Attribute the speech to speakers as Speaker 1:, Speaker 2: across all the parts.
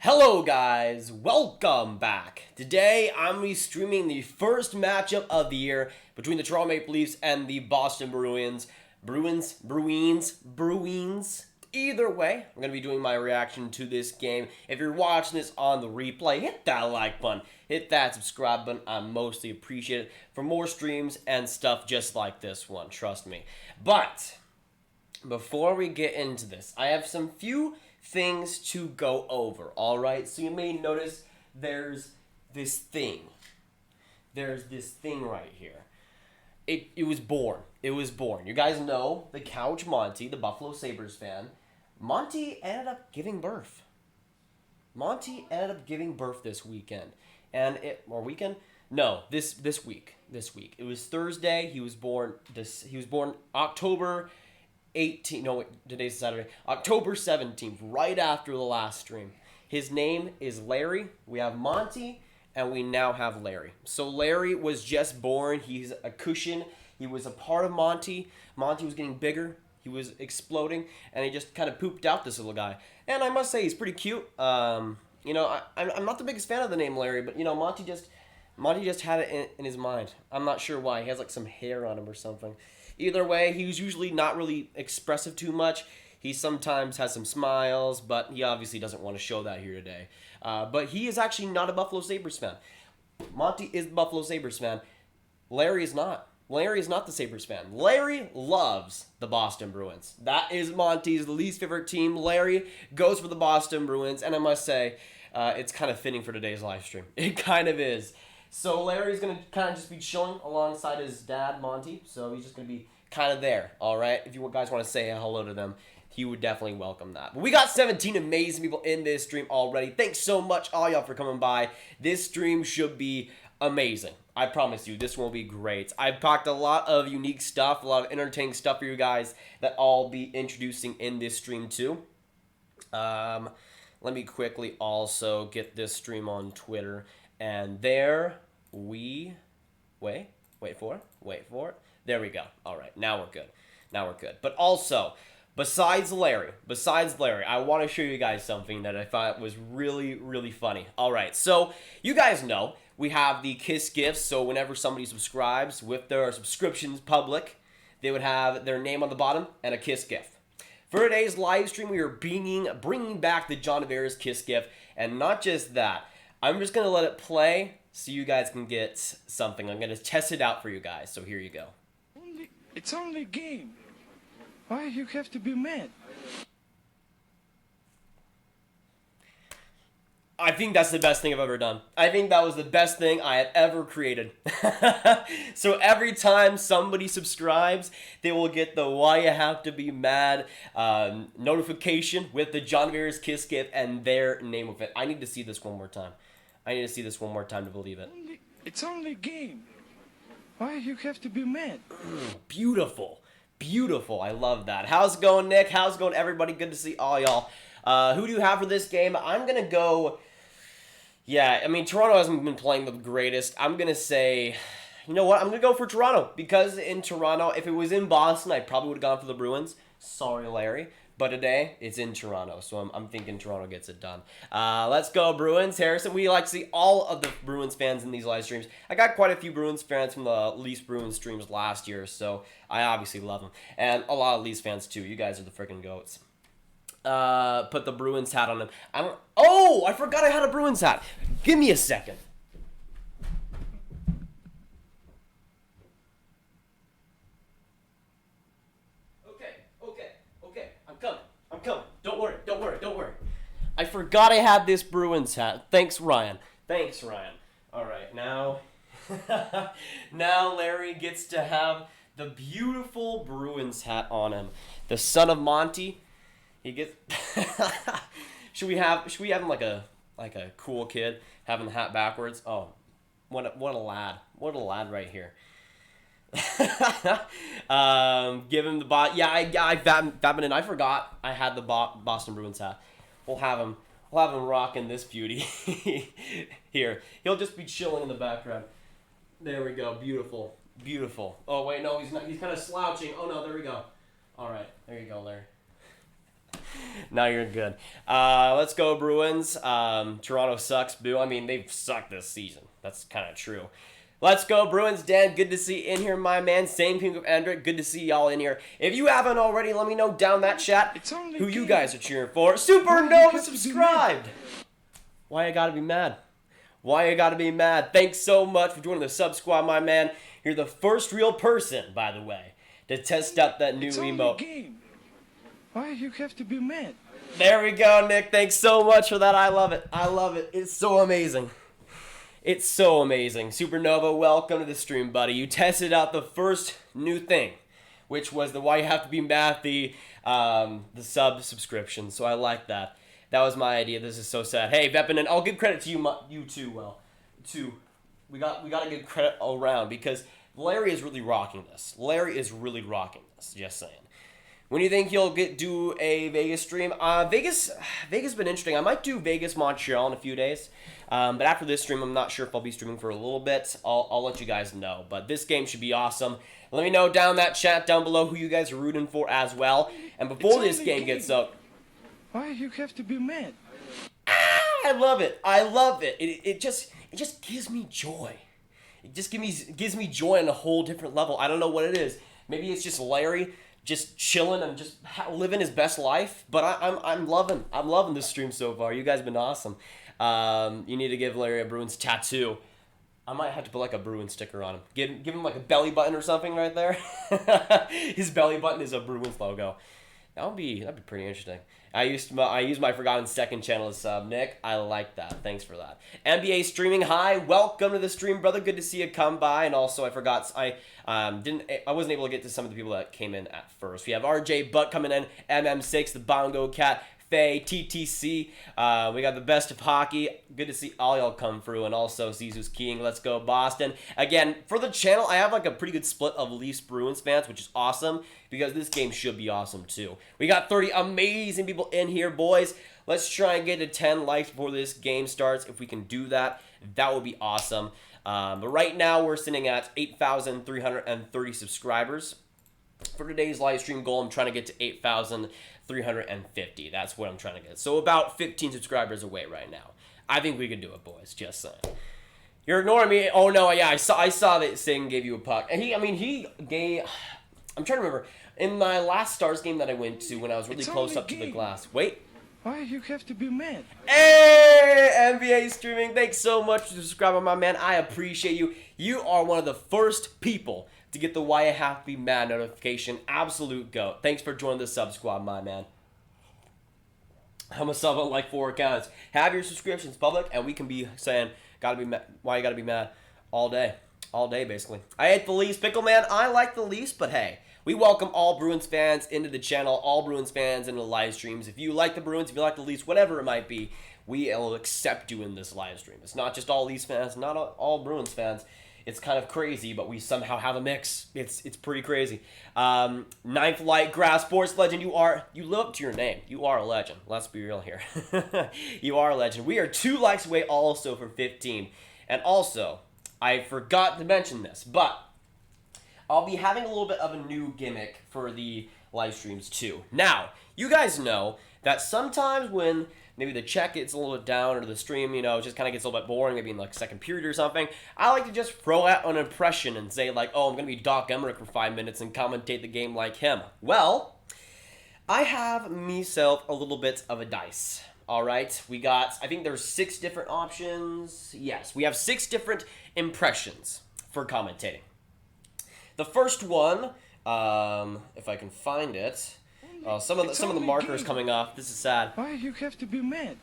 Speaker 1: Hello guys, welcome back. Today I'm going to be streaming the first matchup of the year between the Toronto Maple Leafs and the Boston Bruins. Bruins. Either way, I'm going to be doing my reaction to this game. If you're watching this on the replay, hit that like button, hit that subscribe button. I mostly appreciate it for more streams and stuff just like this one, trust me. But before we get into this, I have some few things to go over, alright? So you may notice there's this thing. There's this thing right here. It was born. It was born. You guys know the Couch Monty, the Buffalo Sabres fan. Monty ended up giving birth. Monty ended up giving birth this weekend. This week. It was Thursday. He was born October 18th, no, today's Saturday, October 17th, right after the last stream. His name is Larry. We have Monty, and we now have Larry. So Larry was just born. He's a cushion. He was a part of Monty. Monty was getting bigger. He was exploding, and he just kind of pooped out this little guy. And I must say, he's pretty cute. I'm not the biggest fan of the name Larry, but, Monty just had it in his mind. I'm not sure why. He has, like, some hair on him or something. Either way, he was usually not really expressive too much. He sometimes has some smiles, but he obviously doesn't want to show that here today. But he is actually not a Buffalo Sabres fan. Monty is the Buffalo Sabres fan. Larry is not. Larry is not the Sabres fan. Larry loves the Boston Bruins. That is Monty's least favorite team. Larry goes for the Boston Bruins, and I must say, it's kind of fitting for today's live stream. It kind of is. So Larry's going to kind of just be chilling alongside his dad, Monty. So he's just going to be kind of there, all right? If you guys want to say hello to them, he would definitely welcome that. But we got 17 amazing people in this stream already. Thanks so much, all y'all, for coming by. This stream should be amazing. I promise you, this will be great. I've packed a lot of unique stuff, a lot of entertaining stuff for you guys that I'll be introducing in this stream too. Let me quickly also get this stream on Twitter. And there we wait for it. There we go. All right, now we're good. But also, besides Larry, I want to show you guys something that I thought was really, really funny. All right, so you guys know we have the Kiss gifts. So whenever somebody subscribes with their subscriptions public, they would have their name on the bottom and a Kiss gift. For today's live stream, we are bringing back the John Tavares Kiss gift, and not just that. I'm just going to let it play so you guys can get something. I'm going to test it out for you guys, so here you go.
Speaker 2: It's only a game. Why you have to be mad?
Speaker 1: I think that's the best thing I've ever done. I think that was the best thing I have ever created. So every time somebody subscribes, they will get the why you have to be mad notification with the John Tavares Kiss gift and their name of it. I need to see this one more time. To believe it.
Speaker 2: It's only a game. Why you have to be mad?
Speaker 1: Beautiful. I love that. How's it going, Nick? How's it going, everybody? Good to see all y'all. Who do you have for this game? I'm going to go... Yeah, I mean, Toronto hasn't been playing the greatest. I'm going to say... You know what? I'm going to go for Toronto. Because in Toronto, if it was in Boston, I probably would have gone for the Bruins. Sorry, Larry. But today, it's in Toronto, so I'm thinking Toronto gets it done. Let's go, Bruins. Harrison, we like to see all of the Bruins fans in these live streams. I got quite a few Bruins fans from the Leafs Bruins streams last year, so I obviously love them. And a lot of Leafs fans, too. You guys are the freaking goats. Put the Bruins hat on them. I forgot I had a Bruins hat. Give me a second. I'm coming. Don't worry. I forgot I had this Bruins hat. Thanks, Ryan. All right, now... now Larry gets to have the beautiful Bruins hat on him. The son of Monty. He gets... Should we have him like a cool kid having the hat backwards? Oh, what a lad. What a lad right here. Give him the bot. Yeah, Babin, and I forgot I had the Boston Bruins hat. We'll have him rocking this beauty here. He'll just be chilling in the background. There we go. Beautiful. Oh wait, no, he's not. He's kind of slouching. Oh no, there we go. All right, there you go, Larry. Now you're good. Let's go, Bruins. Toronto sucks, boo. I mean, they've sucked this season. That's kind of true. Let's go, Bruins. Dan, good to see you in here, my man. Same thing with Endrick. Good to see y'all in here. If you haven't already, let me know down that chat who you guys are cheering for. Supernova subscribed. Why I gotta be mad? Why you gotta be mad? Thanks so much for joining the sub squad, my man. You're the first real person, by the way, to test out that new emote.
Speaker 2: Game. Why you have to be mad?
Speaker 1: There we go, Nick. Thanks so much for that. I love it. I love it. It's so amazing. It's so amazing. Supernova, welcome to the stream, buddy. You tested out the first new thing, which was the why you have to be mad, the sub subscription. So I like that. That was my idea. This is so sad. Hey, Vepin, and I'll give credit to you too. Well, we got to give credit all around because Larry is really rocking this. Larry is really rocking this. Just saying. When do you think he'll do a Vegas stream? Vegas been interesting. I might do Vegas Montreal in a few days. But after this stream, I'm not sure if I'll be streaming for a little bit. I'll let you guys know. But this game should be awesome. Let me know down that chat down below who you guys are rooting for as well. And before this game gets up,
Speaker 2: why you have to be mad?
Speaker 1: I love it. I love it. It just gives me joy. It just gives me joy on a whole different level. I don't know what it is. Maybe it's just Larry just chilling and just living his best life. But I'm loving this stream so far. You guys have been awesome. You need to give Larry a Bruins tattoo. I might have to put like a Bruins sticker on him. Give him like a belly button or something right there. His belly button is a Bruins logo. That'd be pretty interesting. I used my Forgotten Second channel as sub. Nick, I like that. Thanks for that. NBA streaming. Hi, welcome to the stream, brother. Good to see you come by. And also, I wasn't able to get to some of the people that came in at first. We have RJ Butt coming in, MM6, the Bongo Cat, Faye, TTC. We got the best of hockey. Good to see all y'all come through. And also, Zizou's King. Let's go, Boston. Again, for the channel, I have like a pretty good split of Leafs Bruins fans, which is awesome because this game should be awesome too. We got 30 amazing people in here, boys. Let's try and get to 10 likes before this game starts. If we can do that, that would be awesome. But right now, we're sitting at 8,330 subscribers. For today's live stream goal, I'm trying to get to 8,350. That's what I'm trying to get. So about 15 subscribers away right now. I think we can do it, boys. Just saying. You're ignoring me. Oh no, yeah, I saw that Singh gave you a puck, and he gave. I'm trying to remember in my last Stars game that I went to when I was really close up to the glass. Wait.
Speaker 2: Why you have to be mad?
Speaker 1: Hey, NBA streaming. Thanks so much for subscribing, my man. I appreciate you. You are one of the first people to get the Why I Have to Be Mad notification. Absolute goat. Thanks for joining the sub squad, my man. I'm a sub on like 4 accounts. Have your subscriptions public, and we can be saying, gotta be mad, why you gotta be mad all day. All day, basically. I hate the Leafs. Pickle Man, I like the Leafs, but hey, we welcome all Bruins fans into the channel, all Bruins fans into the live streams. If you like the Bruins, if you like the Leafs, whatever it might be, we will accept you in this live stream. It's not just all Leafs fans, not all Bruins fans. It's kind of crazy, but we somehow have a mix. It's pretty crazy. Ninth Light, Grav Sports Legend, you live up to your name. You are a legend. Let's be real here. You are a legend. We are 2 likes away also for 15. And also, I forgot to mention this, but I'll be having a little bit of a new gimmick for the live streams too. Now, you guys know that sometimes when maybe the chat gets a little bit down or the stream, just kind of gets a little bit boring, maybe in like second period or something, I like to just throw out an impression and say like, oh, I'm going to be Doc Emmerich for 5 minutes and commentate the game like him. Well, I have myself a little bit of a dice. All right, we got, I think there's 6 different options. Yes, we have 6 different impressions for commentating. The first one, if I can find it, some of the markers coming off. This is sad.
Speaker 2: Why you have to be mad?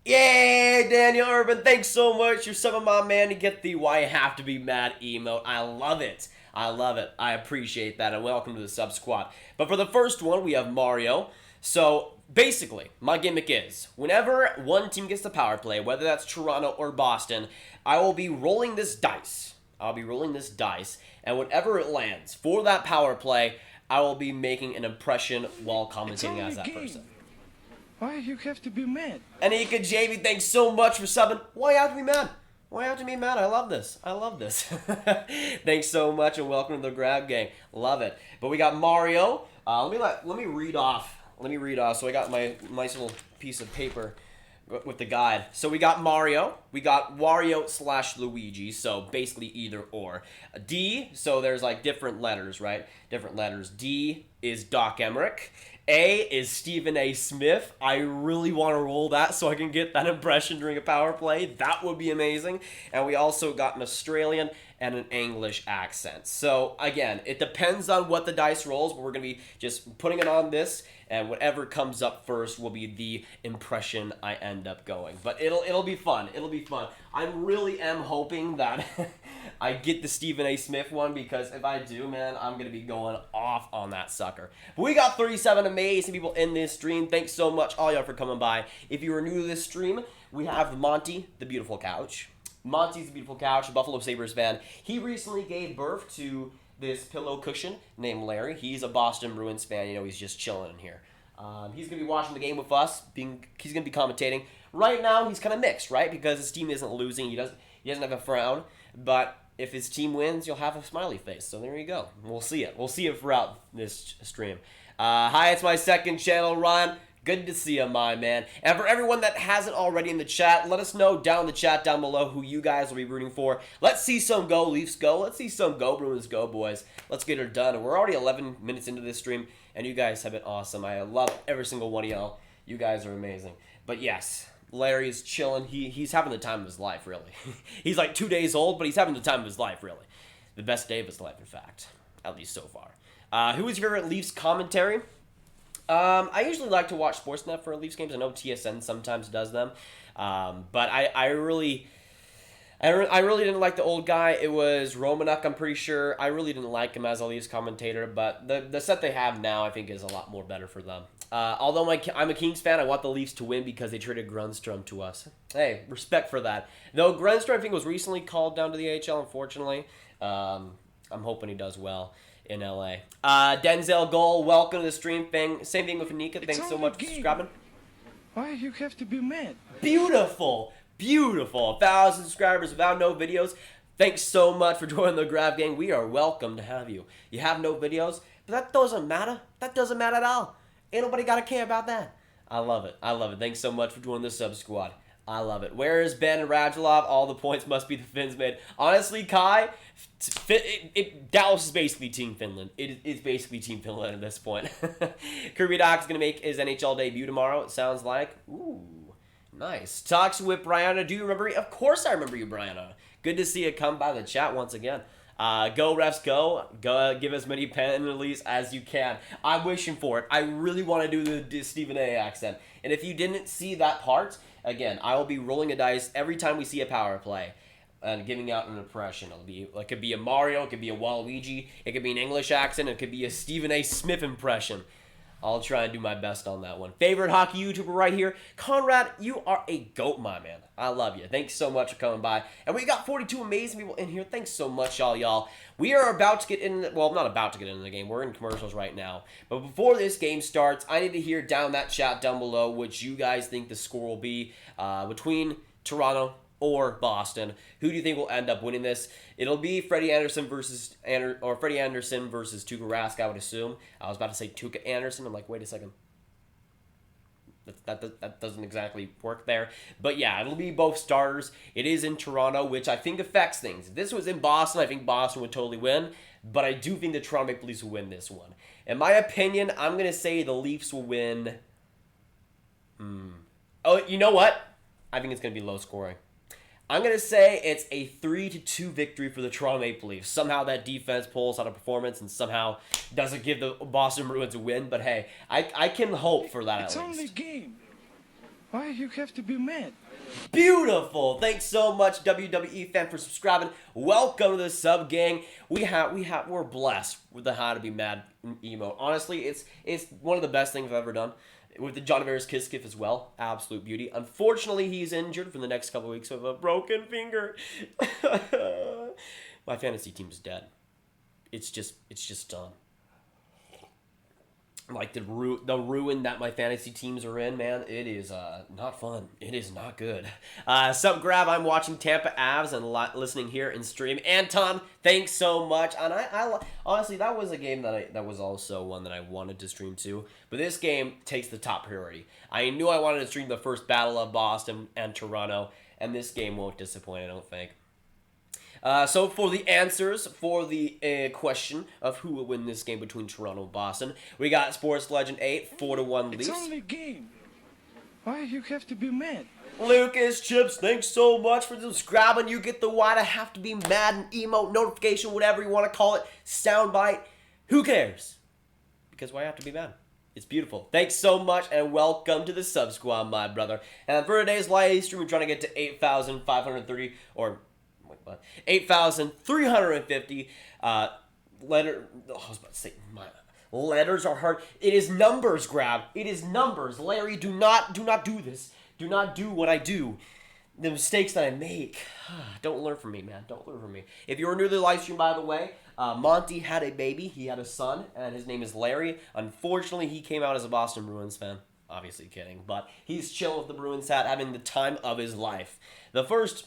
Speaker 1: Yay, Daniel Urban, thanks so much. You're some of my man to get the Why I Have to Be Mad emote. I love it. I love it. I appreciate that, and welcome to the sub squad. But for the first one, we have Mario. So basically, my gimmick is, whenever one team gets the power play, whether that's Toronto or Boston, I will be rolling this dice. And whatever it lands for that power play, I will be making an impression while commentating as that person.
Speaker 2: Why you have to be mad?
Speaker 1: Anika JV, thanks so much for subbing. Why you have to be mad? Why you have to be mad? I love this. Thanks so much and welcome to the Grav Gang. Love it. But we got Mario. Let me read off let me read. So I got my nice little piece of paper with the guide. So we got Mario, we got Wario / Luigi, so basically either or. D, so there's like different letters, right? Different letters. D is Doc Emmerich. A is Stephen A. Smith. I really want to roll that so I can get that impression during a power play. That would be amazing. And we also got an Australian and an English accent. So again, it depends on what the dice rolls, but we're going to be just putting it on this, and whatever comes up first will be the impression I end up going. But it'll be fun. It'll be fun. I really am hoping that I get the Stephen A. Smith one, because if I do, man, I'm going to be going off on that sucker. But we got 37 amazing people in this stream. Thanks so much, all y'all, for coming by. If you are new to this stream, we have Monty, the beautiful couch. Monty's the beautiful couch, a Buffalo Sabres fan. He recently gave birth to this pillow cushion named Larry. He's a Boston Bruins fan. You know, he's just chilling in here. He's going to be watching the game with us. He's going to be commentating. Right now, he's kind of mixed, right? Because his team isn't losing. He doesn't have a frown. But if his team wins, you'll have a smiley face. So there you go. We'll see it. We'll see it throughout this stream. Hi, it's my second channel, Ryan. Good to see you, my man. And for everyone that hasn't already in the chat, let us know down in the chat down below who you guys will be rooting for. Let's see some go Leafs go. Let's see some go Bruins go, boys. Let's get it done. We're already 11 minutes into this stream, and you guys have been awesome. I love every single one of y'all. You guys are amazing. But yes, Larry's chilling. He's having the time of his life, really. He's like 2 days old, but he's having the time of his life, really. The best day of his life, in fact. At least so far. Who is your favorite Leafs commentary? I usually like to watch Sportsnet for Leafs games. I know TSN sometimes does them, but I really didn't like the old guy. It was Romanuk, I'm pretty sure. I really didn't like him as a Leafs commentator, but the set they have now, I think, is a lot more better for them. Although I'm a Kings fan, I want the Leafs to win because they traded Grundstrom to us. Hey, respect for that. Though Grundstrom, I think, was recently called down to the AHL, unfortunately. I'm hoping he does well in LA. Denzel Goal, welcome to the stream. Same thing with Anika. Thanks so much for subscribing.
Speaker 2: Why you have to be mad?
Speaker 1: Beautiful. Beautiful. 1,000 subscribers without no videos. Thanks so much for joining the Grav gang. We are welcome to have you. You have no videos, but that doesn't matter. That doesn't matter at all. Ain't nobody got to care about that. I love it. I love it. Thanks so much for joining the sub squad. I love it. Where is Ben and Radulov? All the points must be the Finns made. Honestly, Kai, Dallas is basically Team Finland. It's basically Team Finland at this point. Kirby Doc's going to make his NHL debut tomorrow, it sounds like. Ooh, nice. Talks with Brianna. Do you remember me? Of course I remember you, Brianna. Good to see you come by the chat once again. Go, refs, go. Go, give as many penalties as you can. I'm wishing for it. I really want to do the Stephen A. accent. And if you didn't see that part, again, I will be rolling a dice every time we see a power play and giving out an impression. It could be a Mario, it could be a Waluigi, it could be an English accent, it could be a Stephen A. Smith impression. I'll try and do my best on that one. Favorite hockey YouTuber right here. Conrad, you are a goat, my man. I love you. Thanks so much for coming by. And we got 42 amazing people in here. Thanks so much, y'all. We are about to get in, well, not about to get into the game. We're in commercials right now. But before this game starts, I need to hear down that chat down below what you guys think the score will be between Toronto or Boston. Who do you think will end up winning this? It'll be Freddie Anderson versus Tuukka Rask, I would assume. I was about to say Tuukka Anderson. I'm like, wait a second. That doesn't exactly work there. But yeah, it'll be both starters. It is in Toronto, which I think affects things. If this was in Boston, I think Boston would totally win. But I do think the Toronto Maple Leafs will win this one. In my opinion, I'm going to say the Leafs will win. Oh, you know what? I think it's going to be low scoring. I'm going to say it's a 3-2 victory for the Toronto Maple Leafs. Somehow that defense pulls out a performance and somehow doesn't give the Boston Bruins a win. But hey, I can hope for that at least.
Speaker 2: It's only a game. Why you have to be mad?
Speaker 1: Beautiful. Thanks so much, WWE fan, for subscribing. Welcome to the sub gang. We're blessed with the How to Be Mad emote. Honestly, it's one of the best things I've ever done. With the John Tavares kiss gift as well. Absolute beauty. Unfortunately, he's injured for the next couple of weeks with a broken finger. My fantasy team's dead. It's just done. like the ruin that my fantasy teams are in, man. It is not fun. It is not good. Sup, Grav? I'm watching Tampa Avs and listening here in stream. Anton, thanks so much. And I honestly, that was a game that was also one that I wanted to stream too. But this game takes the top priority. I knew I wanted to stream the first battle of Boston and Toronto, and this game won't disappoint, I don't think. So for the answers for the question of who will win this game between Toronto and Boston, we got Sports Legend 8, 4-1 Leafs.
Speaker 2: It's only a game. Why you have to be mad?
Speaker 1: Lucas Chips, thanks so much for subscribing. You get the why to have to be mad and emote, notification, whatever you want to call it, soundbite. Who cares? Because why have to be mad? It's beautiful. Thanks so much and welcome to the Sub Squad, my brother. And for today's live stream, we're trying to get to 8,530 or 8,350 I was about to say, my letters are hard. It is numbers, Grav. It is numbers. Larry, do not do this. Do not do what I do. The mistakes that I make. Don't learn from me, man. Don't learn from me. If you're new to the live stream, by the way, Monty had a baby. He had a son, and his name is Larry. Unfortunately, he came out as a Boston Bruins fan. Obviously kidding, but he's chilling with the Bruins hat, having the time of his life. The first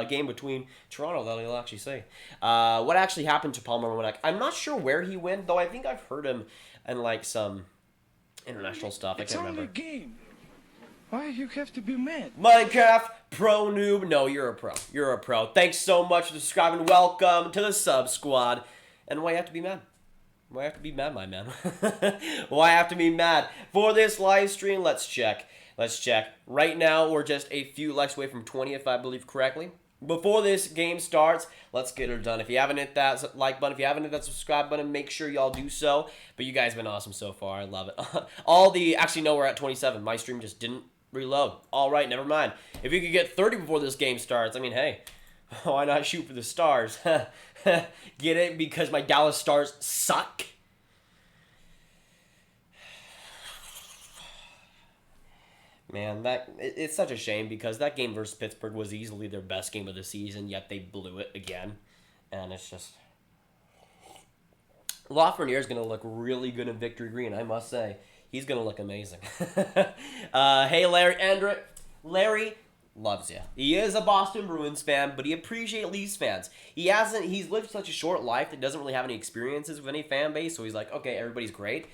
Speaker 1: game between Toronto that he'll actually say. What actually happened to Palmer Winek? I'm not sure where he went, though I think I've heard him in like some international stuff. I can't remember.
Speaker 2: It's only a game. Why you have to be mad?
Speaker 1: Minecraft Pro Noob. No, you're a pro. You're a pro. Thanks so much for subscribing. Welcome to the Sub Squad. And why you have to be mad? Why have to be mad, my man? Why have to be mad? For this live stream, let's check. Let's check. Right now, we're just a few likes away from 20, if I believe correctly. Before this game starts, let's get her done. If you haven't hit that like button, if you haven't hit that subscribe button, make sure y'all do so. But you guys have been awesome so far. I love it. Actually, no, we're at 27. My stream just didn't reload. All right, never mind. If you could get 30 before this game starts, I mean, hey, why not shoot for the stars? Get it? Because my Dallas Stars suck? Man, it's such a shame because that game versus Pittsburgh was easily their best game of the season, yet they blew it again. And it's just... Lafreniere is going to look really good in Victory Green, I must say. He's going to look amazing. Hey, Larry. Larry loves you. He is a Boston Bruins fan, but he appreciates Leafs fans. He's lived such a short life that doesn't really have any experiences with any fan base, so he's like, okay, everybody's great,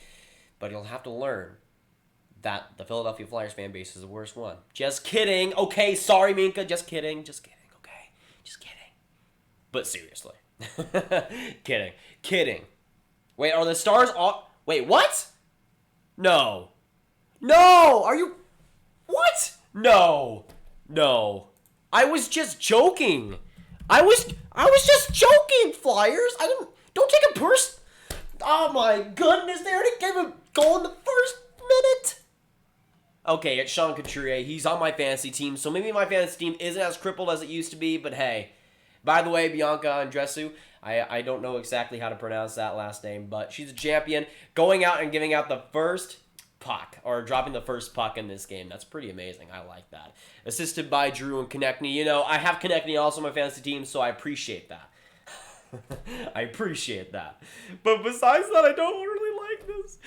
Speaker 1: but he'll have to learn that the Philadelphia Flyers fan base is the worst one. Just kidding. Okay, sorry, Minka. Just kidding. Okay, just kidding. But seriously. Kidding. Wait, are the Stars all... Wait, what? No. Are you... What? No. I was just joking. I was just joking, Flyers. Don't take it personal. Oh my goodness, they already gave a goal in the first minute. Okay, it's Sean Couturier. He's on my fantasy team, so maybe my fantasy team isn't as crippled as it used to be, but hey. By the way, Bianca Andreescu, I don't know exactly how to pronounce that last name, but she's a champion. Going out and giving out the first puck, or dropping the first puck in this game. That's pretty amazing. I like that. Assisted by Drew and Konechny. You know, I have Konechny also on my fantasy team, so I appreciate that. I appreciate that. But besides that, I don't really like this.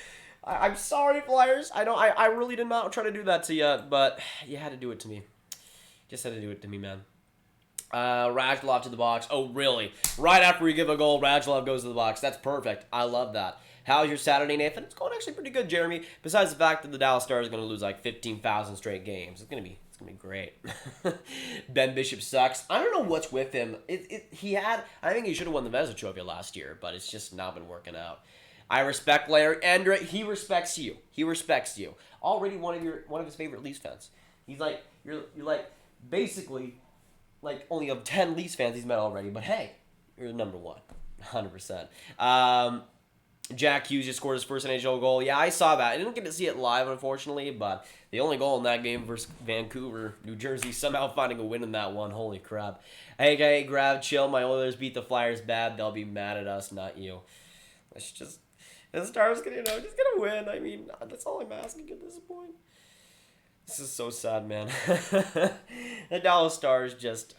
Speaker 1: I'm sorry, Flyers. I really did not try to do that to you, but you had to do it to me. Just had to do it to me, man. Radulov to the box. Oh, really? Right after we give a goal, Radulov goes to the box. That's perfect. I love that. How's your Saturday, Nathan? It's going actually pretty good, Jeremy. Besides the fact that the Dallas Stars are going to lose like 15,000 straight games. It's gonna be great. Ben Bishop sucks. I don't know what's with him. I think he should have won the Vezina Trophy last year, but it's just not been working out. I respect Larry Andre. He respects you. Already one of his favorite Leafs fans. He's like, you're like basically like only of 10 Leafs fans he's met already. But hey, you're number one, 100%. Jack Hughes just scored his first NHL goal. Yeah, I saw that. I didn't get to see it live, unfortunately, but the only goal in that game versus Vancouver, New Jersey, somehow finding a win in that one. Holy crap. Hey, Grav, chill. My Oilers beat the Flyers bad. They'll be mad at us, not you. Let's just... The Stars just gonna win. I mean, that's all I'm asking at this point. This is so sad, man. The Dallas Stars just...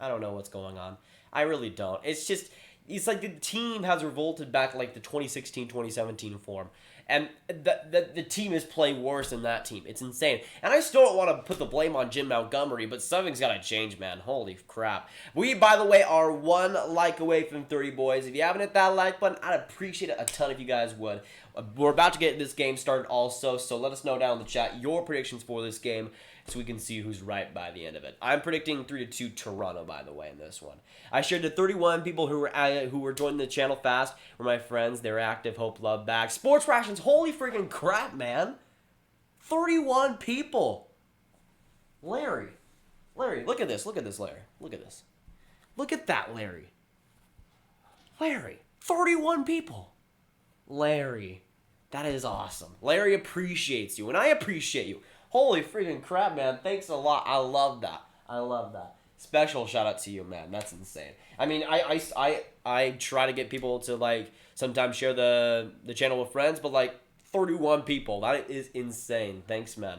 Speaker 1: I don't know what's going on. I really don't. It's like the team has revolted back like the 2016-2017 form. and the team is playing worse than that team. It's insane. And I still don't want to put the blame on Jim Montgomery, but something's got to change, man. Holy crap. We, by the way, are 1 like away from 30, boys. If you haven't hit that like button, I'd appreciate it a ton if you guys would. We're about to get this game started also, so let us know down in the chat your predictions for this game so we can see who's right by the end of it. I'm predicting 3-2 Toronto, by the way, in this one. I shared to 31 people who were joining the channel fast were my friends. They're active. Hope, love, back. Sports rations. Holy freaking crap, man. 31 people. Larry, look at this. Look at this, Larry. Look at this. Look at that, Larry. 31 people. Larry, that is awesome. Larry appreciates you, and I appreciate you. Holy freaking crap, man. Thanks a lot. I love that. Special shout out to you, man. That's insane. I mean, I try to get people to, like, sometimes share the channel with friends, but, like, 31 people. That is insane. Thanks, man.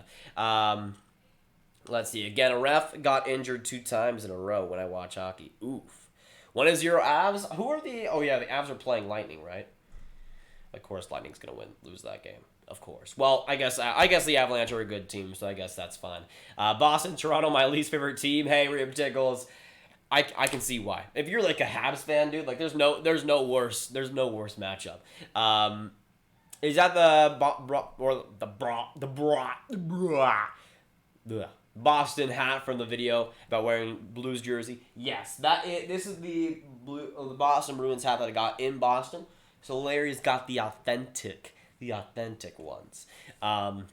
Speaker 1: Let's see. Again, a ref got injured 2 times in a row when I watch hockey. Oof. 1-0 Avs. Who are the... Oh, yeah, the Avs are playing Lightning, right? Of course, Lightning's going to lose that game. Of course. Well, I guess the Avalanche are a good team, so I guess that's fine. Boston, Toronto, my least favorite team. Hey, Rib Tickles. I can see why. If you're like a Habs fan, dude, like there's no worse matchup. Is that the Boston hat from the video about wearing Blues jersey? Yes, this is the Boston Bruins hat that I got in Boston. So Larry's got the authentic ones. I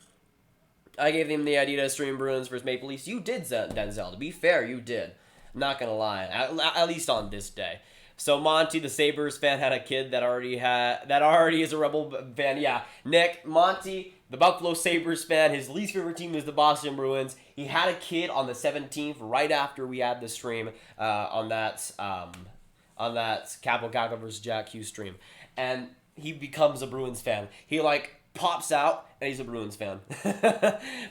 Speaker 1: gave him the idea to stream Bruins versus Maple Leafs. You did, Denzel. To be fair, you did. I'm not gonna lie. At least on this day. So Monty, the Sabres fan, had a kid that already is a Rebel fan. Yeah, Nick, Monty, the Buffalo Sabres fan. His least favorite team is the Boston Bruins. He had a kid on the 17th, right after we had the stream on that Capital Caco versus Jack Hughes stream, and he becomes a Bruins fan. He, like, pops out, and he's a Bruins fan.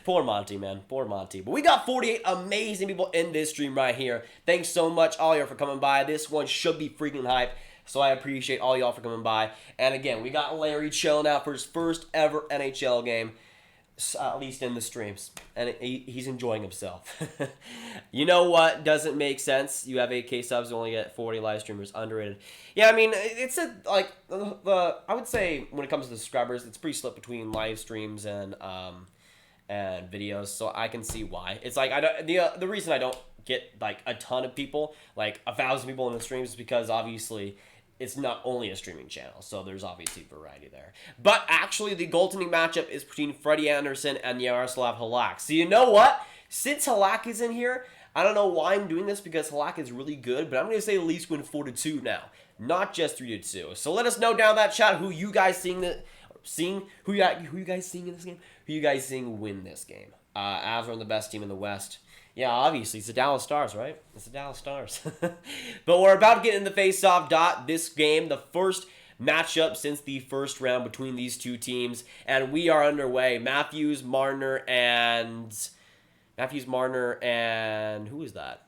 Speaker 1: Poor Monty, man. Poor Monty. But we got 48 amazing people in this stream right here. Thanks so much, all y'all, for coming by. This one should be freaking hype, so I appreciate all y'all for coming by. And again, we got Larry chilling out for his first ever NHL game, at least in the streams, and he's enjoying himself. You know what doesn't make sense? You have 8K subs, you only get 40 live streamers. Underrated. Yeah, I mean, it's I would say when it comes to the subscribers, it's pretty split between live streams and videos, so I can see why. It's like the reason I don't get like a ton of people, like 1,000 people in the streams, is because obviously it's not only a streaming channel, so there's obviously variety there. But actually, the goaltending matchup is between Freddie Anderson and Yaroslav Halak. So you know what? Since Halak is in here, I don't know why I'm doing this, because Halak is really good, but I'm going to say the Leafs win 4-2 now, not just 3-2. So let us know down in that chat who you guys who you guys seeing in this game, who you guys seeing win this game. Avs are the best team in the West. Yeah, obviously, it's the Dallas Stars, right? It's the Dallas Stars. But we're about to get in the face-off dot. This game, the first matchup since the first round between these two teams, and we are underway. Matthews, Marner, and who is that?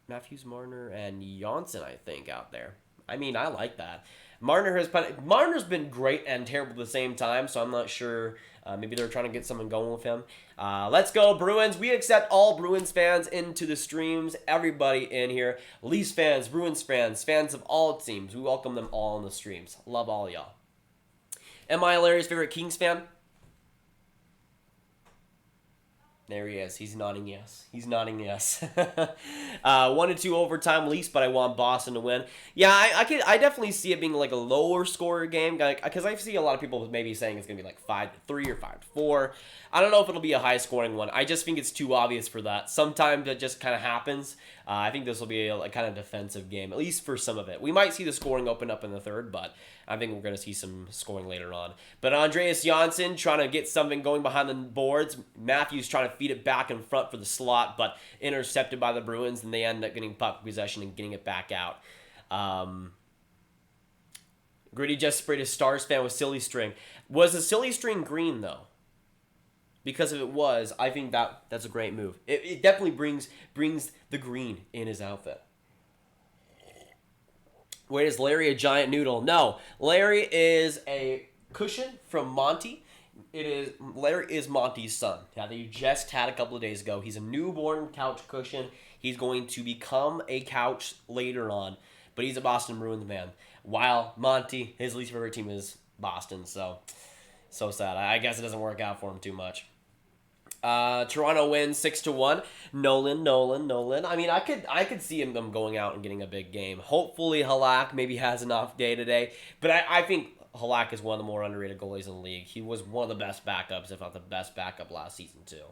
Speaker 1: Matthews, Marner, and Janssen, I think, out there. I mean, I like that. Marner's been great and terrible at the same time, so I'm not sure. Maybe they're trying to get something going with him. Let's go, Bruins. We accept all Bruins fans into the streams. Everybody in here. Leafs fans, Bruins fans, fans of all teams. We welcome them all in the streams. Love all y'all. Am I Larry's favorite Kings fan? There he is. He's nodding yes. 1-2 overtime Leafs, but I want Boston to win. Yeah, I definitely see it being like a lower scorer game, because I see a lot of people maybe saying it's going to be like 5-3 or 5-4. I don't know if it'll be a high scoring one. I just think it's too obvious for that. Sometimes it just kind of happens. I think this will be a kind of defensive game, at least for some of it. We might see the scoring open up in the third, but I think we're going to see some scoring later on. But Andreas Janssen trying to get something going behind the boards. Matthews trying to feed it back in front for the slot, but intercepted by the Bruins, and they end up getting puck possession and getting it back out. Gritty just sprayed a Stars fan with silly string. Was the silly string green, though? Because if it was, I think that's a great move. It definitely brings the green in his outfit. Wait, is Larry a giant noodle? No, Larry is a cushion from Monty. Larry is Monty's son. That he just had a couple of days ago. He's a newborn couch cushion. He's going to become a couch later on, but he's a Boston Bruins man. While Monty, his least favorite team is Boston, so sad. I guess it doesn't work out for him too much. Toronto wins 6-1. Nolan. I mean, I could see them going out and getting a big game. Hopefully, Halak maybe has an off day today, but I think Halak is one of the more underrated goalies in the league. He was one of the best backups, if not the best backup last season too.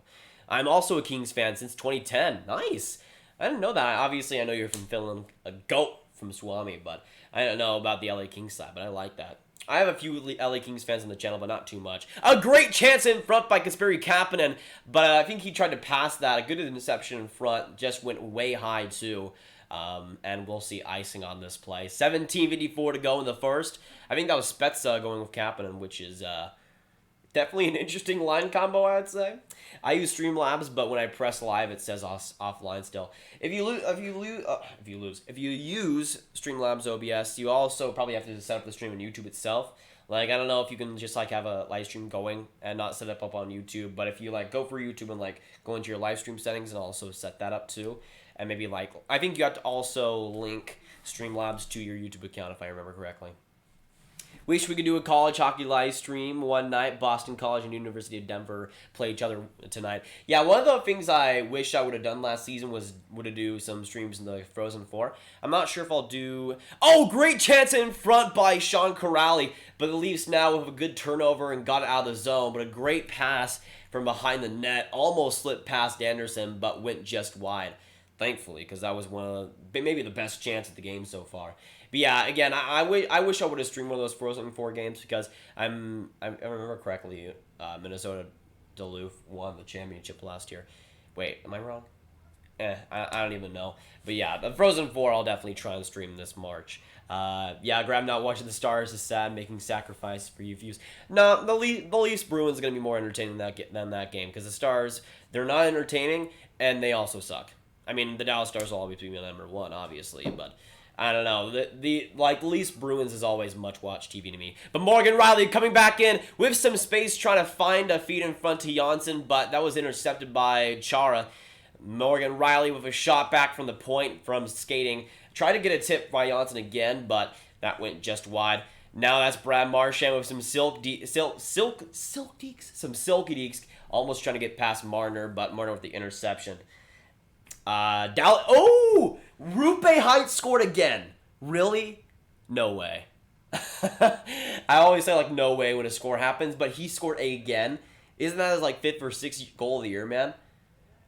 Speaker 1: I'm also a Kings fan since 2010. Nice. I didn't know that. Obviously, I know you're from Finland, a goat from Swami, but I don't know about the LA Kings side, but I like that. I have a few LA Kings fans on the channel, but not too much. A great chance in front by Kasperi Kapanen, but I think he tried to pass that. A good interception in front, just went way high too. And we'll see icing on this play. 17:54 to go in the first. I think that was Spezza going with Kapanen, which is definitely an interesting line combo, I'd say. I use Streamlabs, but when I press live, it says offline still. If you use Streamlabs OBS, you also probably have to set up the stream on YouTube itself. Like, I don't know if you can just like have a live stream going and not set it up on YouTube, but if you like go for YouTube and like go into your live stream settings and also set that up too, and maybe like I think you have to also link Streamlabs to your YouTube account if I remember correctly. Wish we could do a college hockey live stream one night. Boston College and University of Denver play each other tonight. Yeah, one of the things I wish I would have done last season was to do some streams in the Frozen Four. I'm not sure if I'll do... Oh, great chance in front by Sean Corrali. But the Leafs now with a good turnover and got it out of the zone. But a great pass from behind the net. Almost slipped past Anderson, but went just wide. Thankfully, because that was one of maybe the best chance of the game so far. But yeah, again, I wish I would have streamed one of those Frozen 4 games because I remember correctly, Minnesota Duluth won the championship last year. Wait, am I wrong? I don't even know. But yeah, the Frozen 4 I'll definitely try and stream this March. Yeah, Grav not watching the Stars is sad, making sacrifice for you views. No, the Leafs Bruins is going to be more entertaining than that game because the Stars, they're not entertaining and they also suck. I mean, the Dallas Stars will always be number one, obviously, but... I don't know. The Leafs Bruins is always much watch TV to me. But Morgan Rielly coming back in with some space, trying to find a feed in front to Janssen, but that was intercepted by Chara. Morgan Rielly with a shot back from the point from skating. Tried to get a tip by Janssen again, but that went just wide. Now that's Brad Marchand with some silky deeks, almost trying to get past Marner, but Marner with the interception. Dallas. Oh! Rupe Heights scored again. Really? No way. I always say, like, no way when a score happens, but he scored again. Isn't that his, like, 5th or 6th goal of the year, man?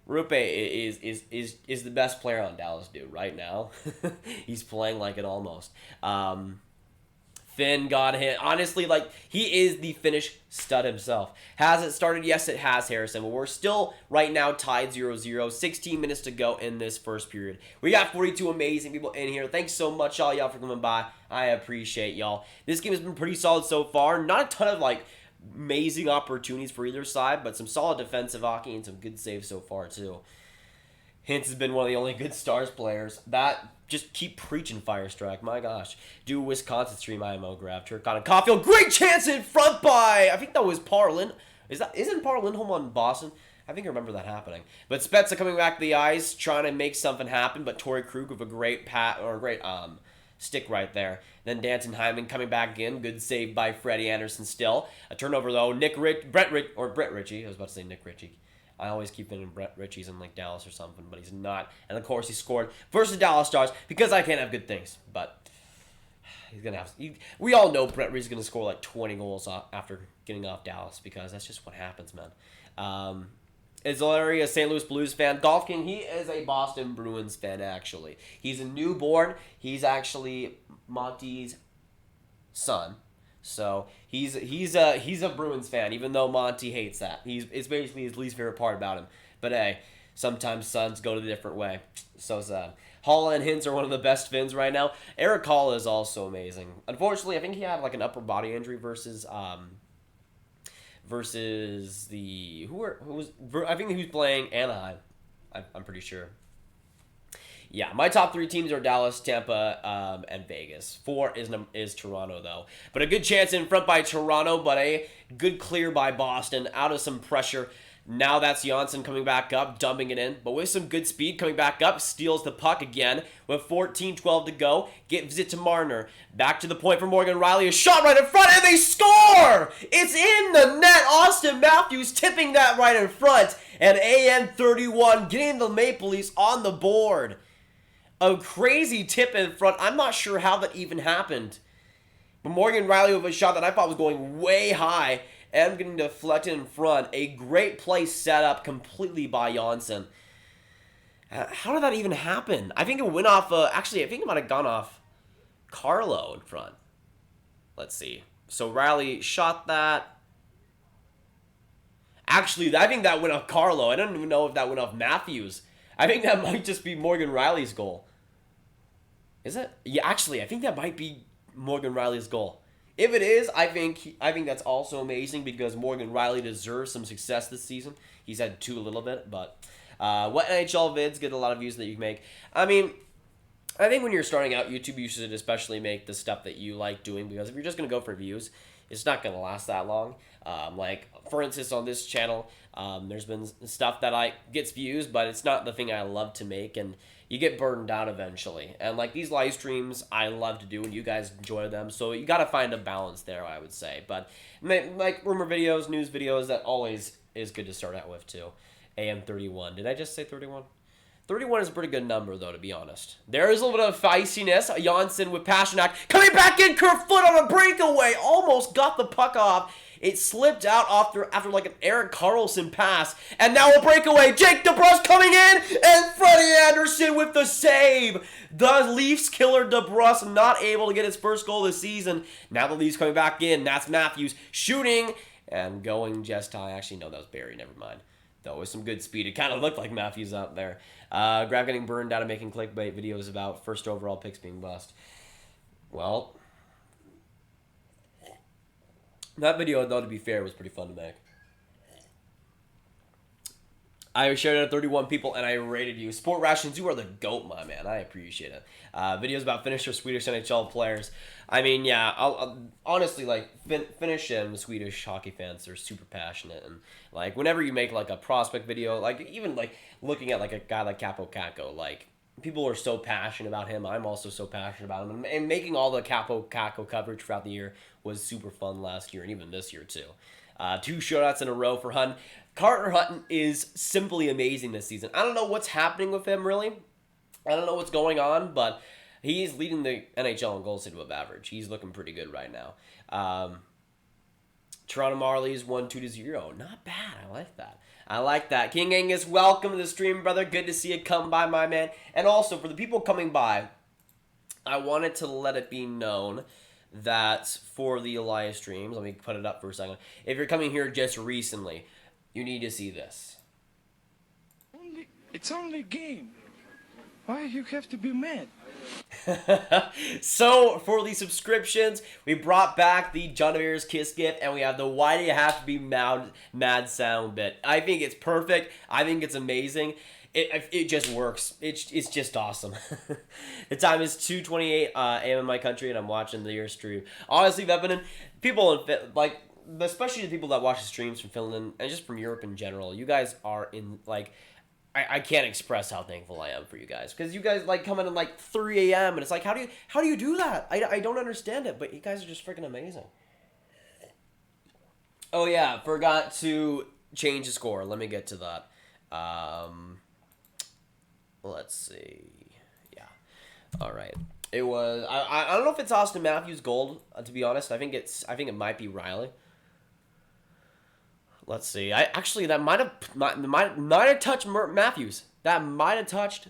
Speaker 1: Rupe is the best player on Dallas, dude, right now. He's playing like it almost. Finn got hit. Honestly, like, he is the Finnish stud himself. Has it started? Yes, it has, Harrison. But we're still, right now, tied 0-0. 16 minutes to go in this first period. We got 42 amazing people in here. Thanks so much, all y'all, for coming by. I appreciate y'all. This game has been pretty solid so far. Not a ton of, like, amazing opportunities for either side, but some solid defensive hockey and some good saves so far, too. Hintz has been one of the only good Stars players. That... Just keep preaching, Firestrike. My gosh. Do Wisconsin stream IMO Grav. Turcotte and Caulfield. Great chance in front by... I think that was Parlin. Isn't Par Lindholm on Boston? I think I remember that happening. But Spezza coming back to the ice, trying to make something happen. But Torrey Krug with a great stick right there. Then Danton Hyman coming back in. Good save by Freddie Anderson still. A turnover, though. Brett Ritchie. I was about to say Nick Ritchie. I always keep thinking Brett Ritchie's in like Dallas or something, but he's not. And of course, he scored versus Dallas Stars because I can't have good things. But he's gonna have. We all know Brett Ritchie's gonna score like 20 goals after getting off Dallas because that's just what happens, man. Is Larry a St. Louis Blues fan? Golf King, he is a Boston Bruins fan actually. He's a newborn. He's actually Monty's son. So he's a Bruins fan, even though Monty hates that. It's basically his least favorite part about him. But hey, sometimes sons go the different way. So sad. Hall and Hintz are one of the best Finns right now. Eric Hall is also amazing. Unfortunately, I think he had like an upper body injury versus the I think he was playing Anaheim. I'm pretty sure. Yeah, my top 3 teams are Dallas, Tampa, and Vegas. 4 is Toronto, though. But a good chance in front by Toronto, but a good clear by Boston. Out of some pressure. Now that's Janssen coming back up, dumping it in. But with some good speed coming back up, steals the puck again. With 14-12 to go, gives it to Marner. Back to the point for Morgan Rielly. A shot right in front, and they score! It's in the net. Austin Matthews tipping that right in front. And AM31 getting the Maple Leafs on the board. A crazy tip in front. I'm not sure how that even happened. But Morgan Rielly with a shot that I thought was going way high and getting deflected in front. A great play set up completely by Janssen. How did that even happen? I think it went off, actually, I think it might have gone off Carlo in front. Let's see. So Rielly shot that. Actually, I think that went off Carlo. I don't even know if that went off Matthews. I think that might just be Morgan Rielly's goal. Is it? Yeah, actually, I think that might be Morgan Rielly's goal. If it is, I think that's also amazing because Morgan Rielly deserves some success this season. He's had 2 a little bit, but what NHL vids get a lot of views that you can make. I mean, I think when you're starting out YouTube, you should especially make the stuff that you like doing because if you're just going to go for views, it's not going to last that long. Like, for instance, on this channel, there's been stuff that gets views, but it's not the thing I love to make, and you get burned out eventually. And like these live streams, I love to do, and you guys enjoy them. So you got to find a balance there, I would say. But like rumor videos, news videos, that always is good to start out with too. AM31. Did I just say 31? 31 is a pretty good number, though, to be honest. There is a little bit of feistiness. Janssen with Pasternak coming back in, Kerfoot on a breakaway. Almost got the puck off. It slipped out after like an Erik Karlsson pass. And now a breakaway. Jake DeBrusk coming in. And Freddie Anderson with the save. The Leafs killer DeBrusk not able to get his first goal this season. Now the Leafs coming back in. That's Matthews shooting and going just high. Actually, no, that was Barry. Never mind. Though with some good speed. It kind of looked like Matthews out there. Grav getting burned out of making clickbait videos about first overall picks being bust. Well, that video, though, to be fair, was pretty fun to make. I shared it at 31 people, and I rated you. Sport Rations, you are the GOAT, my man. I appreciate it. Videos about Finnish or Swedish NHL players. I mean, yeah, I'll honestly, like, Finnish and Swedish hockey fans are super passionate. And, like, whenever you make, like, a prospect video, like, even, like, looking at, like, a guy like Capo Caco, like, people are so passionate about him. I'm also so passionate about him. And making all the Capo Caco coverage throughout the year was super fun last year, and even this year, too. 2 shutouts in a row for Hutton. Carter Hutton is simply amazing this season. I don't know what's happening with him, really. I don't know what's going on, but he's leading the NHL in goals above average. He's looking pretty good right now. Toronto Marlies 1-2-0. Not bad. I like that. I like that. King Angus, welcome to the stream, brother. Good to see you come by, my man. And also, for the people coming by, I wanted to let it be known that for the live streams, let me put it up for a second. If you're coming here just recently, you need to see this.
Speaker 2: It's only a game. Why you have to be mad?
Speaker 1: So, for the subscriptions, we brought back the Jonavier's Kiss gift, and we have the Why Do You Have to Be Mad sound bit. I think it's perfect. I think it's amazing. It just works. It's just awesome. The time is 2:28 a.m. in my country, and I'm watching the year stream. Honestly, people in like, especially the people that watch the streams from Finland and just from Europe in general, you guys are in, like, I can't express how thankful I am for you guys, because you guys like come in at like 3 a.m. and it's like, how do you do that? I don't understand it, but you guys are just freaking amazing. Oh yeah, forgot to change the score. Let me get to that. Let's see. Yeah. All right. It was. I don't know if it's Austin Matthews' goal. To be honest, I think it might be Rielly. Let's see. That might have touched Matthews. That might have touched.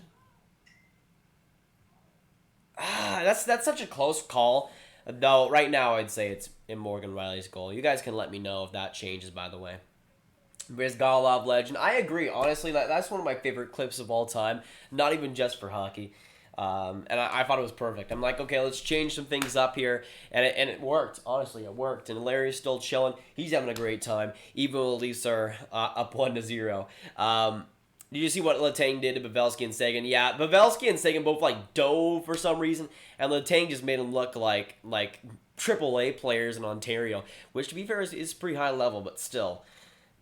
Speaker 1: That's such a close call. Though right now I'd say it's in Morgan Rielly's goal. You guys can let me know if that changes. By the way. Brizgalov legend. I agree. Honestly, that's one of my favorite clips of all time. Not even just for hockey. And I thought it was perfect. I'm like, okay, let's change some things up here. And it worked. Honestly, it worked. And Larry's still chilling. He's having a great time. Even though the Leafs are up 1-0. Did you see what Letang did to Pavelski and Sagan? Yeah, Pavelski and Sagan both like dove for some reason, and Letang just made them look like AAA players in Ontario, which to be fair is pretty high level, but still.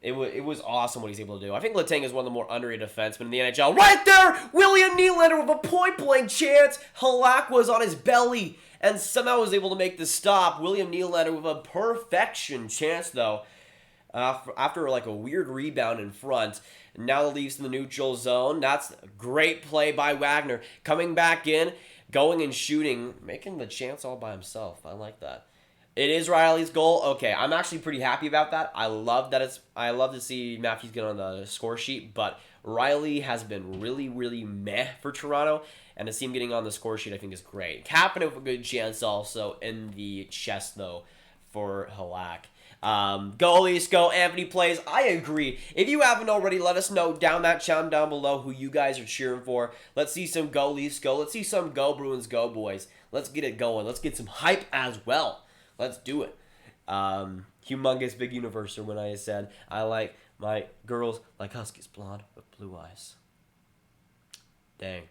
Speaker 1: It was awesome what he's able to do. I think Letang is one of the more underrated defensemen in the NHL. Right there! William Nylander with a point-blank chance. Halak was on his belly and somehow was able to make the stop. William Nylander with a perfection chance, though, after like a weird rebound in front. Now the Leafs in the neutral zone. That's a great play by Wagner. Coming back in, going and shooting, making the chance all by himself. I like that. It is Riley's goal. Okay, I'm actually pretty happy about that. I love to see Matthews get on the score sheet, but Riley has been really, really meh for Toronto, and to see him getting on the score sheet, I think is great. Kapanen with a good chance also in the chest though for Halak. Go Leafs, go. Anthony plays. I agree. If you haven't already, let us know down that channel down below who you guys are cheering for. Let's see some Go Leafs, go. Let's see some Go Bruins, go, boys. Let's get it going. Let's get some hype as well. Let's do it. Humongous big universe when I said I like my girls like Huskies, blonde with blue eyes. Dang.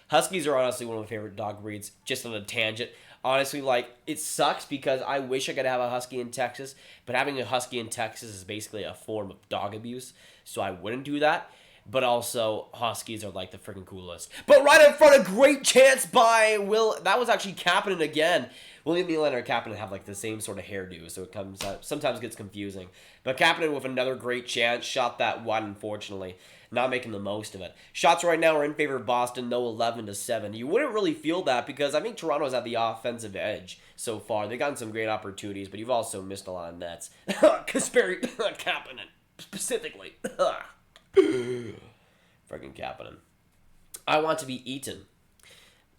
Speaker 1: Huskies are honestly one of my favorite dog breeds, just on a tangent. Honestly, like, it sucks because I wish I could have a Husky in Texas, but having a Husky in Texas is basically a form of dog abuse, so I wouldn't do that. But also, Huskies are like the freaking coolest. But right in front, a great chance by Will. That was actually Kapanen again. William Nylander and Kapanen have like the same sort of hairdo, so it comes out, sometimes gets confusing. But Kapanen with another great chance, shot that one, unfortunately, not making the most of it. Shots right now are in favor of Boston, though 11-7. You wouldn't really feel that because I think Toronto's at the offensive edge so far. They've gotten some great opportunities, but you've also missed a lot of nets. Kasperi Kapanen, specifically. Freaking Kapanen. I want to be eaten.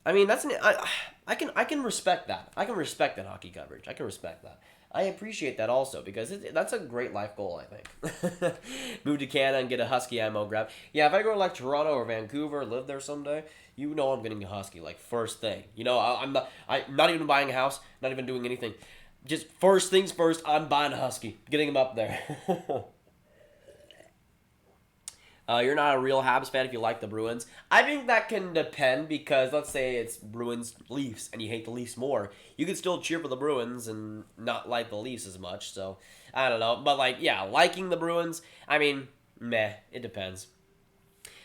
Speaker 1: I mean, I can respect that. I can respect that hockey coverage. I can respect that. I appreciate that also because that's a great life goal, I think. Move to Canada and get a Husky ammo grab. Yeah, if I go to like Toronto or Vancouver, live there someday, you know I'm getting a Husky like first thing. You know, I'm not even buying a house, not even doing anything. Just first things first, I'm buying a Husky, getting him up there. You're not a real Habs fan if you like the Bruins. I think that can depend because let's say it's Bruins-Leafs and you hate the Leafs more. You can still cheer for the Bruins and not like the Leafs as much. So, I don't know. But, like, yeah, liking the Bruins, I mean, meh, it depends.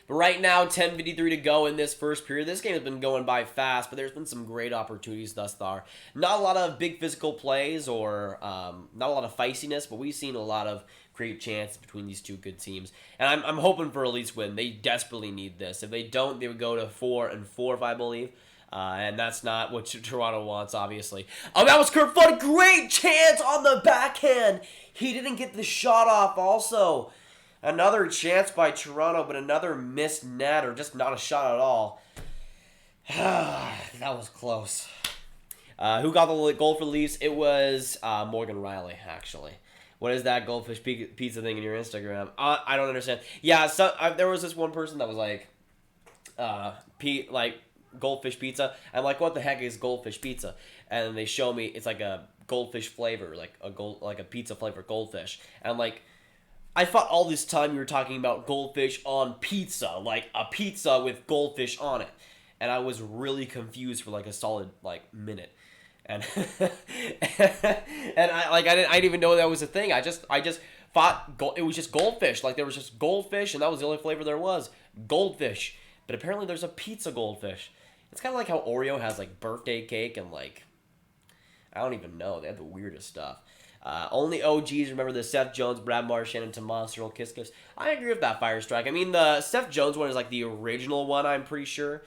Speaker 1: But right now, 10:53 to go in this first period. This game has been going by fast, but there's been some great opportunities thus far. Not a lot of big physical plays or not a lot of feistiness, but we've seen a lot of great chances between these two good teams. And I'm hoping for a Leafs win. They desperately need this. If they don't, they would go to 4-4, I believe. And that's not what Toronto wants, obviously. Oh, that was Kurt Foote. Great chance on the backhand. He didn't get the shot off also. Another chance by Toronto, but another missed net or just not a shot at all. That was close. Who got the goal for the Leafs? It was Morgan Riley, actually. What is that goldfish pizza thing in your Instagram? I don't understand. Yeah, there was this one person that was like, goldfish pizza. I'm like, what the heck is goldfish pizza? And they show me it's like a goldfish flavor, like a pizza flavor goldfish. And I'm like, I thought all this time you were talking about goldfish on pizza, like a pizza with goldfish on it. And I was really confused for like a solid like minute. And and I didn't even know that was a thing. I just thought it was just goldfish. Like there was just goldfish, and that was the only flavor there was, goldfish. But apparently there's a pizza goldfish. It's kind of like how Oreo has like birthday cake and like I don't even know. They have the weirdest stuff. Only OGs remember the Seth Jones, Brad Marchand, and Tomas Earl Kiss Kiss. I agree with that Fire Strike. I mean the Seth Jones one is like the original one. I'm pretty sure.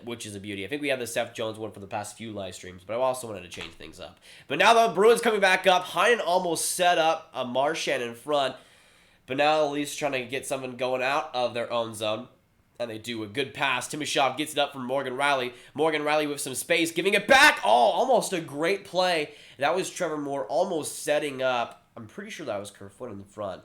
Speaker 1: Which is a beauty. I think we have the Seth Jones one for the past few live streams, but I also wanted to change things up. But now the Bruins coming back up. Heinen almost set up a Marchand in front, but now the Leafs trying to get something going out of their own zone, and they do a good pass. Timashov gets it up from Morgan Riley. Morgan Riley with some space, giving it back. Oh, almost a great play. That was Trevor Moore almost setting up. I'm pretty sure that was Kerfoot in the front.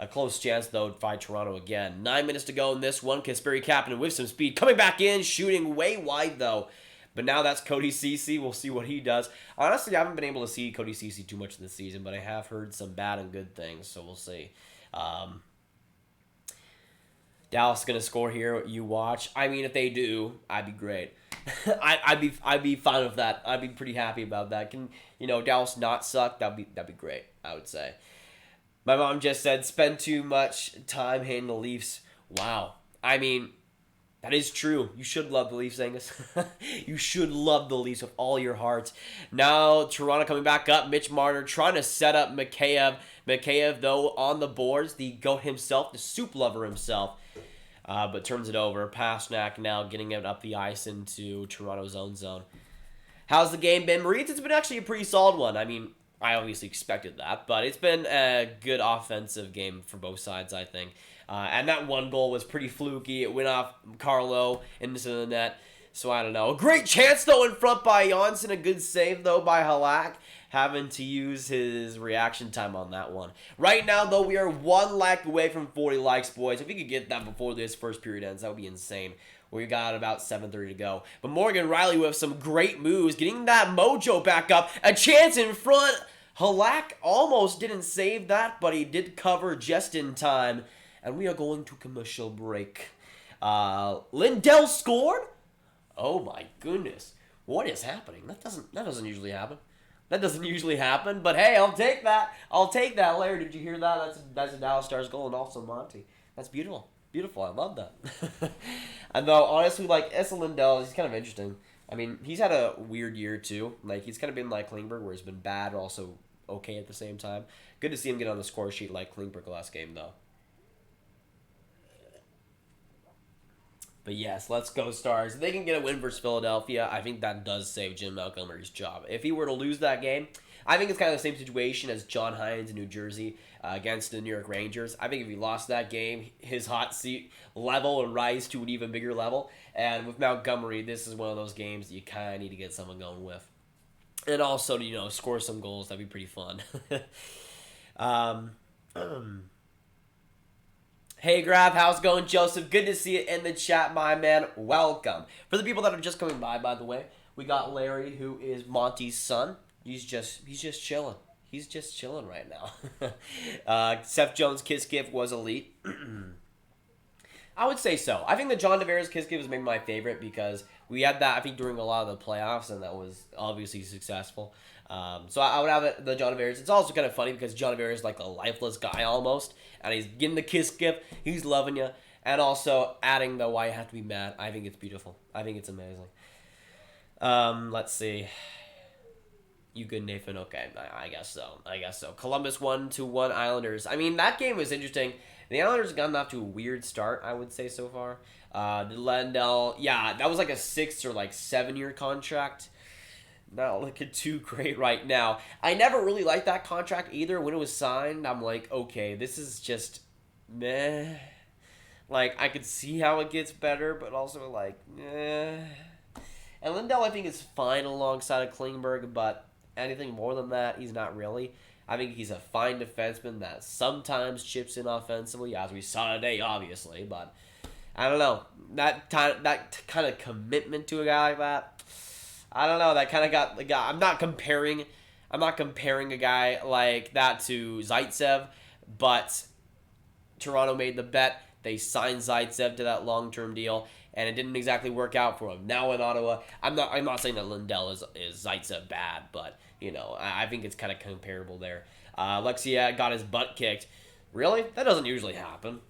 Speaker 1: A close chance, though, by Toronto again. 9 minutes to go in this one. Kasperi Kapanen with some speed. Coming back in, shooting way wide, though. But now that's Cody Ceci. We'll see what he does. Honestly, I haven't been able to see Cody Ceci too much this season, but I have heard some bad and good things, so we'll see. Dallas going to score here. You watch. I mean, if they do, I'd be great. I'd be fine with that. I'd be pretty happy about that. Can Dallas not suck? That'd be great. I would say. My mom just said spend too much time hating the Leafs. Wow. I mean, that is true. You should love the Leafs, Angus. You should love the Leafs with all your heart. Now, Toronto coming back up. Mitch Marner trying to set up Mikheyev. Mikheyev, though, on the boards. The GOAT himself, the soup lover himself. But turns it over. Pasternak now getting it up the ice into Toronto's own zone. How's the game been, Maurice? It's been actually a pretty solid one. I mean, I obviously expected that, but it's been a good offensive game for both sides, I think. And that one goal was pretty fluky. It went off Carlo into the net, so I don't know. A great chance, though, in front by Janssen. A good save, though, by Halak, having to use his reaction time on that one. Right now, though, we are 1 like away from 40 likes, boys. If we could get that before this first period ends, that would be insane. We got about 7:30 to go. But Morgan Riley with some great moves, getting that mojo back up. A chance in front. Halak almost didn't save that, but he did cover just in time. And we are going to commercial break. Lindell scored? Oh my goodness. What is happening? That doesn't usually happen. That doesn't usually happen, but hey, I'll take that. I'll take that. Larry, did you hear that? That's a Dallas Stars goal, and also Monty. That's beautiful. Beautiful. I love that. And though, honestly, like, Esa Lindell, he's kind of interesting. I mean, he's had a weird year, too. Like, he's kind of been like Klingberg, where he's been bad, also okay at the same time. Good to see him get on the score sheet like Klingberg last game, though. But yes, let's go Stars. If they can get a win versus Philadelphia, I think that does save Jim Montgomery's job. If he were to lose that game, I think it's kind of the same situation as John Hines in New Jersey against the New York Rangers. I think if he lost that game, his hot seat level would rise to an even bigger level. And with Montgomery, this is one of those games that you kind of need to get someone going with. And also to, score some goals. That'd be pretty fun. Hey, Grav, how's it going, Joseph? Good to see you in the chat, my man. Welcome. For the people that are just coming by the way, we got Larry, who is Monty's son. He's just chilling. He's just chilling right now. Seth Jones' kiss gift was elite. I would say so. I think the John Tavares kiss gift is maybe my favorite because we had that, I think, during a lot of the playoffs, and that was obviously successful. So I would have the John Tavares. It's also kind of funny because John Tavares is like a lifeless guy almost, and he's getting the kiss gift. He's loving you. And also adding the why you have to be mad. I think it's beautiful. I think it's amazing. Let's see. You good, Nathan? Okay, I guess so. Columbus 1-1 Islanders. I mean, that game was interesting. The Islanders have gotten off to a weird start, I would say, so far. The Lendl, yeah, that was like a 6 or 7 year contract. Not looking too great right now. I never really liked that contract either. When it was signed, I'm like, okay, this is just meh. Like, I could see how it gets better, but also like, meh. And Lindell, I think, is fine alongside of Klingberg, but anything more than that, he's not really. I think he's a fine defenseman that sometimes chips in offensively, as we saw today, obviously. But I don't know. That kind of commitment to a guy like that, I don't know. That kind of got the guy. I'm not comparing a guy like that to Zaitsev, but Toronto made the bet. They signed Zaitsev to that long-term deal, and it didn't exactly work out for him. Now in Ottawa, I'm not saying that Lindell is Zaitsev bad, but I think it's kind of comparable there. Alexia got his butt kicked. Really? That doesn't usually happen.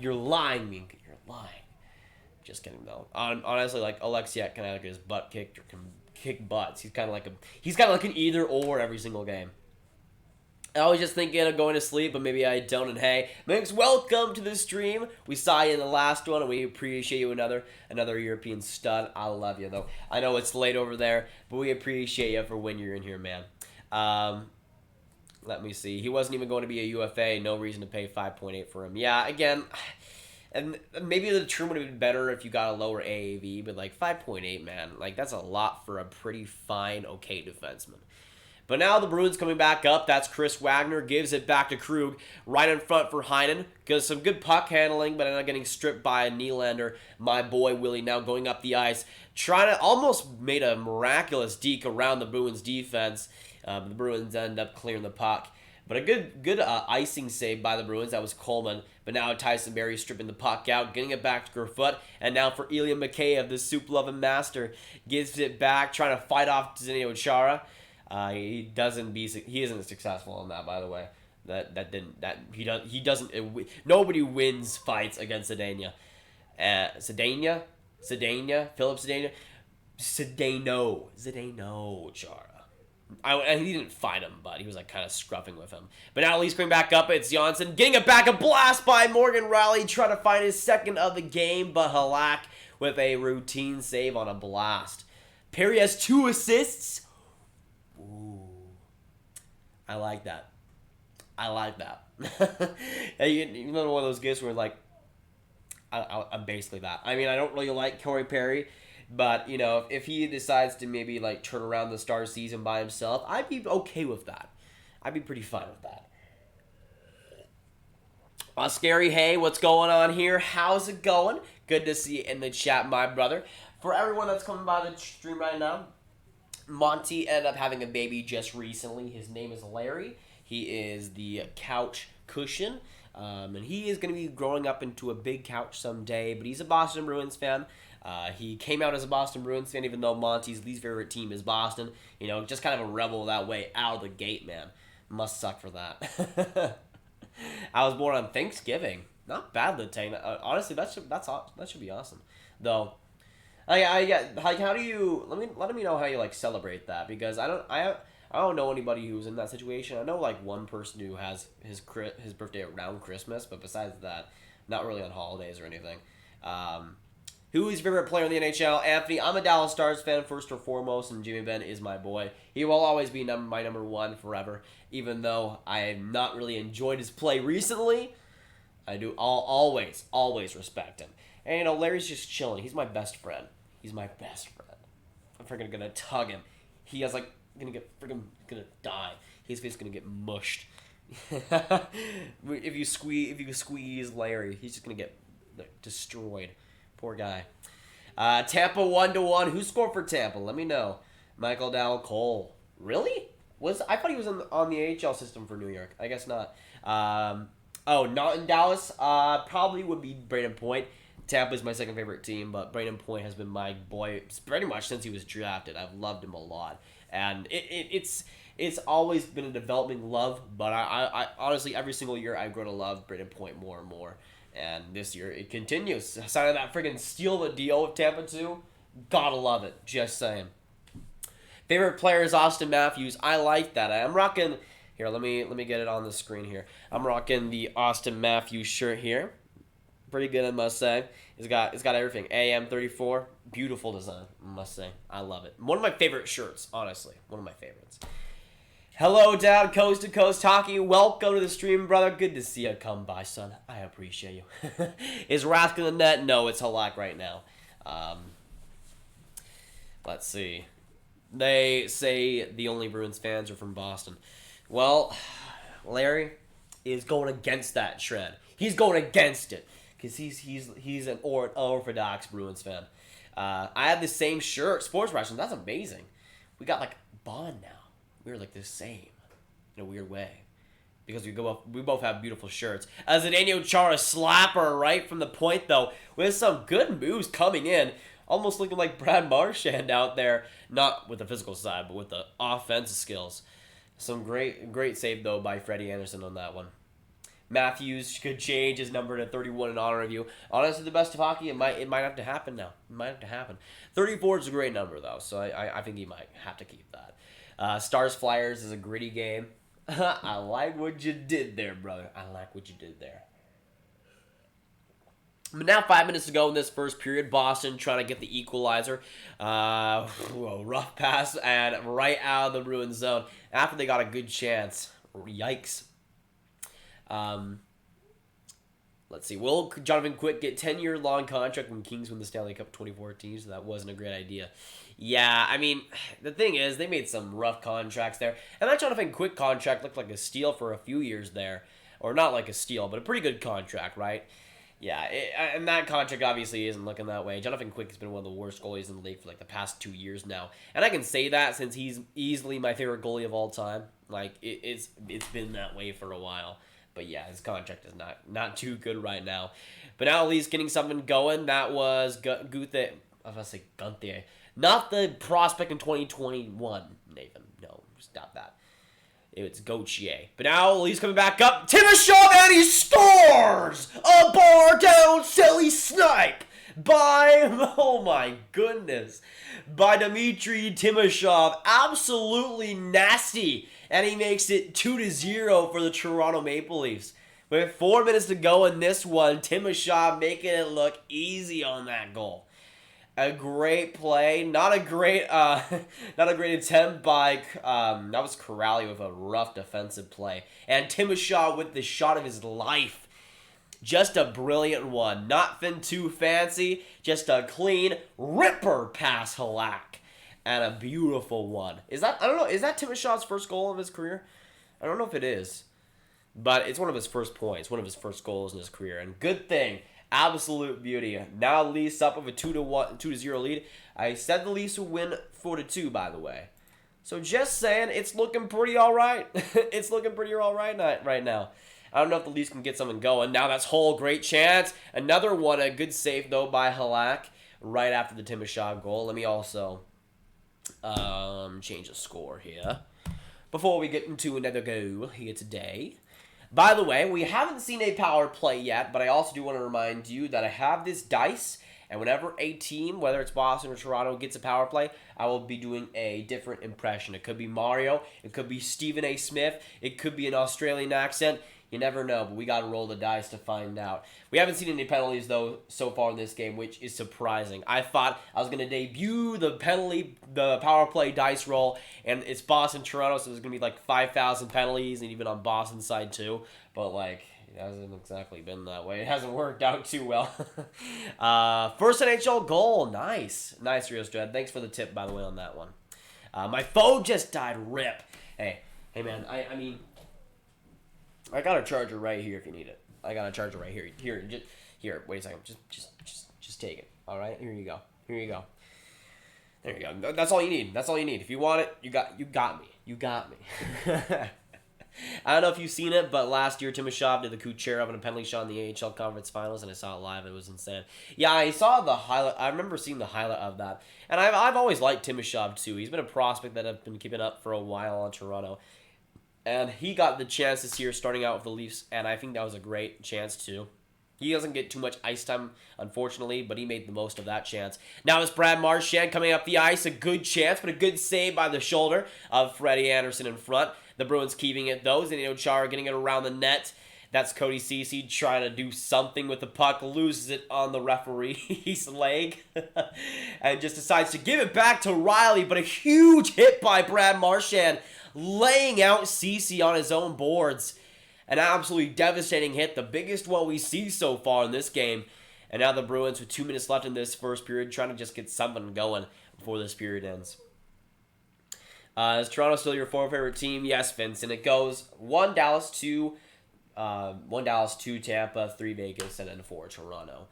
Speaker 1: You're lying, Minka. You're lying. Just kidding though. Honestly, like Alexiak kind of get his butt kicked or can kick butts. He's kind of like an either or every single game. I was just thinking of going to sleep, but maybe I don't. And hey, Minx, welcome to the stream. We saw you in the last one, and we appreciate you. Another European stud. I love you though. I know it's late over there, but we appreciate you for when you're in here, man. Let me see. He wasn't even going to be a UFA. No reason to pay 5.8 for him. Yeah, again. And maybe the term would have been better if you got a lower AAV, but 5.8, man, that's a lot for a pretty fine, okay defenseman. But now the Bruins coming back up. That's Chris Wagner. Gives it back to Krug. Right in front for Heinen. Because some good puck handling, but ended up getting stripped by a Nylander. My boy Willie now going up the ice. Trying to almost made a miraculous deke around the Bruins defense. The Bruins end up clearing the puck. But a good icing save by the Bruins. That was Coleman. But now Tyson Barrie stripping the puck out, getting it back to Kerfoot. And now for Ilya Mikheyev, the soup-loving master, gives it back, trying to fight off Zdeno Chara. He isn't successful in that, by the way. Nobody wins fights against Zdeno. Philip Zdeno Chara. And he didn't fight him, but he was like kind of scruffing with him. But now he's coming back up. It's Janssen getting it back. A blast by Morgan Riley, trying to find his second of the game, but Halak with a routine save on a blast. Perry has 2 assists. Ooh, I like that. You know, one of those gifts where like, I'm basically that. I mean, I don't really like Corey Perry. But, you know, if he decides to maybe, like, turn around the Star season by himself, I'd be okay with that. I'd be pretty fine with that. Scary, hey, what's going on here? How's it going? Good to see you in the chat, my brother. For everyone that's coming by the stream right now, Monty ended up having a baby just recently. His name is Larry. He is the couch cushion. And he is going to be growing up into a big couch someday. But he's a Boston Bruins fan. He came out as a Boston Bruins fan, even though Monty's least favorite team is Boston. You know, just kind of a rebel that way out of the gate, man. Must suck for that. I was born on Thanksgiving. Not bad, Lieutenant. Honestly, that should be awesome. Though, how do you let me know how you like celebrate that, because I don't know anybody who's in that situation. I know like one person who has his birthday around Christmas, but besides that, not really on holidays or anything. Who is your favorite player in the NHL? Anthony, I'm a Dallas Stars fan first and foremost, and Jimmy Benn is my boy. He will always be my number one forever, even though I have not really enjoyed his play recently. I do always respect him. And, you know, Larry's just chilling. He's my best friend. I'm freaking gonna tug him. He is, like, gonna die. His face is gonna get mushed. If you squeeze Larry, he's just gonna get, like, destroyed. Poor guy. Tampa 1-1. Who scored for Tampa? Let me know. Michael Dowell Cole. Really? I thought he was on the AHL system for New York. I guess not. Not in Dallas. Probably would be Braden Point. Tampa is my second favorite team, but Braden Point has been my boy pretty much since he was drafted. I've loved him a lot, and it's always been a developing love. But I honestly every single year I grow to love Braden Point more and more. And this year, it continues. Signing that friggin' steal the deal with Tampa 2. Gotta love it. Just saying. Favorite player is Austin Matthews. I like that. I'm rocking... Here, let me get it on the screen here. I'm rocking the Austin Matthews shirt here. Pretty good, I must say. It's got everything. AM34. Beautiful design, I must say. I love it. One of my favorite shirts, honestly. One of my favorites. Hello, down coast to coast hockey. Welcome to the stream, brother. Good to see you come by, son. I appreciate you. Is Rask in the net? No, it's Halak right now. Let's see. They say the only Bruins fans are from Boston. Well, Larry is going against that trend. He's going against it because he's an orthodox Bruins fan. I have the same shirt, Sports Rations. That's amazing. We got like Bond now. We're like the same in a weird way because we both have beautiful shirts. As a Daniel Chara slapper right from the point though, with some good moves coming in, almost looking like Brad Marchand out there, not with the physical side but with the offensive skills. Some great save though by Freddie Anderson on that one. Matthews could change his number to 31 in honor of you. Honestly, the best of hockey, it might have to happen now. It might have to happen. 34 is a great number though, so I think he might have to keep that. Stars Flyers is a gritty game. I like what you did there, brother. I like what you did there. But now 5 minutes to go in this first period. Boston trying to get the equalizer. Rough pass and right out of the Bruins zone after they got a good chance. Yikes. Let's see. Will Jonathan Quick get 10-year long contract when Kings win the Stanley Cup 2014? So that wasn't a great idea. Yeah, I mean, the thing is, they made some rough contracts there. And that Jonathan Quick contract looked like a steal for a few years there. Or not like a steal, but a pretty good contract, right? Yeah, and that contract obviously isn't looking that way. Jonathan Quick has been one of the worst goalies in the league for like the past 2 years now. And I can say that since he's easily my favorite goalie of all time. Like it's been that way for a while. But yeah, his contract is not too good right now. But now at least getting something going. That was Guthe. I was going to say Gunther. Not the prospect in 2021, Nathan. No, stop that. It's Gauthier. But now at least coming back up. Timashov, and he scores! A bar down silly snipe by, oh my goodness, by Dmitry Timashov. Absolutely nasty. And he makes it 2-0 for the Toronto Maple Leafs. With 4 minutes to go in this one, Timashov making it look easy on that goal. A great play, not a great attempt by that was Corrali with a rough defensive play, and Timashov with the shot of his life. Just a brilliant one, nothing too fancy, just a clean ripper past Halak. And a beautiful one. Is that Timashov's first goal of his career? I don't know if it is. But it's one of his first points. One of his first goals in his career. And good thing. Absolute beauty. Now Leafs up with a 2-0 lead. I said the Leafs will win 4-2, by the way. So just saying, it's looking pretty alright. It's looking pretty alright right now. I don't know if the Leafs can get something going. Now that's Hull, great chance. Another one, a good save, though, by Halak. Right after the Timashov goal. Let me also... change the score here before we get into another goal here today. By the way, we haven't seen a power play yet, but I also do want to remind you that I have this dice, and whenever a team, whether it's Boston or Toronto, gets a power play, I will be doing a different impression. It could be Mario, it could be Stephen A. Smith, it could be an Australian accent. You never know, but we got to roll the dice to find out. We haven't seen any penalties, though, so far in this game, which is surprising. I thought I was going to debut the power play dice roll, and it's Boston-Toronto, so there's going to be like 5,000 penalties, and even on Boston's side, too. But, like, it hasn't exactly been that way. It hasn't worked out too well. First NHL goal. Nice. Nice, Rios Dread. Thanks for the tip, by the way, on that one. My phone just died. Rip. Hey, man, I mean... I got a charger right here if you need it. I got a charger right here. Here, wait a second. Just take it. All right, here you go. There you go. That's all you need. If you want it, you got me. You got me. I don't know if you've seen it, but last year Timashov did the Kucherov and a penalty shot in the AHL Conference Finals, and I saw it live. It was insane. Yeah, I saw the highlight. I remember seeing the highlight of that, and I've always liked Timashov too. He's been a prospect that I've been keeping up for a while on Toronto. And he got the chance this year starting out with the Leafs, and I think that was a great chance too. He doesn't get too much ice time, unfortunately, but he made the most of that chance. Now it's Brad Marchand coming up the ice. A good chance, but a good save by the shoulder of Freddie Anderson in front. The Bruins keeping it, though. Zdeno Chara getting it around the net. That's Cody Ceci trying to do something with the puck. Loses it on the referee's leg. And just decides to give it back to Riley, but a huge hit by Brad Marchand, laying out Ceci on his own boards. An absolutely devastating hit, the biggest one we see so far in this game. And now the Bruins, with 2 minutes left in this first period, trying to just get something going before this period ends. Is Toronto still your favorite team? Yes, Vincent. It goes 1 Dallas, 2 Tampa, 3 Vegas, and then 4 Toronto.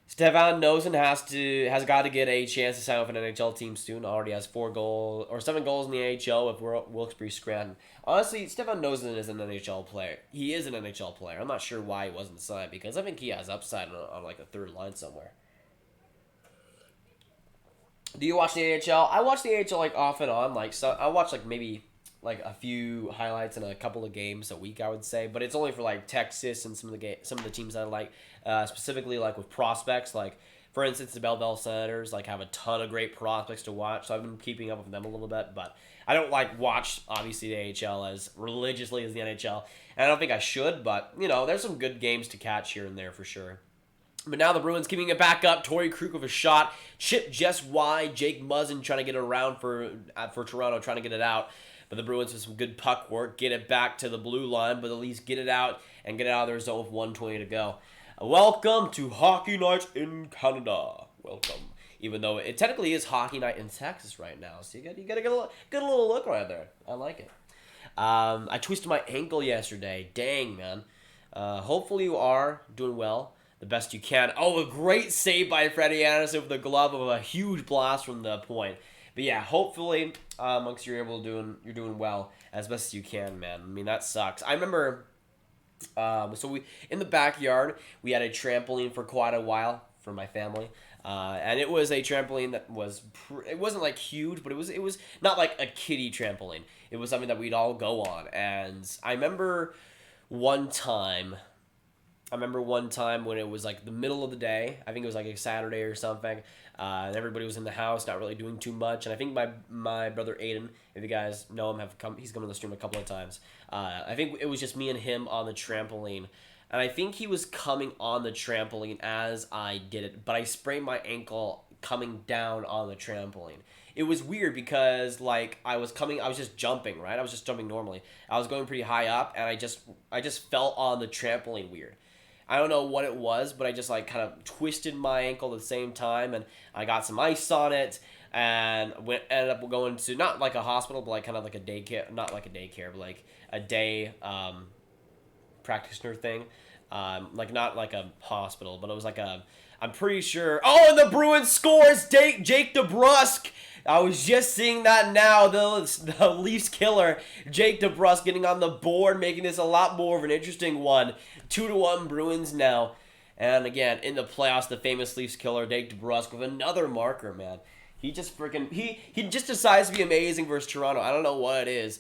Speaker 1: Stefan Noesen has got to get a chance to sign with an NHL team soon. Already has 7 goals in the AHL with Wilkes-Barre Scranton. Honestly, Stefan Noesen is an NHL player. He is an NHL player. I'm not sure why he wasn't signed, because I think he has upside on like a third line somewhere. Do you watch the AHL? I watch the AHL like off and on. I watch like maybe like a few highlights and a couple of games a week, I would say, but it's only for like Texas and some of the teams that I like, specifically like with prospects. Like for instance, the Belleville Senators like have a ton of great prospects to watch, so I've been keeping up with them a little bit, but I don't like watch obviously the AHL as religiously as the NHL, and I don't think I should, but you know, there's some good games to catch here and there for sure. But now the Bruins keeping it back up. Torrey Krug with a shot, chip just wide. Jake Muzzin trying to get it around for Toronto, trying to get it out. But the Bruins with some good puck work, get it back to the blue line, but at least get it out and get it out of their zone with 1:20 to go. Welcome to Hockey Night in Canada. Welcome. Even though it technically is Hockey Night in Texas right now. So you got to get a good little look right there. I like it. I twisted my ankle yesterday. Dang, man. Hopefully you are doing well. The best you can. Oh, a great save by Freddie Anderson with the glove of a huge blast from the point. But yeah, hopefully, amongst you're doing well as best as you can, man. I mean, that sucks. I remember, so we in the backyard we had a trampoline for quite a while for my family, and it was a trampoline that was it wasn't like huge, but it was not like a kiddie trampoline. It was something that we'd all go on, and one time. I remember one time when it was like the middle of the day. I think it was like a Saturday or something. And everybody was in the house, not really doing too much. And I think my brother Aiden, if you guys know him, he's come on the stream a couple of times. I think it was just me and him on the trampoline. And I think he was coming on the trampoline as I did it. But I sprained my ankle coming down on the trampoline. It was weird because like I was just jumping, right? I was just jumping normally. I was going pretty high up and I just fell on the trampoline weird. I don't know what it was, but I just like kind of twisted my ankle at the same time, and I got some ice on it, and ended up going to not like a hospital, but like kind of like a daycare, not like a daycare, but like a day practitioner thing, like not like a hospital, but it was like I'm pretty sure. Oh, and the Bruins scores! Jake DeBrusk. I was just seeing that now. The Leafs killer, Jake DeBrusk, getting on the board, making this a lot more of an interesting one. 2-1 Bruins now. And again, in the playoffs, the famous Leafs killer, Jake DeBrusk, with another marker, man. He just he just decides to be amazing versus Toronto. I don't know what it is.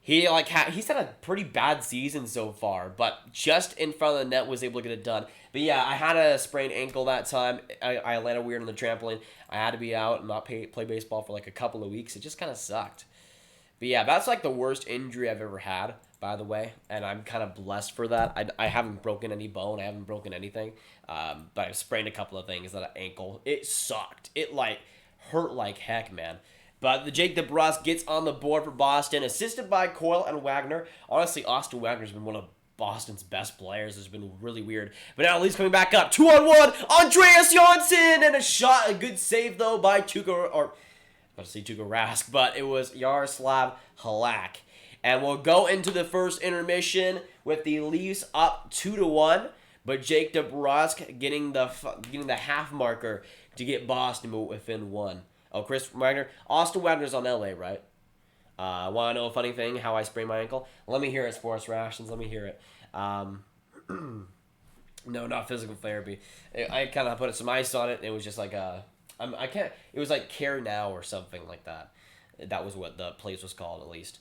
Speaker 1: He's had a pretty bad season so far, but just in front of the net was able to get it done. But yeah, I had a sprained ankle that time. I landed weird on the trampoline. I had to be out and not play baseball for like a couple of weeks. It just kind of sucked. But yeah, that's like the worst injury I've ever had, by the way. And I'm kind of blessed for that. I haven't broken any bone. I haven't broken anything. But I've sprained a couple of things. That ankle, it sucked. It like hurt like heck, man. But the Jake DeBrusk gets on the board for Boston, assisted by Coyle and Wagner. Honestly, Austin Wagner's been one of Boston's best players. It's been really weird. But now Leafs coming back up. 2-on-1. Andreas Johnsson! And a good save, though, by Tuukka Rask. But it was Yaroslav Halak. And we'll go into the first intermission with the Leafs up 2-1. But Jake DeBrusk getting the half marker to get Boston within one. Oh, Chris Wagner. Austin Wagner's on LA, right? Want to know a funny thing? How I sprained my ankle? Let me hear it, Sports Rations. Let me hear it. No, not physical therapy. I kind of put some ice on it, and it was just like I can't. It was like Care Now or something like that. That was what the place was called, at least.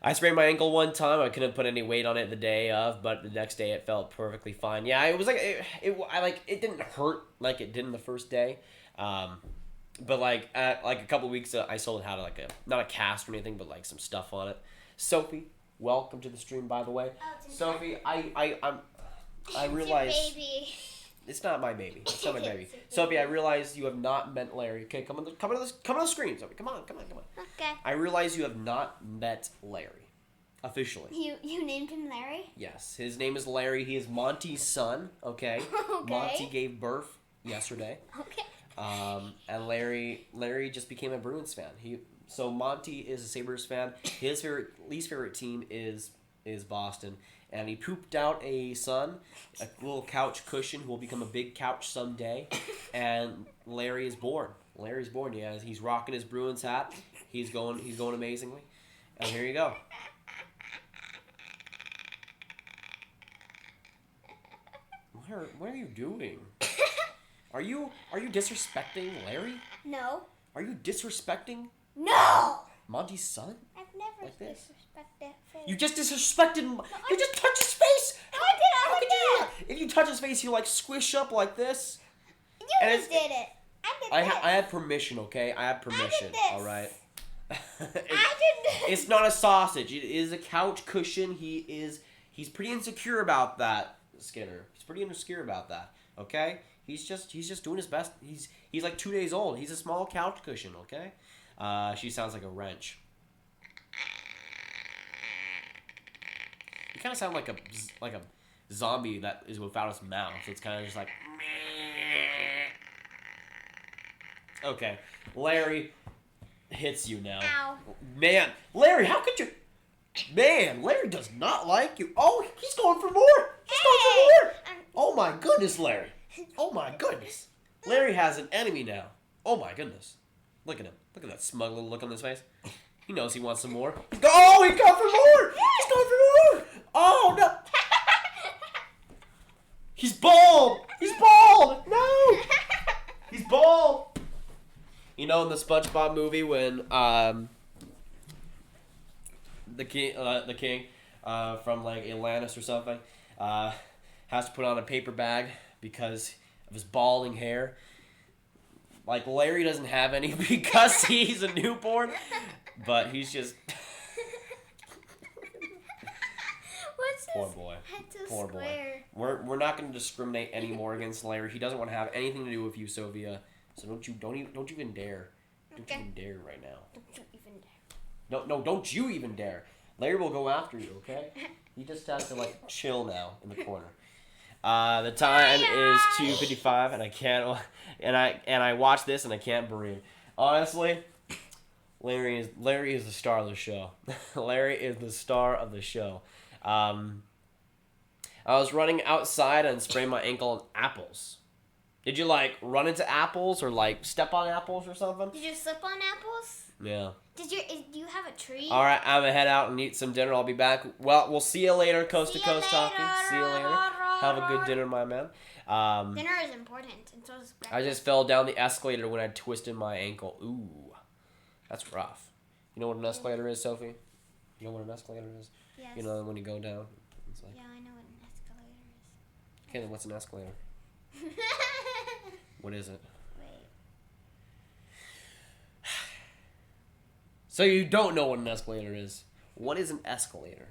Speaker 1: I sprained my ankle one time. I couldn't put any weight on it the day of, but the next day it felt perfectly fine. Yeah, it was like it didn't hurt like it did in the first day. But like at like a couple of weeks, I still had like not a cast or anything, but like some stuff on it. Sophie, welcome to the stream, by the way. Oh, Sophie, I realize
Speaker 3: it's your baby.
Speaker 1: It's not my baby. It's not my baby. Sophie, I realize you have not met Larry. Okay, come on the screen, Sophie. Come on.
Speaker 3: Okay.
Speaker 1: I realize you have not met Larry, officially.
Speaker 3: You named him Larry?
Speaker 1: Yes, his name is Larry. He is Monty's son. Okay.
Speaker 3: Okay.
Speaker 1: Monty gave birth yesterday.
Speaker 3: Okay.
Speaker 1: And Larry just became a Bruins fan. So Monty is a Sabres fan. His least favorite team is Boston. And he pooped out a son, a little couch cushion who will become a big couch someday. And Larry is born. Larry's born. Yeah, he's rocking his Bruins hat. He's going amazingly. And here you go. What are you doing? Are you disrespecting Larry?
Speaker 3: No.
Speaker 1: Are you disrespecting
Speaker 3: No!
Speaker 1: Monty's son?
Speaker 3: I've never
Speaker 1: Like this?
Speaker 3: disrespected face.
Speaker 1: You just disrespected him. You just touched his face.
Speaker 3: I
Speaker 1: How
Speaker 3: did
Speaker 1: could you?
Speaker 3: it.
Speaker 1: If you touch his face, he'll like squish up like this.
Speaker 3: You
Speaker 1: And
Speaker 3: just did it.
Speaker 1: I had permission, okay? I had permission.
Speaker 3: this.
Speaker 1: All right.
Speaker 3: I did this.
Speaker 1: It's not a sausage. It is a couch cushion. He's pretty insecure about that, Skinner. He's pretty insecure about that. Okay? He's just doing his best. He's like 2 days old. He's a small couch cushion, okay? She sounds like a wrench. You kind of sound like a zombie that is without his mouth. So it's kind of just like. Okay, Larry hits you now.
Speaker 3: Ow.
Speaker 1: Man, Larry, how could you? Man, Larry does not like you. Oh, he's going for more. He's going for more. Oh my goodness, Larry. Oh my goodness. Larry has an enemy now. Oh my goodness. Look at him. Look at that smug little look on his face. He knows he wants some more. Oh, he's going for more! He's going for more! Oh, no! He's bald! He's bald! No! He's bald! You know in the SpongeBob movie when the king from like Atlantis or something has to put on a paper bag because of his balding hair. Like Larry doesn't have any because he's a newborn, but he's just
Speaker 3: What's
Speaker 1: poor
Speaker 3: his
Speaker 1: boy.
Speaker 3: head so
Speaker 1: Poor boy.
Speaker 3: square?
Speaker 1: We're not going to discriminate anymore against Larry. He doesn't want to have anything to do with you, Sophia. So don't you even dare. Don't
Speaker 3: Okay.
Speaker 1: you even dare right now.
Speaker 3: Don't you even dare.
Speaker 1: No, don't you even dare. Larry will go after you, okay? He just has to like chill now in the corner. The time is 2:55 and I can't and I watch this and I can't breathe. Honestly, Larry is the star of the show. Larry is the star of the show. I was running outside and sprained my ankle on apples. Did you like run into apples or like step on apples or something?
Speaker 3: Did you slip on apples?
Speaker 1: Yeah.
Speaker 3: Do you have a tree?
Speaker 1: All right, I'm gonna head out and eat some dinner. I'll be back. Well, we'll see you later, coast to
Speaker 3: See you
Speaker 1: coast talking.
Speaker 3: later.
Speaker 1: See you later. Have a good dinner, my man.
Speaker 3: Dinner is important, and so is breakfast.
Speaker 1: I just fell down the escalator when I twisted my ankle. Ooh, that's rough. You know what an escalator is, Sophie? You know what an escalator is?
Speaker 3: Yes.
Speaker 1: You know when you go down. It's like,
Speaker 3: Yeah, I know what an escalator
Speaker 1: okay, then what's an escalator?
Speaker 3: is.
Speaker 1: What is it?
Speaker 3: Wait.
Speaker 1: So you don't know what an escalator is. What is an escalator?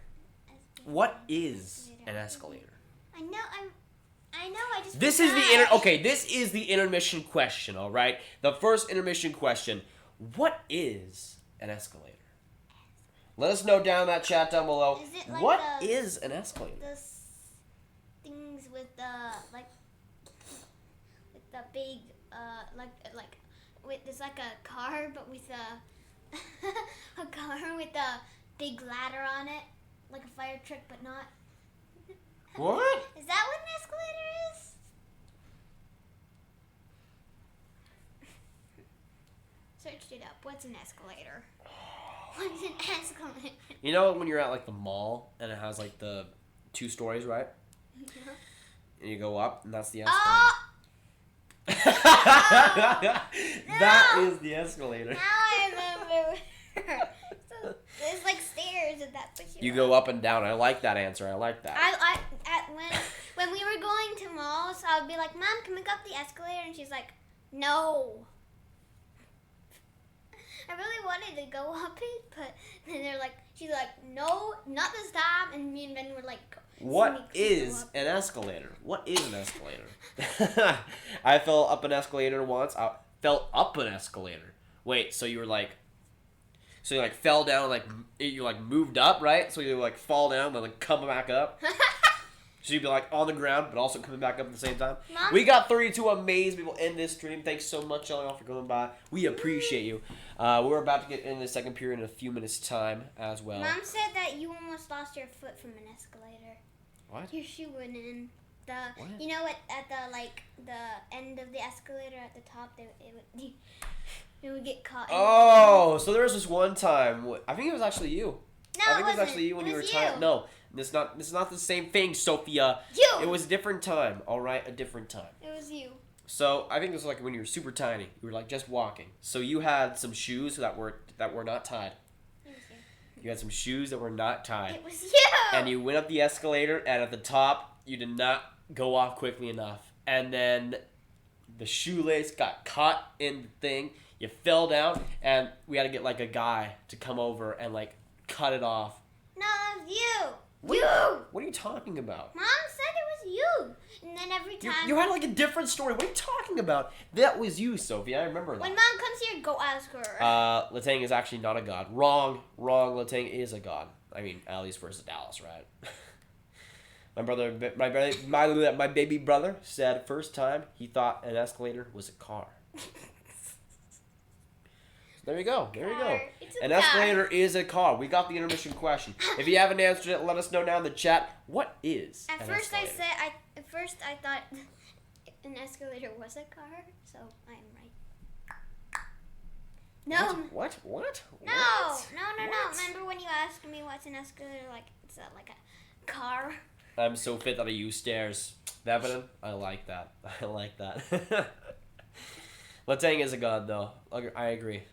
Speaker 1: What is an escalator?
Speaker 3: I know. I just.
Speaker 1: This is
Speaker 3: forgot.
Speaker 1: This is the intermission question, all right? The first intermission question. What is an escalator? Let us know down in that chat down below.
Speaker 3: Is it like
Speaker 1: What
Speaker 3: the-
Speaker 1: is an escalator?
Speaker 3: The things with the with the big there's like a car but with a car with a big ladder on it, like a fire truck but not.
Speaker 1: What?
Speaker 3: Is that what an escalator is? Searched it up. What's an escalator? What's an escalator?
Speaker 1: You know when you're at like the mall and it has like the 2 stories, right?
Speaker 3: Yeah.
Speaker 1: And you go up and that's the escalator.
Speaker 3: Oh!
Speaker 1: That is the escalator.
Speaker 3: Now I remember. So there's like stairs and that's what
Speaker 1: You go up and down. I like that answer. I like that.
Speaker 3: When we were going to malls, I would be like, "Mom, can we go up the escalator?" And she's like, "No." I really wanted to go up it, but then she's like, "No, not this time." And me and Ben were like,
Speaker 1: What
Speaker 3: "Sneak, go
Speaker 1: is
Speaker 3: up."
Speaker 1: an escalator? What is an escalator? I fell up an escalator once. I fell up an escalator. Wait, so you fell down, like you like moved up, right? So you like fall down, then like come back up. So you'd be like on the ground, but also coming back up at the same time.
Speaker 3: Mom?
Speaker 1: We got 32 amazing people in this stream. Thanks so much, y'all, for coming by. We appreciate you. We're about to get in the second period in a few minutes' time as well.
Speaker 3: Mom said that you almost lost your foot from an escalator.
Speaker 1: What?
Speaker 3: Your shoe went in the.
Speaker 1: What?
Speaker 3: You know what? At the end of the escalator at the top, it would get caught.
Speaker 1: Oh, so there was this one time. I think it was actually you.
Speaker 3: No,
Speaker 1: I think
Speaker 3: it
Speaker 1: it was
Speaker 3: wasn't.
Speaker 1: actually you when
Speaker 3: It
Speaker 1: you were
Speaker 3: was
Speaker 1: trying.
Speaker 3: you.
Speaker 1: No, it's not the same thing, Sophia.
Speaker 3: You.
Speaker 1: It was a different time. All right, a different time.
Speaker 3: It was you.
Speaker 1: So I think it was like when you were super tiny. You were like just walking. So you had some shoes that were not tied.
Speaker 3: It was you.
Speaker 1: You had some shoes that were not tied.
Speaker 3: It was you.
Speaker 1: And you went up the escalator, and at the top, you did not go off quickly enough. And then the shoelace got caught in the thing. You fell down, and we had to get like a guy to come over and like cut it off.
Speaker 3: No, it was you.
Speaker 1: What are you talking about?
Speaker 3: Mom said it was you. And then every time.
Speaker 1: You had like a different story. What are you talking about? That was you, Sophie. I remember that.
Speaker 3: When Mom comes here, go ask her.
Speaker 1: Letang is actually not a god. Wrong. Letang is a god. I mean, Alice versus Dallas, right? My baby brother said first time he thought an escalator was a car. There you go.
Speaker 3: It's
Speaker 1: An
Speaker 3: car.
Speaker 1: escalator is a car. We got the intermission question. If you haven't answered it, let us know down in the chat. What is
Speaker 3: At
Speaker 1: an
Speaker 3: first
Speaker 1: escalator?
Speaker 3: I thought an escalator was a car, so I am right. No.
Speaker 1: What?
Speaker 3: No.
Speaker 1: What?
Speaker 3: Remember when you asked me what's an escalator? Like, it's like a car.
Speaker 1: I'm so fit that I use stairs. Bevan, I like that. I like that. Letang is a god, though. I agree.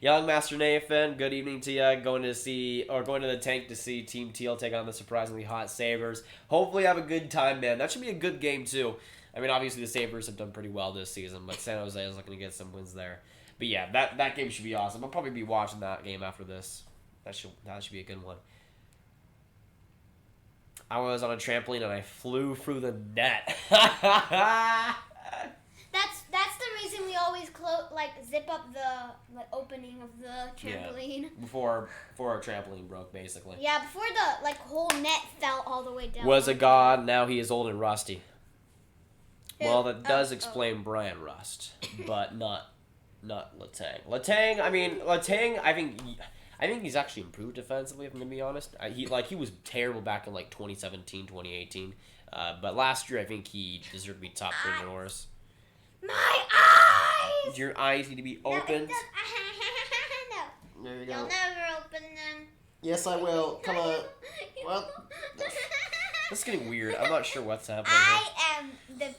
Speaker 1: Young Master Nathan, good evening to you. Going to the tank to see Team Teal take on the surprisingly hot Sabres. Hopefully have a good time, man. That should be a good game, too. I mean, obviously the Sabres have done pretty well this season, but San Jose is looking to get some wins there. But yeah, that game should be awesome. I'll probably be watching that game after this. That should be a good one. I was on a trampoline and I flew through the net.
Speaker 3: That's the reason we always zip up the opening of the trampoline.
Speaker 1: Yeah, before our trampoline broke, basically.
Speaker 3: Yeah, before the whole net fell all the way down.
Speaker 1: Was a god, now he is old and rusty. Well, that does explain
Speaker 3: oh.
Speaker 1: Brian Rust, but not Letang. Letang, I think he's actually improved defensively, if I'm going to be honest. He was terrible back in 2017, 2018. But last year, I think he deserved to be top 3 in Norris.
Speaker 3: My eyes!
Speaker 1: Your eyes need to be opened.
Speaker 3: No.
Speaker 1: There you go.
Speaker 3: You'll never open them.
Speaker 1: Yes, I will. Come on. Well, this is getting weird. I'm not sure what's happening
Speaker 3: I am the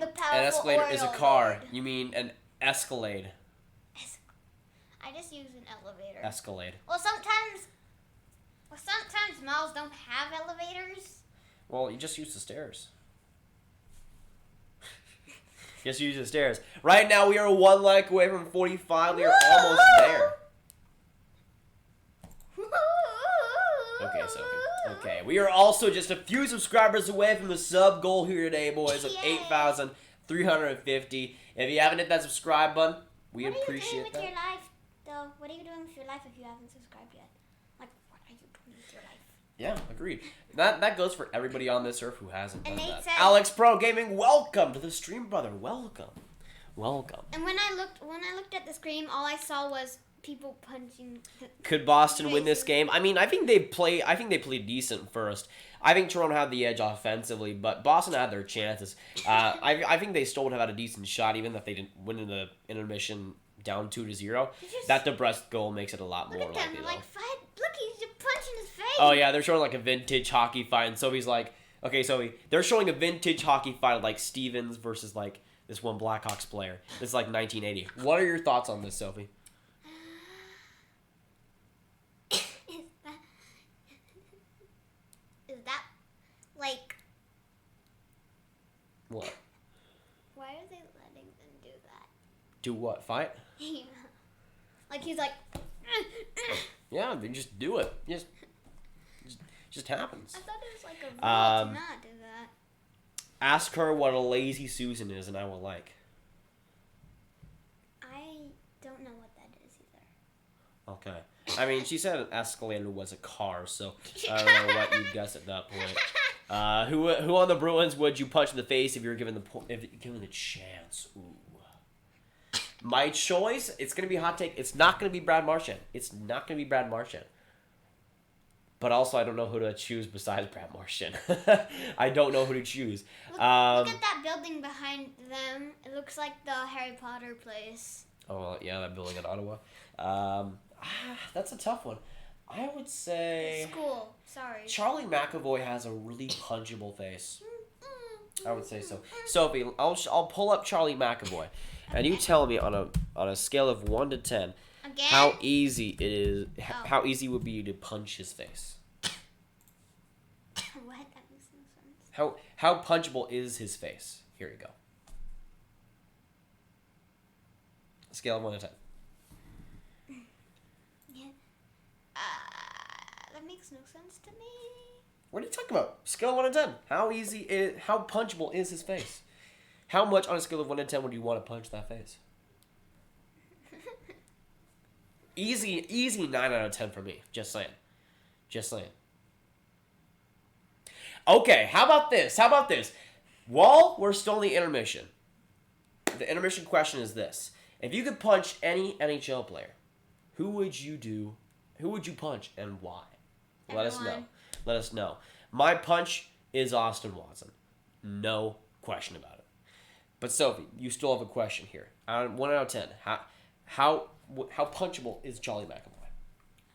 Speaker 3: powerful.
Speaker 1: An escalator is a car.
Speaker 3: Lord.
Speaker 1: You mean an Escalade.
Speaker 3: I just use an elevator.
Speaker 1: Escalade.
Speaker 3: Well, sometimes malls don't have elevators.
Speaker 1: Well, you just use the stairs. Just use the stairs. Right now, we are 1 like away from 45. We are almost there. Okay, Sophie. Okay, we are also just a few subscribers away from the sub goal here today, boys, of 8,350. If you haven't hit that subscribe button, we appreciate that.
Speaker 3: What are you doing with your life, though? What are you doing with your life if you haven't subscribed yet? What are you doing with your life?
Speaker 1: Yeah, agreed. That goes for everybody on this earth who hasn't done that.
Speaker 3: Said,
Speaker 1: Alex Pro Gaming, welcome to the stream, brother. Welcome.
Speaker 3: And when I looked at the screen, all I saw was people punching.
Speaker 1: Could Boston win this game? I mean, I think they played decent first. I think Toronto had the edge offensively, but Boston had their chances. I think they still would have had a decent shot, even if they didn't win in the intermission down 2-0. That DeBrusque goal makes it a lot more likely.
Speaker 3: Look, he's punching his face.
Speaker 1: Oh yeah, they're showing a vintage hockey fight, and Sophie's like, okay, Sophie, they're showing a vintage hockey fight of Stevens versus this one Blackhawks player. This is 1980. What are your thoughts on this, Sophie?
Speaker 3: Is that
Speaker 1: What?
Speaker 3: Why are they letting them do that?
Speaker 1: Do what? Fight?
Speaker 3: Yeah. He's like.
Speaker 1: Yeah, they just do it. Just happens.
Speaker 3: I thought it was a rule to not do that.
Speaker 1: Ask her what a lazy Susan is, and I will like.
Speaker 3: I don't know what that is either.
Speaker 1: Okay. I mean, she said an escalator was a car, so I don't know what you'd guess at that point. Who on the Bruins would you punch in the face if you were given the chance? Ooh. My choice, it's going to be a hot take. It's not going to be Brad Marchand. But also, I don't know who to choose besides Brad Marchand. I don't know who to choose.
Speaker 3: Look at that building behind them. It looks like the Harry Potter place.
Speaker 1: Oh, yeah, that building in Ottawa. That's a tough one. I would say...
Speaker 3: School. Sorry.
Speaker 1: Charlie McAvoy has a really punchable face. I would say so. Sophie, I'll pull up Charlie McAvoy. And you tell me on a scale of 1 to 10...
Speaker 3: Again?
Speaker 1: How easy it is? How easy would be to punch his face?
Speaker 3: What? That makes no sense.
Speaker 1: How punchable is his face? Here you go. Scale of 1 to 10.
Speaker 3: Yeah. That makes no sense to me.
Speaker 1: What are you talking about? Scale of 1 to 10. How punchable is his face? How much on a scale of 1 to 10 would you want to punch that face? Easy 9 out of 10 for me. Just saying. Okay, how about this? While we're still in the intermission, the intermission question is this. If you could punch any NHL player, who would you punch and why?
Speaker 3: Everyone.
Speaker 1: Let us know. My punch is Austin Watson. No question about it. But Sophie, you still have a question here. 1 out of 10. How punchable is Charlie McAvoy?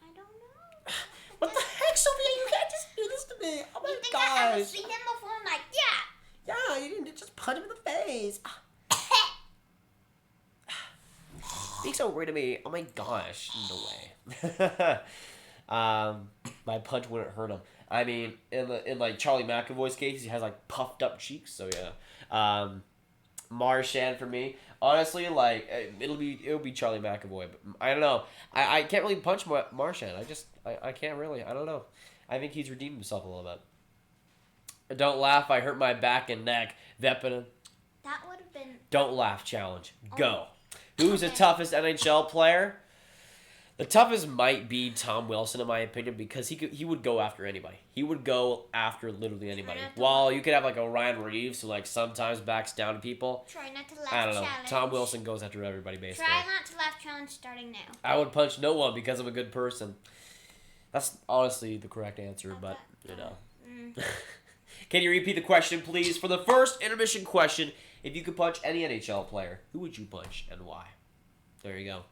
Speaker 3: I don't know.
Speaker 1: What the heck, Sophia? You can't just do this to me. Oh my
Speaker 3: You think
Speaker 1: gosh.
Speaker 3: I haven't seen him before? I'm like, yeah.
Speaker 1: Yeah, you didn't just punch him in the face. Being so rude to me. Oh my gosh. No way. My punch wouldn't hurt him. I mean, in like Charlie McAvoy's case, he has like puffed up cheeks. So yeah. Marchand for me. Honestly, like it'll be Charlie McAvoy, but I don't know. I can't really punch Marchand. I can't really. I don't know. I think he's redeemed himself a little bit. Don't laugh. I hurt my back and neck. Vepinen.
Speaker 3: That would have been.
Speaker 1: Don't laugh challenge. Go.
Speaker 3: Oh.
Speaker 1: Who's the
Speaker 3: Okay.
Speaker 1: toughest NHL player? The toughest might be Tom Wilson, in my opinion, because he would go after anybody. He would go after literally anybody.
Speaker 3: not to
Speaker 1: While you could have like a Ryan Reeves who like sometimes backs down to people.
Speaker 3: Try not to laugh.
Speaker 1: I don't know.
Speaker 3: Challenge.
Speaker 1: Tom Wilson goes after everybody basically.
Speaker 3: Try not to laugh challenge starting now.
Speaker 1: I would punch no one because I'm a good person. That's honestly the correct answer, but you know. Can you repeat the question, please? For the first intermission question, if you could punch any NHL player, who would you punch and why? There you go.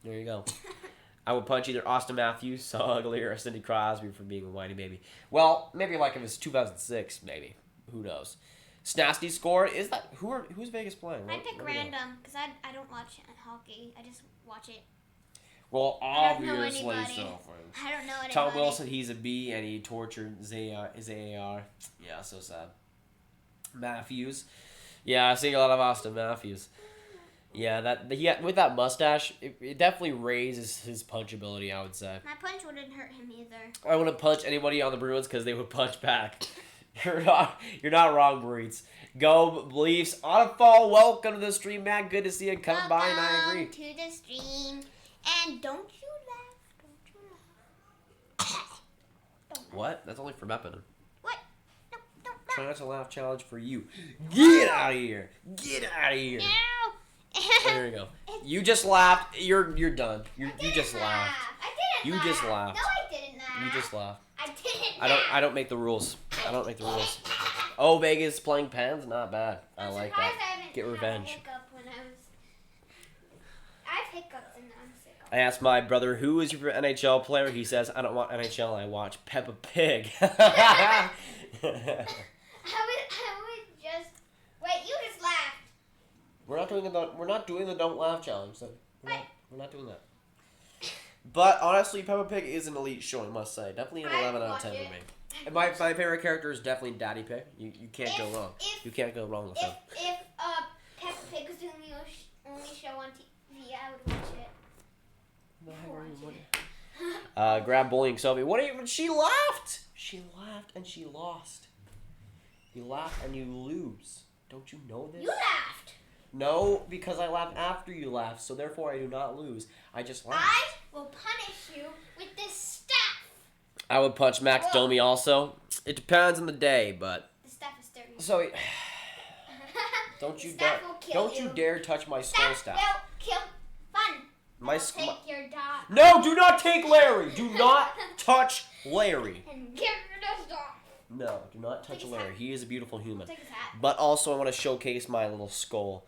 Speaker 1: There you go. I would punch either Austin Matthews, so ugly, or Sidney Crosby for being a whiny baby. Well, maybe like if it's 2006, maybe. Who knows? Snasty score? Is that who's Vegas playing?
Speaker 3: I pick random because I don't watch hockey. I just watch it.
Speaker 1: Well,
Speaker 3: I don't know
Speaker 1: obviously
Speaker 3: anybody.
Speaker 1: so.
Speaker 3: I don't know anybody.
Speaker 1: Tom Wilson, he's a B, and he tortured his AAR. Yeah, so sad. Matthews. Yeah, I see a lot of Austin Matthews. Yeah, with that mustache, it definitely raises his punch ability, I would say.
Speaker 3: My punch wouldn't hurt him either.
Speaker 1: I wouldn't punch anybody on the Bruins because they would punch back. You're not wrong, Breeds. Go Leafs. On a fall, welcome to the stream, Matt. Good to see you. Come by, and I agree.
Speaker 3: Welcome to the stream. And don't you laugh.
Speaker 1: What? That's only for Mepinen.
Speaker 3: What? No, don't laugh.
Speaker 1: Try not to laugh challenge for you. Get out of here. Get out of here.
Speaker 3: No.
Speaker 1: There you go. You just laughed. You're done. You just
Speaker 3: laugh.
Speaker 1: laughed.
Speaker 3: I didn't
Speaker 1: You
Speaker 3: laugh.
Speaker 1: just laughed.
Speaker 3: No, I didn't laugh.
Speaker 1: You just laughed.
Speaker 3: I didn't laugh.
Speaker 1: I don't make the rules. I don't make the rules. Oh, Vegas playing Pens? Not bad. I like that. Get revenge.
Speaker 3: I have hiccups and I'm sick.
Speaker 1: I asked my brother, who is your NHL player? He says, I don't want NHL, I watch Peppa Pig.
Speaker 3: I would just... Wait, you just laughed.
Speaker 1: We're not doing the don't laugh challenge. So we're not doing that. But honestly, Peppa Pig is an elite show, I must say. Definitely an 11 out of 10 for me. And my favorite character is definitely Daddy Pig. You can't go wrong. You can't go wrong with him.
Speaker 3: If Peppa Pig was the only show on TV, I would watch it.
Speaker 1: Grab bullying Sophie. She laughed. She laughed and she lost. You laugh and you lose. Don't you know this?
Speaker 3: You laughed.
Speaker 1: No, because I laughed after you laughed, so therefore I do not lose. I just laughed.
Speaker 3: I will punish you with this staff.
Speaker 1: I would punch Max Domi also. It depends on the day, but
Speaker 3: The staff is dirty.
Speaker 1: so don't you dare touch my skull staff.
Speaker 3: will kill fun. Take your dog.
Speaker 1: No, do not take Larry. Do not touch Larry.
Speaker 3: And get rid of dog.
Speaker 1: No, do not touch
Speaker 3: his
Speaker 1: Larry.
Speaker 3: hat.
Speaker 1: He is a beautiful human.
Speaker 3: Take his hat.
Speaker 1: But also I want to showcase my little skull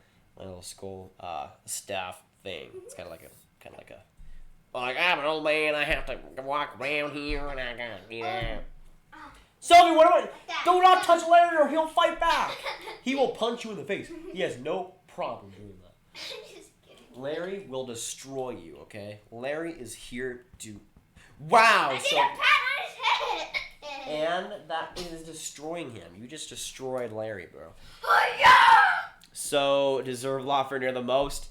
Speaker 1: staff thing. It's kind of like I'm an old man. I have to walk around here, and I got Sophie, what am I? Do not touch Larry, or he'll fight back. He will punch you in the face. He has no problem doing that.
Speaker 3: I'm just kidding.
Speaker 1: Larry will destroy you. Okay, Larry is here to. Wow.
Speaker 3: I did a pat on his head.
Speaker 1: And that is destroying him. You just destroyed Larry, bro.
Speaker 3: Oh yeah.
Speaker 1: So, deserve Lafreniere the most?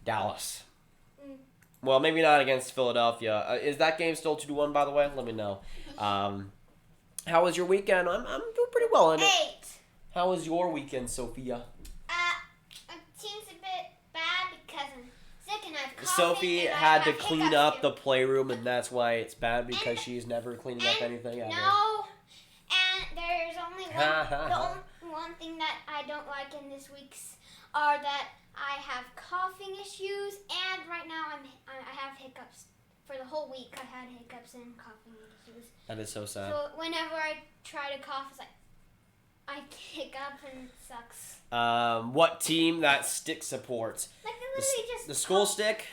Speaker 1: Dallas. Well, maybe not against Philadelphia. Is that game still 2-1, by the way? Let me know. How was your weekend? I'm doing pretty well in it.
Speaker 3: 8.
Speaker 1: How was your weekend, Sophia?
Speaker 3: It seems a bit bad because I'm sick and I've coughing.
Speaker 1: Sophie
Speaker 3: and I
Speaker 1: had to
Speaker 3: have
Speaker 1: clean
Speaker 3: hiccups
Speaker 1: up
Speaker 3: too.
Speaker 1: the playroom, and that's why it's bad, because she's never cleaning up anything ever.
Speaker 3: No, and there's only one thing that I don't like in this week's are that I have coughing issues, and right now I have hiccups. For the whole week, I had hiccups and coughing issues.
Speaker 1: That is so sad.
Speaker 3: So whenever I try to cough, it's like I hiccup and it sucks.
Speaker 1: What team that stick supports?
Speaker 3: Like literally just
Speaker 1: The skull stick.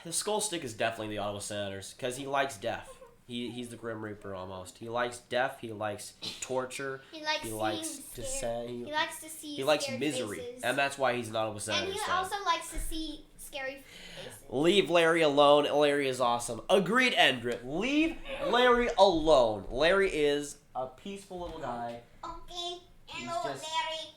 Speaker 1: The skull stick is definitely the Ottawa Senators because he likes death. He's the Grim Reaper almost. He likes death. He likes torture.
Speaker 3: He likes
Speaker 1: dissent.
Speaker 3: He likes to see.
Speaker 1: He likes
Speaker 3: scared
Speaker 1: misery,
Speaker 3: faces.
Speaker 1: and that's why he's an Ottawa Senators
Speaker 3: And he
Speaker 1: fan.
Speaker 3: also likes to see scary faces.
Speaker 1: Leave Larry alone. Larry is awesome. Agreed, Endrit. Leave Larry alone. Larry is a peaceful little guy.
Speaker 3: Okay,
Speaker 1: He's
Speaker 3: hello,
Speaker 1: just-
Speaker 3: Larry.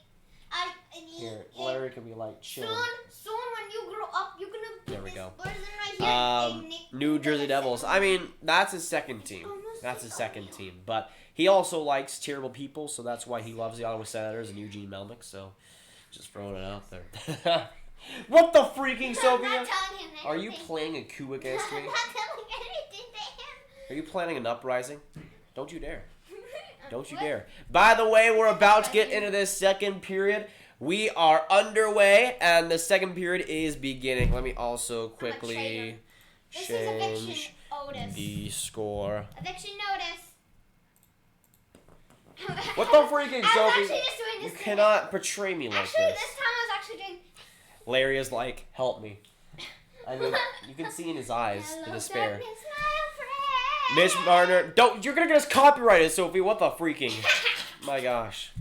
Speaker 1: Here, Larry can be like chill.
Speaker 3: Soon when you grow up, you're gonna put
Speaker 1: There we
Speaker 3: this
Speaker 1: go.
Speaker 3: person right here.
Speaker 1: New Jersey Devils. I mean, that's his second team. That's his second team. But he also likes terrible people, so that's why he loves the Ottawa Senators and Eugene Melnyk. So, just throwing it out there. What the freaking,
Speaker 3: I'm
Speaker 1: Sophia?
Speaker 3: not telling him anything.
Speaker 1: Are you playing a coup against me?
Speaker 3: I'm not telling anything to him.
Speaker 1: Are you planning an uprising? Don't you dare. Don't you dare. By the way, we're about to get into this second period. We are underway, and the second period is beginning. Let me also quickly
Speaker 3: This is
Speaker 1: change
Speaker 3: eviction notice.
Speaker 1: the score.
Speaker 3: Eviction notice.
Speaker 1: What the freaking,
Speaker 3: I was
Speaker 1: Sophie?
Speaker 3: actually just doing
Speaker 1: You
Speaker 3: this
Speaker 1: cannot portray me like
Speaker 3: Actually,
Speaker 1: this.
Speaker 3: this time I was actually doing.
Speaker 1: Larry is like, help me. I mean, you can see in his eyes the
Speaker 3: Hello,
Speaker 1: despair.
Speaker 3: darkness, my old friend.
Speaker 1: Mitch Marner, you're gonna get us copyrighted, Sophie. What the freaking? My gosh.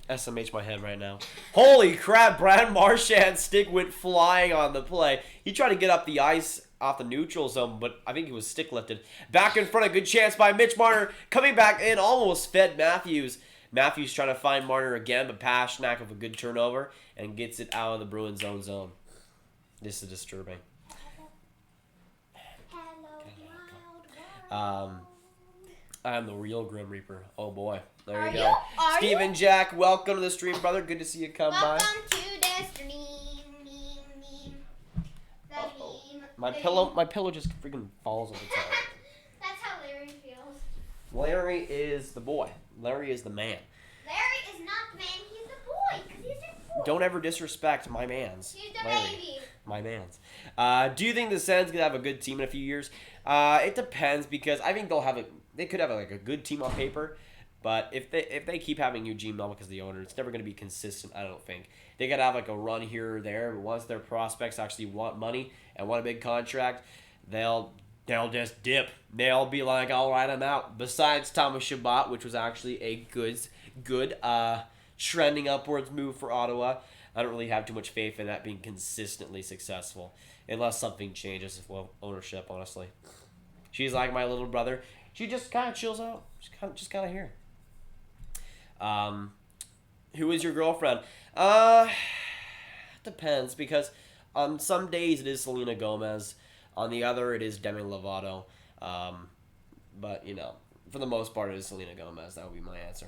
Speaker 1: SMH my head right now. Holy crap, Brad Marchand's stick went flying on the play. He tried to get up the ice off the neutral zone, but I think he was stick lifted. Back in front, a good chance by Mitch Marner. Coming back in, almost fed Matthews. Matthews trying to find Marner again, but Pasternak with a good turnover and gets it out of the Bruins' own zone. This is disturbing. I'm the real Grim Reaper. Oh boy. There you go. Steven Jack, welcome to the stream, brother. Good to see you come by.
Speaker 3: Welcome to the stream.
Speaker 1: My pillow just freaking falls on the top.
Speaker 3: That's how Larry feels.
Speaker 1: Larry is the boy. Larry is the man.
Speaker 3: Larry is not the man, he's the boy, because he's a boy.
Speaker 1: Don't ever disrespect my mans.
Speaker 3: He's the
Speaker 1: Larry.
Speaker 3: baby.
Speaker 1: My mans. Do you think the Sens could have a good team in a few years? It depends because I think they could have like a good team on paper, but if they keep having Eugene Melnyk as the owner, it's never going to be consistent. I don't think they got to have like a run here or there. But once their prospects actually want money and want a big contract, they'll just dip. They'll be like, all right, I'm out. Besides Thomas Chabot, which was actually a good trending upwards move for Ottawa. I don't really have too much faith in that being consistently successful unless something changes with ownership, honestly. She's like my little brother. She just kind of chills out. She's just kind of here. Who is your girlfriend? Depends because on some days it is Selena Gomez. On the other it is Demi Lovato. But, you know, for the most part it is Selena Gomez. That would be my answer.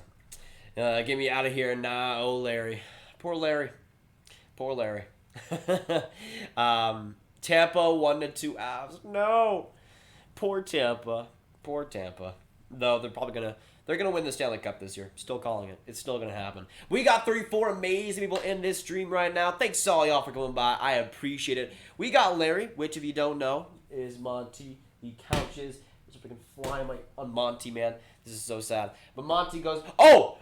Speaker 1: Get me out of here. Nah, oh Larry. Poor Larry. Poor Larry. Tampa 1-2 Avs. No. Poor Tampa. Poor Tampa. Though they're gonna win the Stanley Cup this year. Still calling it. It's still gonna happen. We got 34 amazing people in this stream right now. Thanks all y'all for coming by. I appreciate it. We got Larry, which if you don't know is Monty the Couches. There's a freaking fly on Monty, man. This is so sad. But Monty goes, oh.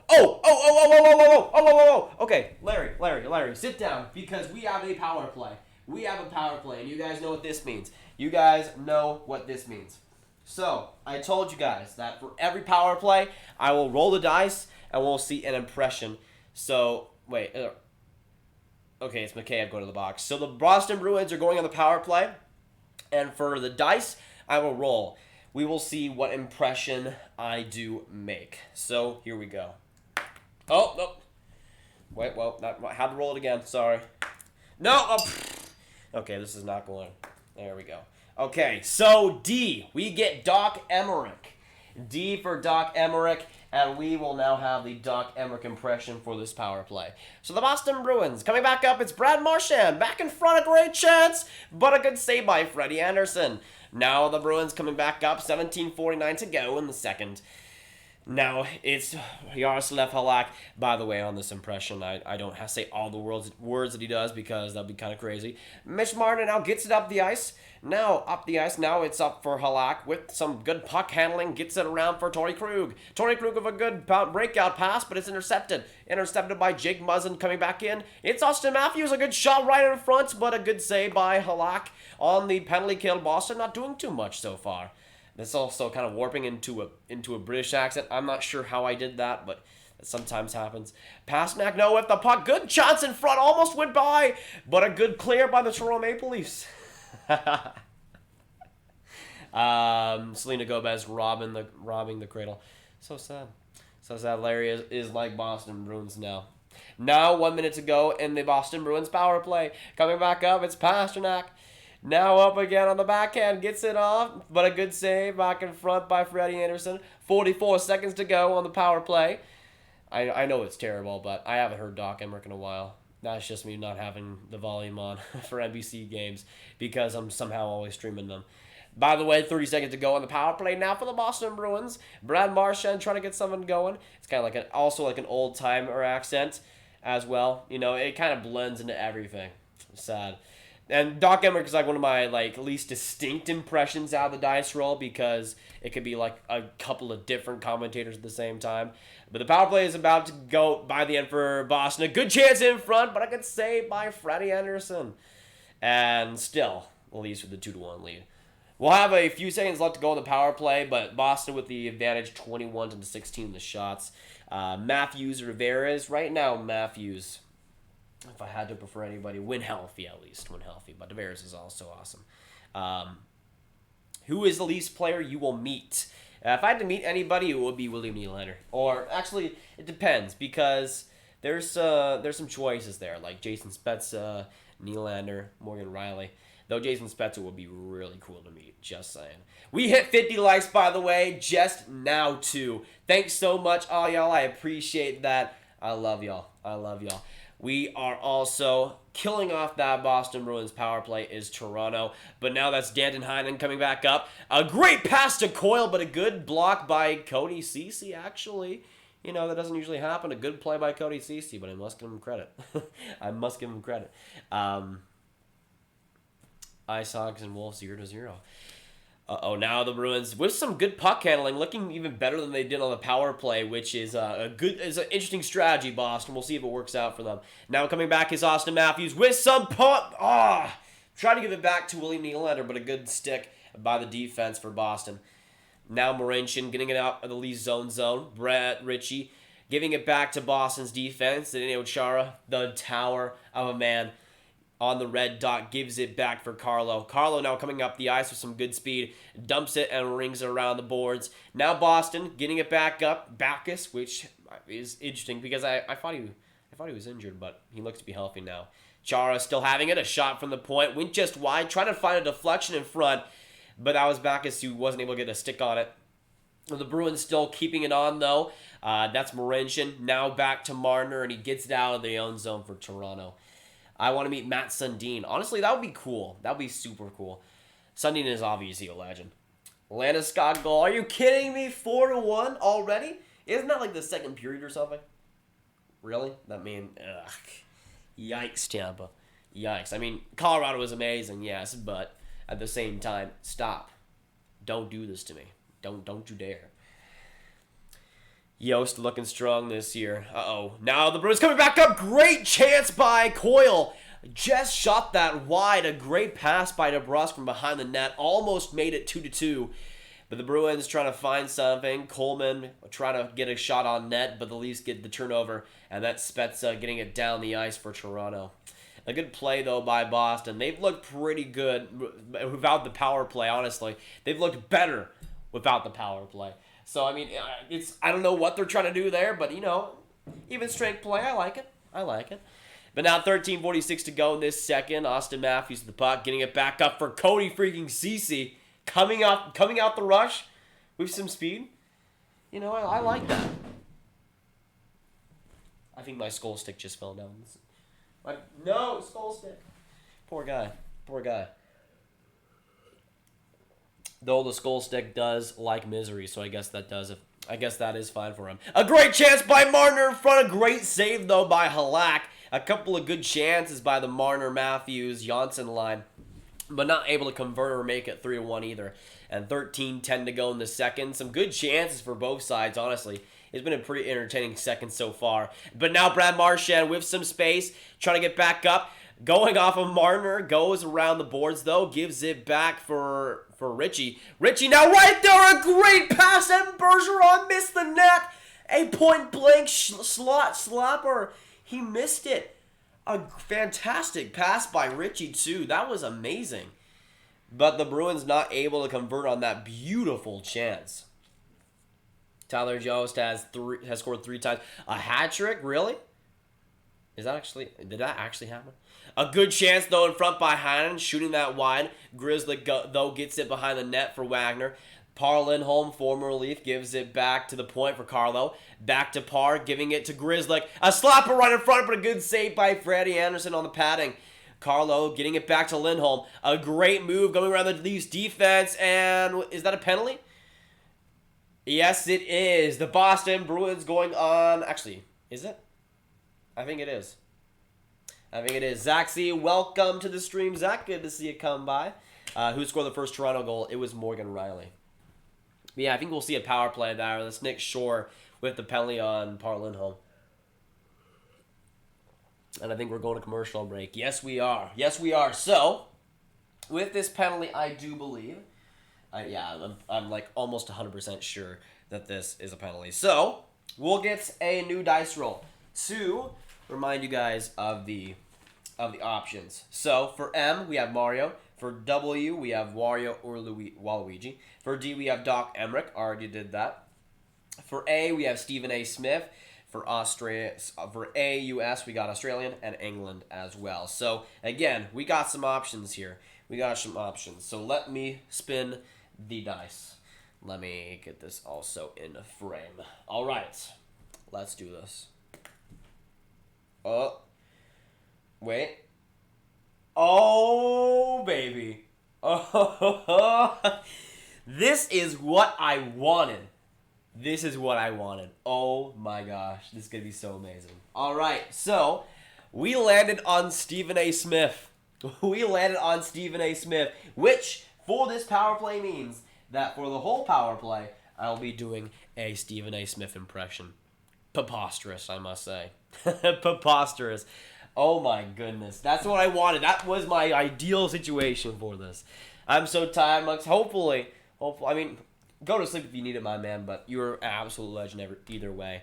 Speaker 1: Okay, Larry, sit down because we have a power play. We have a power play, and you guys know what this means. You guys know what this means. So, I told you guys that for every power play, I will roll the dice, and we'll see an impression. So, wait. Okay, it's McKay. Going to the box. So, the Boston Bruins are going on the power play, and for the dice, I will roll. We will see what impression I do make. So, here we go. Oh, no. Wait, well, I had to roll it again. Sorry. No. Oh. Okay, this is not going. There we go. Okay, so D. We get Doc Emmerich. D for Doc Emmerich, and we will now have the Doc Emmerich impression for this power play. So the Boston Bruins coming back up. It's Brad Marchand back in front. A great chance, but a good save by Freddie Anderson. Now the Bruins coming back up. 17:49 to go in the second. Now, it's Yaroslav Halak. By the way, on this impression, I don't have to say all the words that he does because that'd be kind of crazy. Mitch Martin now gets it up the ice. Now it's up for Halak with some good puck handling. Gets it around for Torrey Krug. Torrey Krug with a good breakout pass, but it's intercepted. Intercepted by Jake Muzzin coming back in. It's Austin Matthews, a good shot right in front, but a good save by Halak on the penalty kill. Boston not doing too much so far. That's also kind of warping into a British accent. I'm not sure how I did that, but it sometimes happens. Pasternak, no, with the puck. Good chance in front. Almost went by, but a good clear by the Toronto Maple Leafs. Selena Gomez robbing the cradle. So sad. So sad. Larry is like Boston Bruins now. Now 1 minute to go in the Boston Bruins power play. Coming back up, it's Pasternak. Now up again on the backhand, gets it off, but a good save back in front by Freddie Anderson. 44 seconds to go on the power play. I know it's terrible, but I haven't heard Doc Emmerich in a while. That's just me not having the volume on for NBC games because I'm somehow always streaming them. By the way, 30 seconds to go on the power play now for the Boston Bruins. Brad Marchand trying to get something going. It's kind of like an old-timer accent as well. You know, it kind of blends into everything. Sad. And Doc Emmerich is like one of my least distinct impressions out of the dice roll because it could be like a couple of different commentators at the same time. But the power play is about to go by the end for Boston. A good chance in front, but a good save by Freddie Anderson. And still, the Leafs with the 2-1 lead. We'll have a few seconds left to go on the power play, but Boston with the advantage, 21-16 in the shots. Matthews, Rivera's. Right now, Matthews, if I had to prefer anybody, when healthy at least, when healthy. But Tavares is also awesome. Who is the Leafs player you will meet? If I had to meet anybody, it would be William Nylander. Or actually, it depends because there's some choices there, like Jason Spezza, Nylander, Morgan Riley. Though Jason Spezza would be really cool to meet, just saying. We hit 50 likes, by the way, just now, too. Thanks so much, all y'all. I appreciate that. I love y'all. I love y'all. We are also killing off that Boston Bruins power play is Toronto. But now that's Danton Heinen coming back up. A great pass to Coyle, but a good block by Cody Ceci, actually. You know, that doesn't usually happen. A good play by Cody Ceci, but I must give him credit. I must give him credit. Ice Hogs and Wolves 0-0. Now the Bruins with some good puck handling, looking even better than they did on the power play, which is an interesting strategy, Boston. We'll see if it works out for them. Now coming back is Austin Matthews with some puck. Trying to give it back to William Nylander, but a good stick by the defense for Boston. Now Marincin getting it out of the Leafs zone. Brett Ritchie giving it back to Boston's defense. Zdeno Chara, the tower of a man, on the red dot, gives it back for Carlo. Carlo now coming up the ice with some good speed, dumps it and rings it around the boards. Now Boston getting it back up. Backus, which is interesting because I thought he was injured, but he looks to be healthy now. Chara still having it. A shot from the point. Went just wide, trying to find a deflection in front, but that was Backus who wasn't able to get a stick on it. The Bruins still keeping it on, though. That's Marincin. Now back to Marner, and he gets it out of the own zone for Toronto. I want to meet Matt Sundin. Honestly, that would be cool. That would be super cool. Sundin is obviously a legend. Landeskog goal. Are you kidding me? 4-1 already? Isn't that like the second period or something? Really? That mean, ugh. Yikes, Tampa. Yikes. I mean, Colorado was amazing, yes, but at the same time, stop. Don't do this to me. Don't you dare. Yost looking strong this year. Now the Bruins coming back up. Great chance by Coyle. Just shot that wide. A great pass by DeBrusque from behind the net. Almost made it 2-2. But the Bruins trying to find something. Coleman trying to get a shot on net, but the Leafs get the turnover. And that's Spezza getting it down the ice for Toronto. A good play, though, by Boston. They've looked pretty good without the power play, honestly. They've looked better without the power play. So, I mean, I don't know what they're trying to do there, but, you know, even strength play, I like it. But now 13:46 to go in this second. Austin Matthews with the puck, getting it back up for Cody freaking Ceci. Coming out the rush with some speed. You know, I like that. I think my skull stick just fell down. No, skull stick. Poor guy. Though the skull stick does like misery, so I guess that does I guess that is fine for him. A great chance by Marner in front. A great save, though, by Halak. A couple of good chances by the Marner-Matthews-Janssen line, but not able to convert or make it 3-1 either. And 13-10 to go in the second. Some good chances for both sides, honestly. It's been a pretty entertaining second so far. But now Brad Marchand with some space, trying to get back up. Going off of Marner, goes around the boards, though. Gives it back for Ritchie. Ritchie now right there, a great pass, and Bergeron missed the net. A point-blank slot slapper. He missed it. A fantastic pass by Ritchie, too. That was amazing. But the Bruins not able to convert on that beautiful chance. Tyler Jost has scored 3 times. A hat trick, really? Did that actually happen? A good chance, though, in front by Hannon, shooting that wide. Grizzly, though, gets it behind the net for Wagner. Parr Lindholm, former Leaf, gives it back to the point for Carlo. Back to Parr, giving it to Grizzly. A slapper right in front, but a good save by Freddie Anderson on the padding. Carlo getting it back to Lindholm. A great move going around the Leafs defense, and is that a penalty? Yes, it is. The Boston Bruins going on. Actually, is it? I think it is. Zach C, welcome to the stream, Zach. Good to see you come by. Who scored the first Toronto goal? It was Morgan Riley. But yeah, I think we'll see a power play there. That's Nick Shore with the penalty on Parr Lindholm. And I think we're going to commercial break. Yes, we are. So, with this penalty, I do believe. I'm like almost 100% sure that this is a penalty. So, we'll get a new dice roll to remind you guys of the options. So, for M, we have Mario. For W, we have Wario or Waluigi. For D, we have Doc Emmerich. Already did that. For A, we have Stephen A. Smith. For A, U.S., we got Australian and England as well. So, again, we got some options here. So, let me spin the dice. Let me get this also in a frame. All right. Let's do this. Oh. Wait. Oh, baby. Oh, this is what I wanted. Oh my gosh. This is going to be so amazing. All right. So, we landed on Stephen A. Smith. Which, for this power play, means that for the whole power play, I'll be doing a Stephen A. Smith impression. Preposterous, I must say. Preposterous. Oh my goodness. That's what I wanted. That was my ideal situation for this. I'm so tired, Mux. Hopefully, I mean, go to sleep if you need it, my man, but you're an absolute legend either way.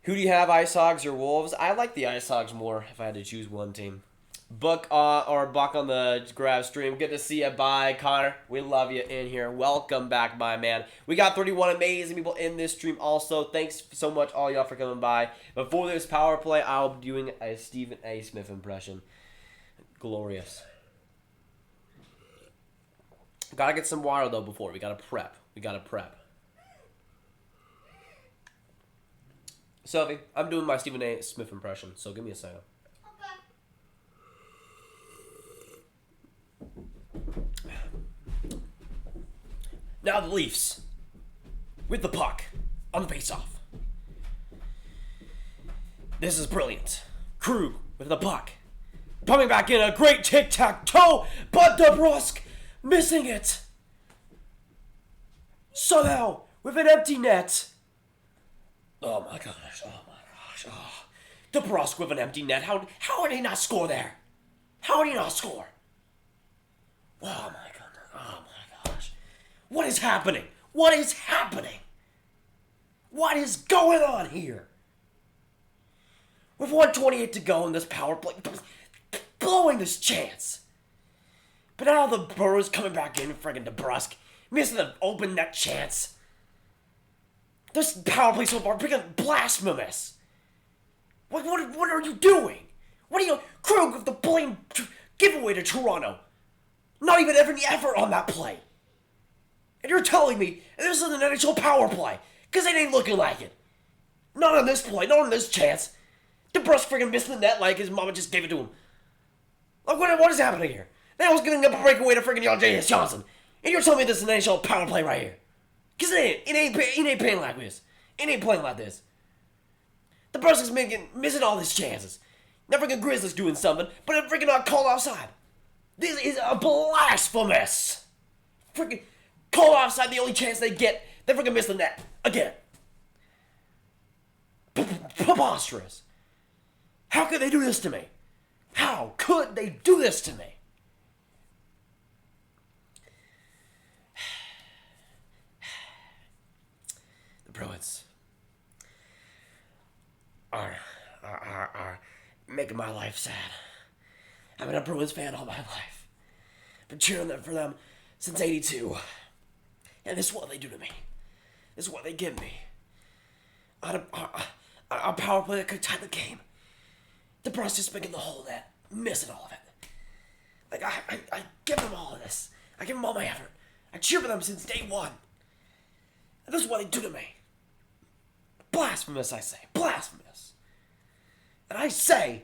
Speaker 1: Who do you have, Ice Hogs or Wolves? I like the Ice Hogs more if I had to choose one team. Buck on the Grav stream. Good to see you. Bye, Connor. We love you in here. Welcome back, my man. We got 31 amazing people in this stream also. Thanks so much, all y'all, for coming by. Before this power play, I'll be doing a Stephen A. Smith impression. Glorious. Gotta get some water, though, before. We gotta prep. Sophie, I'm doing my Stephen A. Smith impression, so give me a second. Now the Leafs, with the puck, on the face-off. This is brilliant. Krug with the puck. Coming back in, a great tic-tac-toe, but DeBrusk missing it. Somehow, with an empty net. Oh my gosh. Oh. DeBrusk with an empty net. How did he not score there? Oh my goodness. Oh my gosh. What is happening? What is going on here? With 1:28 to go in this power play, blowing this chance. But now the Bruins coming back in, friggin' DeBrusk, missing an open net chance. This power play so far, freaking blasphemous. What are you doing? Krug with the blame giveaway to Toronto. Not even any effort on that play. And you're telling me this is an NHL power play, because it ain't looking like it. Not on this play, not on this chance. DeBrusk friggin' missed the net like his mama just gave it to him. Like, what is happening here? Now he's giving up a breakaway to friggin' J.S. Johnson. And you're telling me this is an NHL power play right here. Because it ain't playing like this. It ain't playing like this. The Bruins missing all these chances. The freaking Grizzlies doing something, but they're freaking not called offside. This is a blasphemous. Freaking call offside the only chance they get. They freaking miss the net again. Preposterous. How could they do this to me? How could they do this to me? The Bruins are making my life sad. I've been a Bruins fan all my life. I've been cheering for them since '82. And this is what they do to me. This is what they give me. On a power play that could tie the game. The Bruins just making the whole net, missing all of it. Like, I give them all of this. I give them all my effort. I cheer for them since day one. And this is what they do to me. Blasphemous, I say. Blasphemous. And I say,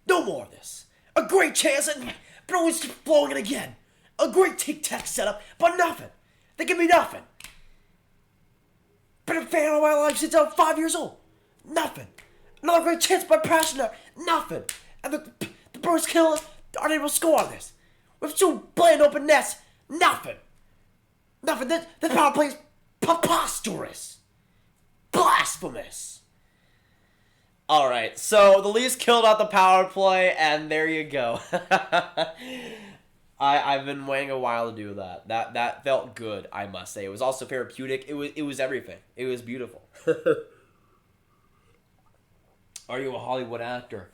Speaker 1: no more of this. A great chance and Bruins keep blowing it again. A great tic-tac setup, but nothing. They give me nothing. Been a fan of my life since I was 5 years old. Nothing. Another great chance by Passioner. Nothing. And the Bruins kill us. Aren't able to score on this. With two bland open nets. Nothing. Nothing. The power play is preposterous. Blasphemous. Alright, so the Leafs killed out the power play, and there you go. I've been waiting a while to do that. That felt good, I must say. It was also therapeutic. It was everything. It was beautiful. Are you a Hollywood actor?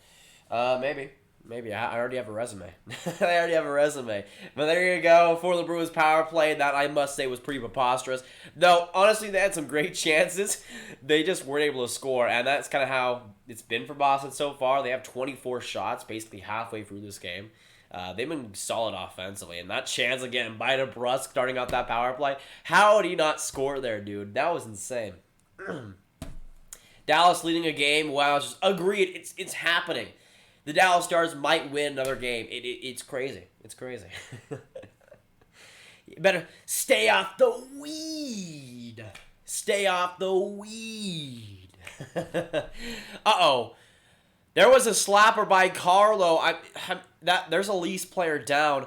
Speaker 1: Maybe. I already have a resume. I already have a resume. But there you go for the Bruins power play. That, I must say, was pretty preposterous. Though, honestly, they had some great chances. They just weren't able to score. And that's kind of how it's been for Boston so far. They have 24 shots basically halfway through this game. They've been solid offensively. And that chance again by DeBrusk starting out that power play. How did he not score there, dude? That was insane. Dallas leading a game. Wow, just agreed. It's happening. The Dallas Stars might win another game. It's crazy. It's crazy. You better stay off the weed. Stay off the weed. Uh-oh. There was a slapper by Carlo. There's a Leafs player down.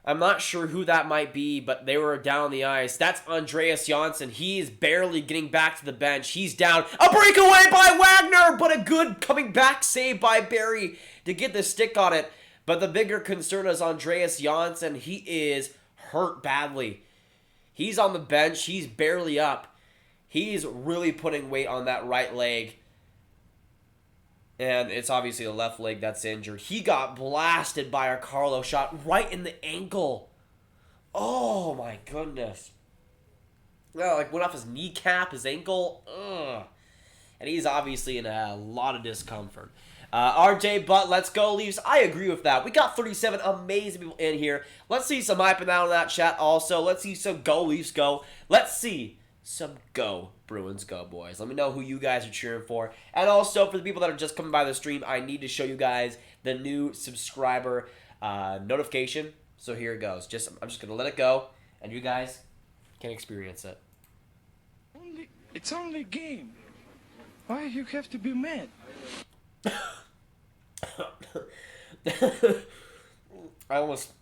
Speaker 1: I'm not sure who that might be, but they were down the ice. That's Andreas Janssen. He's barely getting back to the bench. He's down. A breakaway by Wagner, but a good coming back save by Barry to get the stick on it. But the bigger concern is Andreas Janssen. He is hurt badly. He's on the bench. He's barely up. He's really putting weight on that right leg. And it's obviously the left leg that's injured. He got blasted by a Carlo shot right in the ankle. Oh my goodness. No, like went off his kneecap, his ankle. Ugh. And he's obviously in a lot of discomfort. RJ Butt, let's go Leafs. I agree with that. We got 37 amazing people in here. Let's see some hype down in that chat also. Let's see some go Leafs go. Let's see some go Bruins go, boys. Let me know who you guys are cheering for. And also, for the people that are just coming by the stream, I need to show you guys the new subscriber notification. So here it goes. I'm just going to let it go, and you guys can experience it.
Speaker 2: It's only a game. Why you have to be mad?
Speaker 1: I almost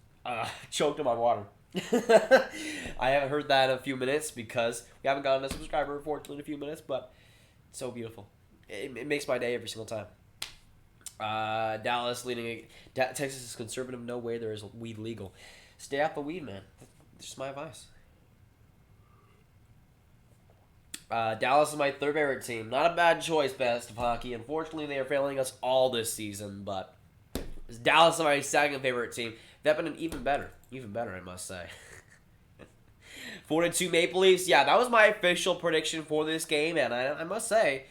Speaker 1: choked on my water. I haven't heard that in a few minutes because we haven't gotten a subscriber, unfortunately, in a few minutes, but it's so beautiful. It makes my day every single time. Dallas leading. Texas is conservative. No way there is weed legal. Stay off the weed, man. That's just my advice. Dallas is my third favorite team. Not a bad choice, best of hockey. Unfortunately, they are failing us all this season, but Dallas is my second favorite team. They've been even better, I must say. 4-2 Maple Leafs. Yeah, that was my official prediction for this game, and I must say,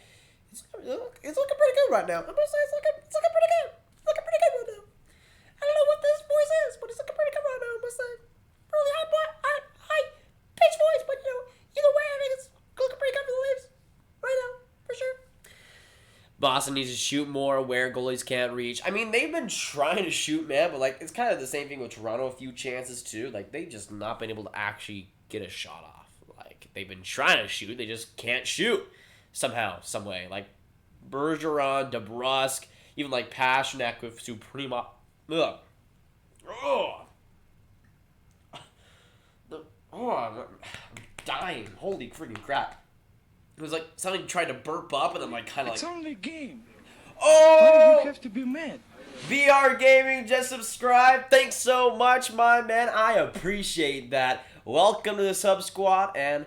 Speaker 1: it's looking pretty good right now. I must say, it's looking pretty good. It's looking pretty good right now. I don't know what this voice is, but it's looking pretty good right now. I must say, really high pitch voice, but either way, I think it's looking pretty good for the Leafs right now, for sure. Boston needs to shoot more where goalies can't reach. I mean, they've been trying to shoot, man, but it's kind of the same thing with Toronto. A few chances too. They've just not been able to actually get a shot off. like they've been trying to shoot, they just can't shoot somehow, some way. Like Bergeron, DeBrusque, even like Pasternak with Suprema. Ugh. Oh. I'm dying. Holy freaking crap. It was like something tried to burp up and then like kind of like...
Speaker 2: It's only a game.
Speaker 1: Oh!
Speaker 2: Why do you have to be mad?
Speaker 1: VR Gaming just subscribed. Thanks so much, my man. I appreciate that. Welcome to the sub squad, and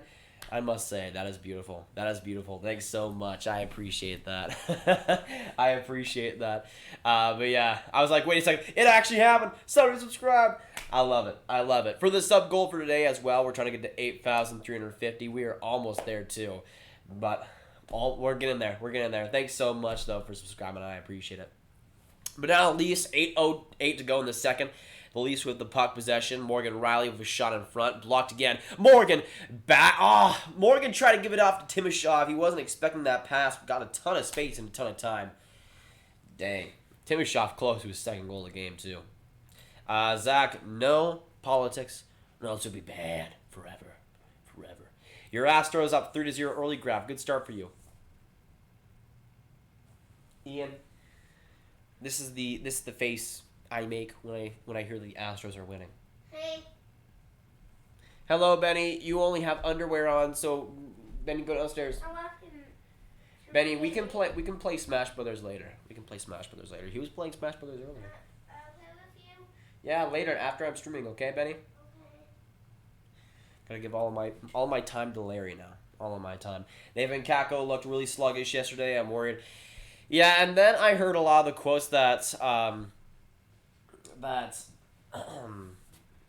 Speaker 1: I must say, that is beautiful. That is beautiful. Thanks so much. I appreciate that. I appreciate that. But yeah, I was like, wait a second. It actually happened. Somebody subscribe. I love it. I love it. For the sub goal for today as well, we're trying to get to 8,350. We are almost there too. But we're getting there. We're getting there. Thanks so much, though, for subscribing. I appreciate it. But now at least 8:08 to go in the second. The Leafs with the puck possession. Morgan Rielly with a shot in front. Blocked again. Morgan back. Morgan tried to give it off to Timashov. He wasn't expecting that pass. Got a ton of space and a ton of time. Dang. Timashov close to his second goal of the game, too. Zach, no politics, or else it'll be bad forever. Forever. Your Astros up 3-0 early. Grav. Good start for you. Ian. This is the face I make when I hear the Astros are winning.
Speaker 3: Hey.
Speaker 1: Hello, Benny. You only have underwear on, so Benny, go downstairs.
Speaker 3: I left him.
Speaker 1: Benny, we can play Smash Brothers later. We can play Smash Brothers later. He was playing Smash Brothers earlier.
Speaker 3: Play with you?
Speaker 1: Yeah, later after I'm streaming. Okay, Benny.
Speaker 3: Okay.
Speaker 1: Gotta give all my time to Larry now. All of my time. Nathan Kako looked really sluggish yesterday. I'm worried. Yeah, and then I heard a lot of the quotes that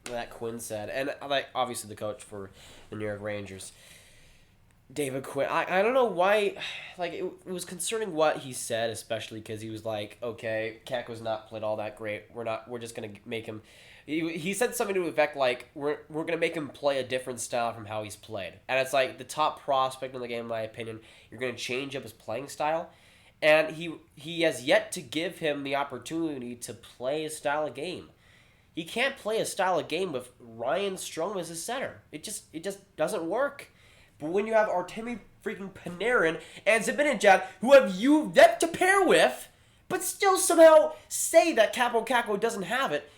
Speaker 1: that Quinn said, and like obviously the coach for the New York Rangers, David Quinn. I don't know why, like it was concerning what he said, especially because he was like, okay, Kako's not played all that great. We're just gonna make him. He said something to the effect like we're gonna make him play a different style from how he's played, and it's like the top prospect in the game, in my opinion. You're gonna change up his playing style. And he has yet to give him the opportunity to play a style of game. He can't play a style of game with Ryan Strome as a center. It just doesn't work. But when you have Artemi freaking Panarin and Zibanejad, who have you yet to pair with, but still somehow say that Capo Kako doesn't have it,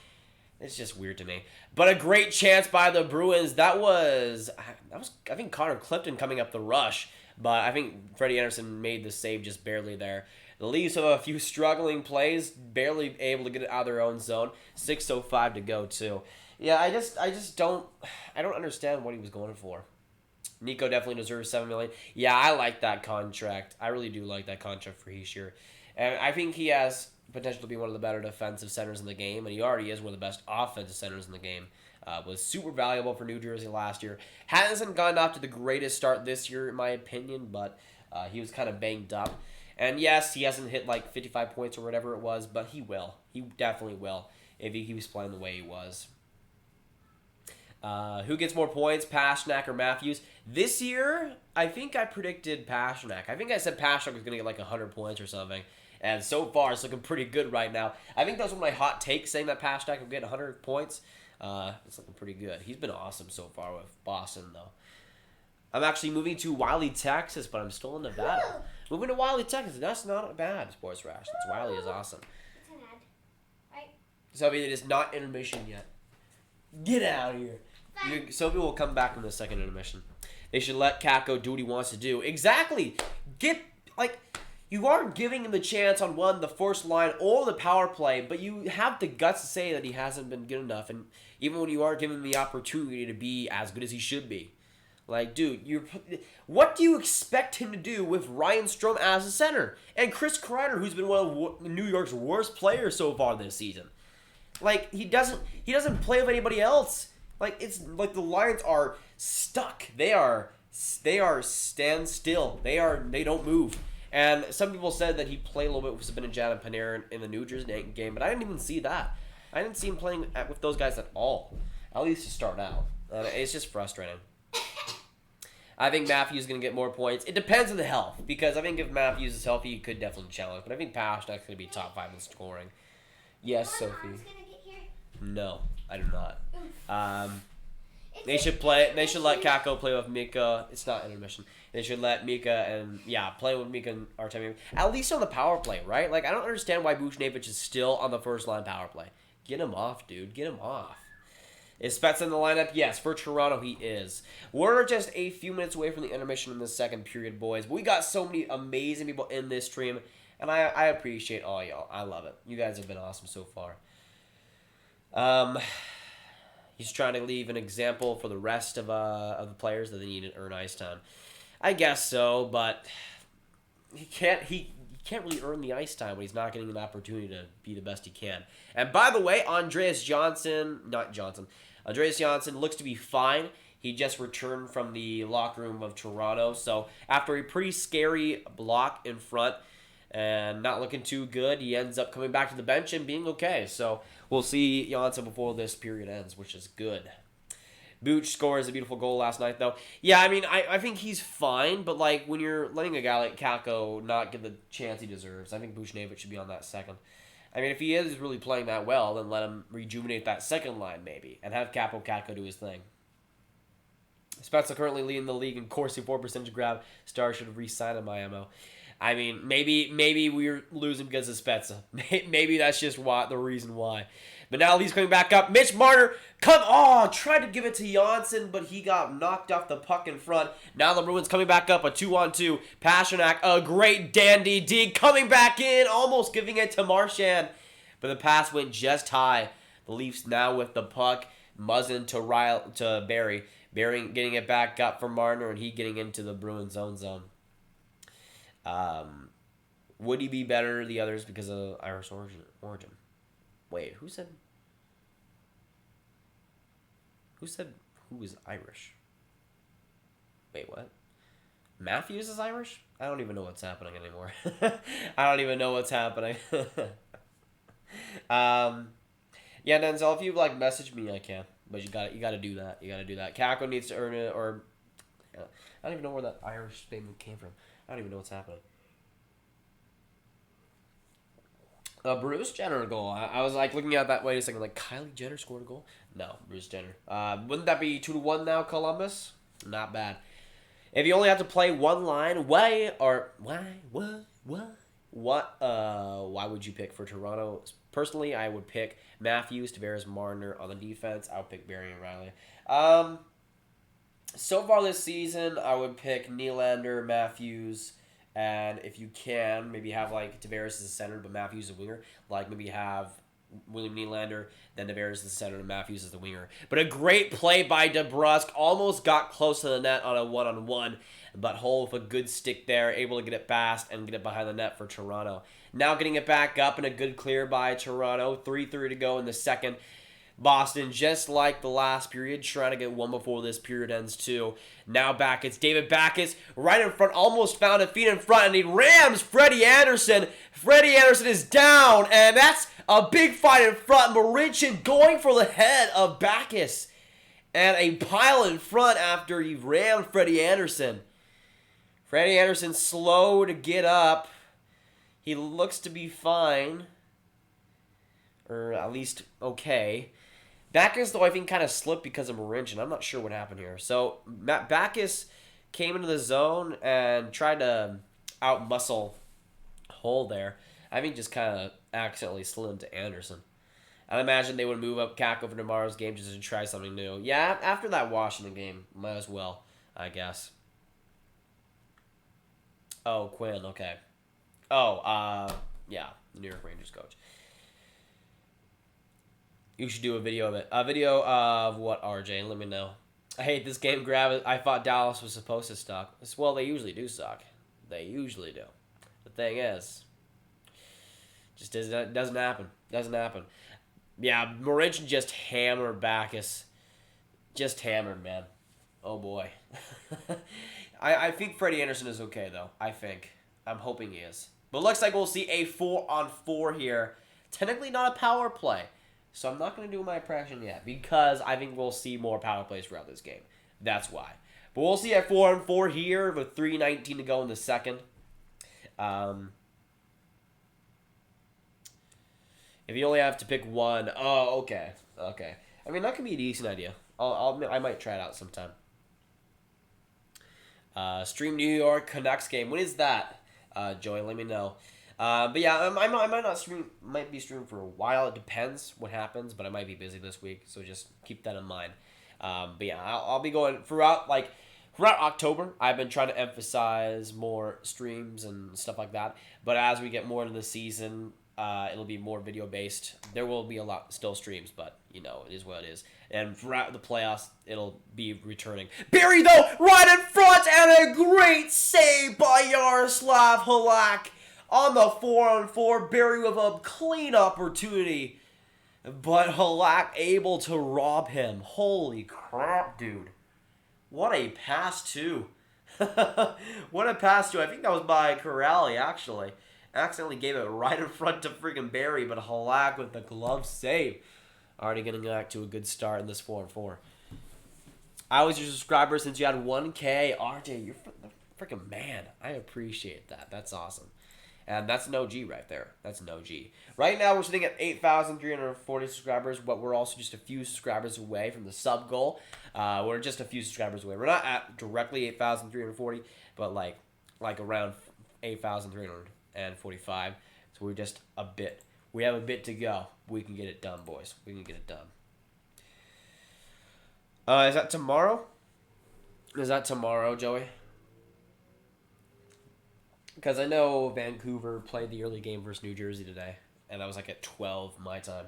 Speaker 1: it's just weird to me. But a great chance by the Bruins. That was I think Connor Clifton coming up the rush. But I think Freddie Anderson made the save just barely there. The Leafs have a few struggling plays, barely able to get it out of their own zone. 6:05 to go too. Yeah, I don't understand what he was going for. Nico definitely deserves $7 million. Yeah, I like that contract. I really do like that contract for Hischier. And I think he has potential to be one of the better defensive centers in the game, and he already is one of the best offensive centers in the game. Was super valuable for New Jersey last year. Hasn't gotten off to the greatest start this year, in my opinion, but he was kind of banged up. And yes, he hasn't hit like 55 points or whatever it was, but he will. He definitely will if he was playing the way he was. Who gets more points, Pasternak or Matthews? This year, I think I predicted Pasternak. I think I said Pasternak was going to get like 100 points or something. And so far, it's looking pretty good right now. I think that was one of my hot takes, saying that Pasternak would get 100 points. It's looking pretty good. He's been awesome so far with Boston, though. I'm actually moving to Wiley, Texas, but I'm still in Nevada. Moving to Wiley, Texas, that's not bad, Sports Rations. Wiley is awesome.
Speaker 3: It's an ad. Right?
Speaker 1: Sophie, it is not intermission yet. Get out of here. Sophie will come back in the second intermission. They should let Kako do what he wants to do. Exactly. You aren't giving him the chance on the first line or the power play, but you have the guts to say that he hasn't been good enough, and even when you are giving him the opportunity to be as good as he should be. Like, dude, what do you expect him to do with Ryan Strome as a center? And Chris Kreider, who's been one of New York's worst players so far this season. Like, he doesn't play with anybody else. Like, it's like the Lions are stuck. They are stand still. They don't move. And some people said that he played a little bit with Zibanejad and Panarin in the New Jersey game, but I didn't even see that. I didn't see him playing with those guys at all, at least to start out. It's just frustrating. I think Matthews is going to get more points. It depends on the health, because I think if Matthews is healthy, he could definitely challenge. But I think Pasternak's going to be top 5 in scoring. Yes, Sophie.
Speaker 3: Mom's gonna get here?
Speaker 1: No, I do not. They should play. They should let Kako play with Mika. It's not intermission. They should let Mika and play with Mika and Artemi. At least on the power play, right? Like I don't understand why Buchnevich is still on the first line power play. Get him off, dude. Get him off. Is Spets in the lineup? Yes, for Toronto he is. We're just a few minutes away from the intermission in the second period, boys. We got so many amazing people in this stream, and I appreciate all y'all. I love it. You guys have been awesome so far. He's trying to leave an example for the rest of the players that they need to earn ice time. I guess so, but he can't really earn the ice time when he's not getting an opportunity to be the best he can. And by the way, Andreas Janssen looks to be fine. He just returned from the locker room of Toronto. So after a pretty scary block in front and not looking too good, he ends up coming back to the bench and being okay. So we'll see Janssen before this period ends, which is good. Booch scores a beautiful goal last night, though. Yeah, I mean, I think he's fine, but, like, when you're letting a guy like Kako not get the chance he deserves, I think Buchnevich should be on that second. I mean, if he is really playing that well, then let him rejuvenate that second line, maybe, and have Kako do his thing. Spezza currently leading the league in Corsi 4% Grav. Star should have re-signed him, IMO. I mean, maybe we're losing because of Spezza. Maybe that's just the reason why. But now he's coming back up. Mitch Marner, tried to give it to Janssen, but he got knocked off the puck in front. Now the Bruins coming back up, a 2-on-2. Pasternak, a great dandy D, coming back in, almost giving it to Marchand. But the pass went just high. The Leafs now with the puck, Muzzin to Barry. Barry getting it back up for Marner, and he getting into the Bruins own zone. Would he be better than the others because of Irish origin? Wait, who said who is Irish? Wait, what? Matthews is Irish? I don't even know what's happening anymore. I don't even know what's happening. Yeah, Denzel, if you message me, I can. But you gotta do that. You gotta do that. Kako needs to earn it, or I don't even know where that Irish statement came from. I don't even know what's happening. Bruce Jenner goal. I was looking at that. Wait a second. Kylie Jenner scored a goal? No, Bruce Jenner. Wouldn't that be 2-1 now, Columbus? Not bad. If you only have to play one line, why would you pick for Toronto? Personally, I would pick Matthews, Tavares, Marner on the defense. I would pick Barry and Riley. So far this season, I would pick Nylander, Matthews. And if you can, maybe have Tavares as a center, but Matthews as a winger. Maybe have William Nylander, then Tavares as the center, and Matthews as the winger. But a great play by DeBrusk. Almost got close to the net on a one-on-one. But Hull with a good stick there, able to get it past and get it behind the net for Toronto. Now getting it back up and a good clear by Toronto. 3:30 to go in the second. Boston, just like the last period, trying to get one before this period ends too. Now back, it's David Backes right in front, almost found a feet in front, and he rams Freddie Anderson. Freddie Anderson is down, and that's a big fight in front. Marincin going for the head of Backes, and a pile in front after he rammed Freddie Anderson. Freddie Anderson slow to get up. He looks to be fine, or at least okay. Backes, though, I think kind of slipped because of Marincin. I'm not sure what happened here. So, Backes came into the zone and tried to out-muscle Hull there. I think just kind of accidentally slid into Anderson. I'd imagine they would move up Kako for tomorrow's game just to try something new. Yeah, after that Washington game, might as well, I guess. Oh, Quinn, okay. Oh, yeah, New York Rangers coach. You should do a video of it. A video of what, RJ? Let me know. I hate this game, Grav. I thought Dallas was supposed to suck. Well, they usually do suck. They usually do. The thing is, just doesn't happen. Doesn't happen. Yeah, Marincin just hammered Backes. Just hammered, man. Oh, boy. I think Freddie Anderson is okay, though. I think. I'm hoping he is. But looks like we'll see a 4-on-4 here. Technically not a power play. So I'm not going to do my impression yet because I think we'll see more power plays throughout this game. That's why. But we'll see at 4-on-4 here with 3:19 to go in the second. If you only have to pick one. Oh, okay. Okay. I mean, that could be a decent idea. I might try it out sometime. Stream New York Canucks game. When is that? Joey, let me know. But yeah, I might not stream. Might be streaming for a while. It depends what happens, but I might be busy this week, so just keep that in mind. But yeah, I'll be going throughout October. I've been trying to emphasize more streams and stuff like that. But as we get more into the season, it'll be more video based. There will be a lot still streams, but it is what it is. And throughout the playoffs, it'll be returning. Barry though, right in front, and a great save by Yaroslav Halak on the 4-on-4. Barry with a clean opportunity, but Halak able to rob him. Holy crap, dude! What a pass too. What a pass too. I think that was by Corrali actually. Accidentally gave it right in front to freaking Barry, but Halak with the glove save. Already getting back to a good start in this 4-on-4. I was your subscriber since you had 1K. RJ, you're the freaking man. I appreciate that. That's awesome. And that's an OG right there. That's an OG. Right now, we're sitting at 8,340 subscribers, but we're also just a few subscribers away from the sub goal. We're just a few subscribers away. We're not at directly 8,340, but like around 8,345. So we're just a bit. We have a bit to go. We can get it done, boys. We can get it done. Is that tomorrow? Is that tomorrow, Joey? Because I know Vancouver played the early game versus New Jersey today, and that was like at 12 my time.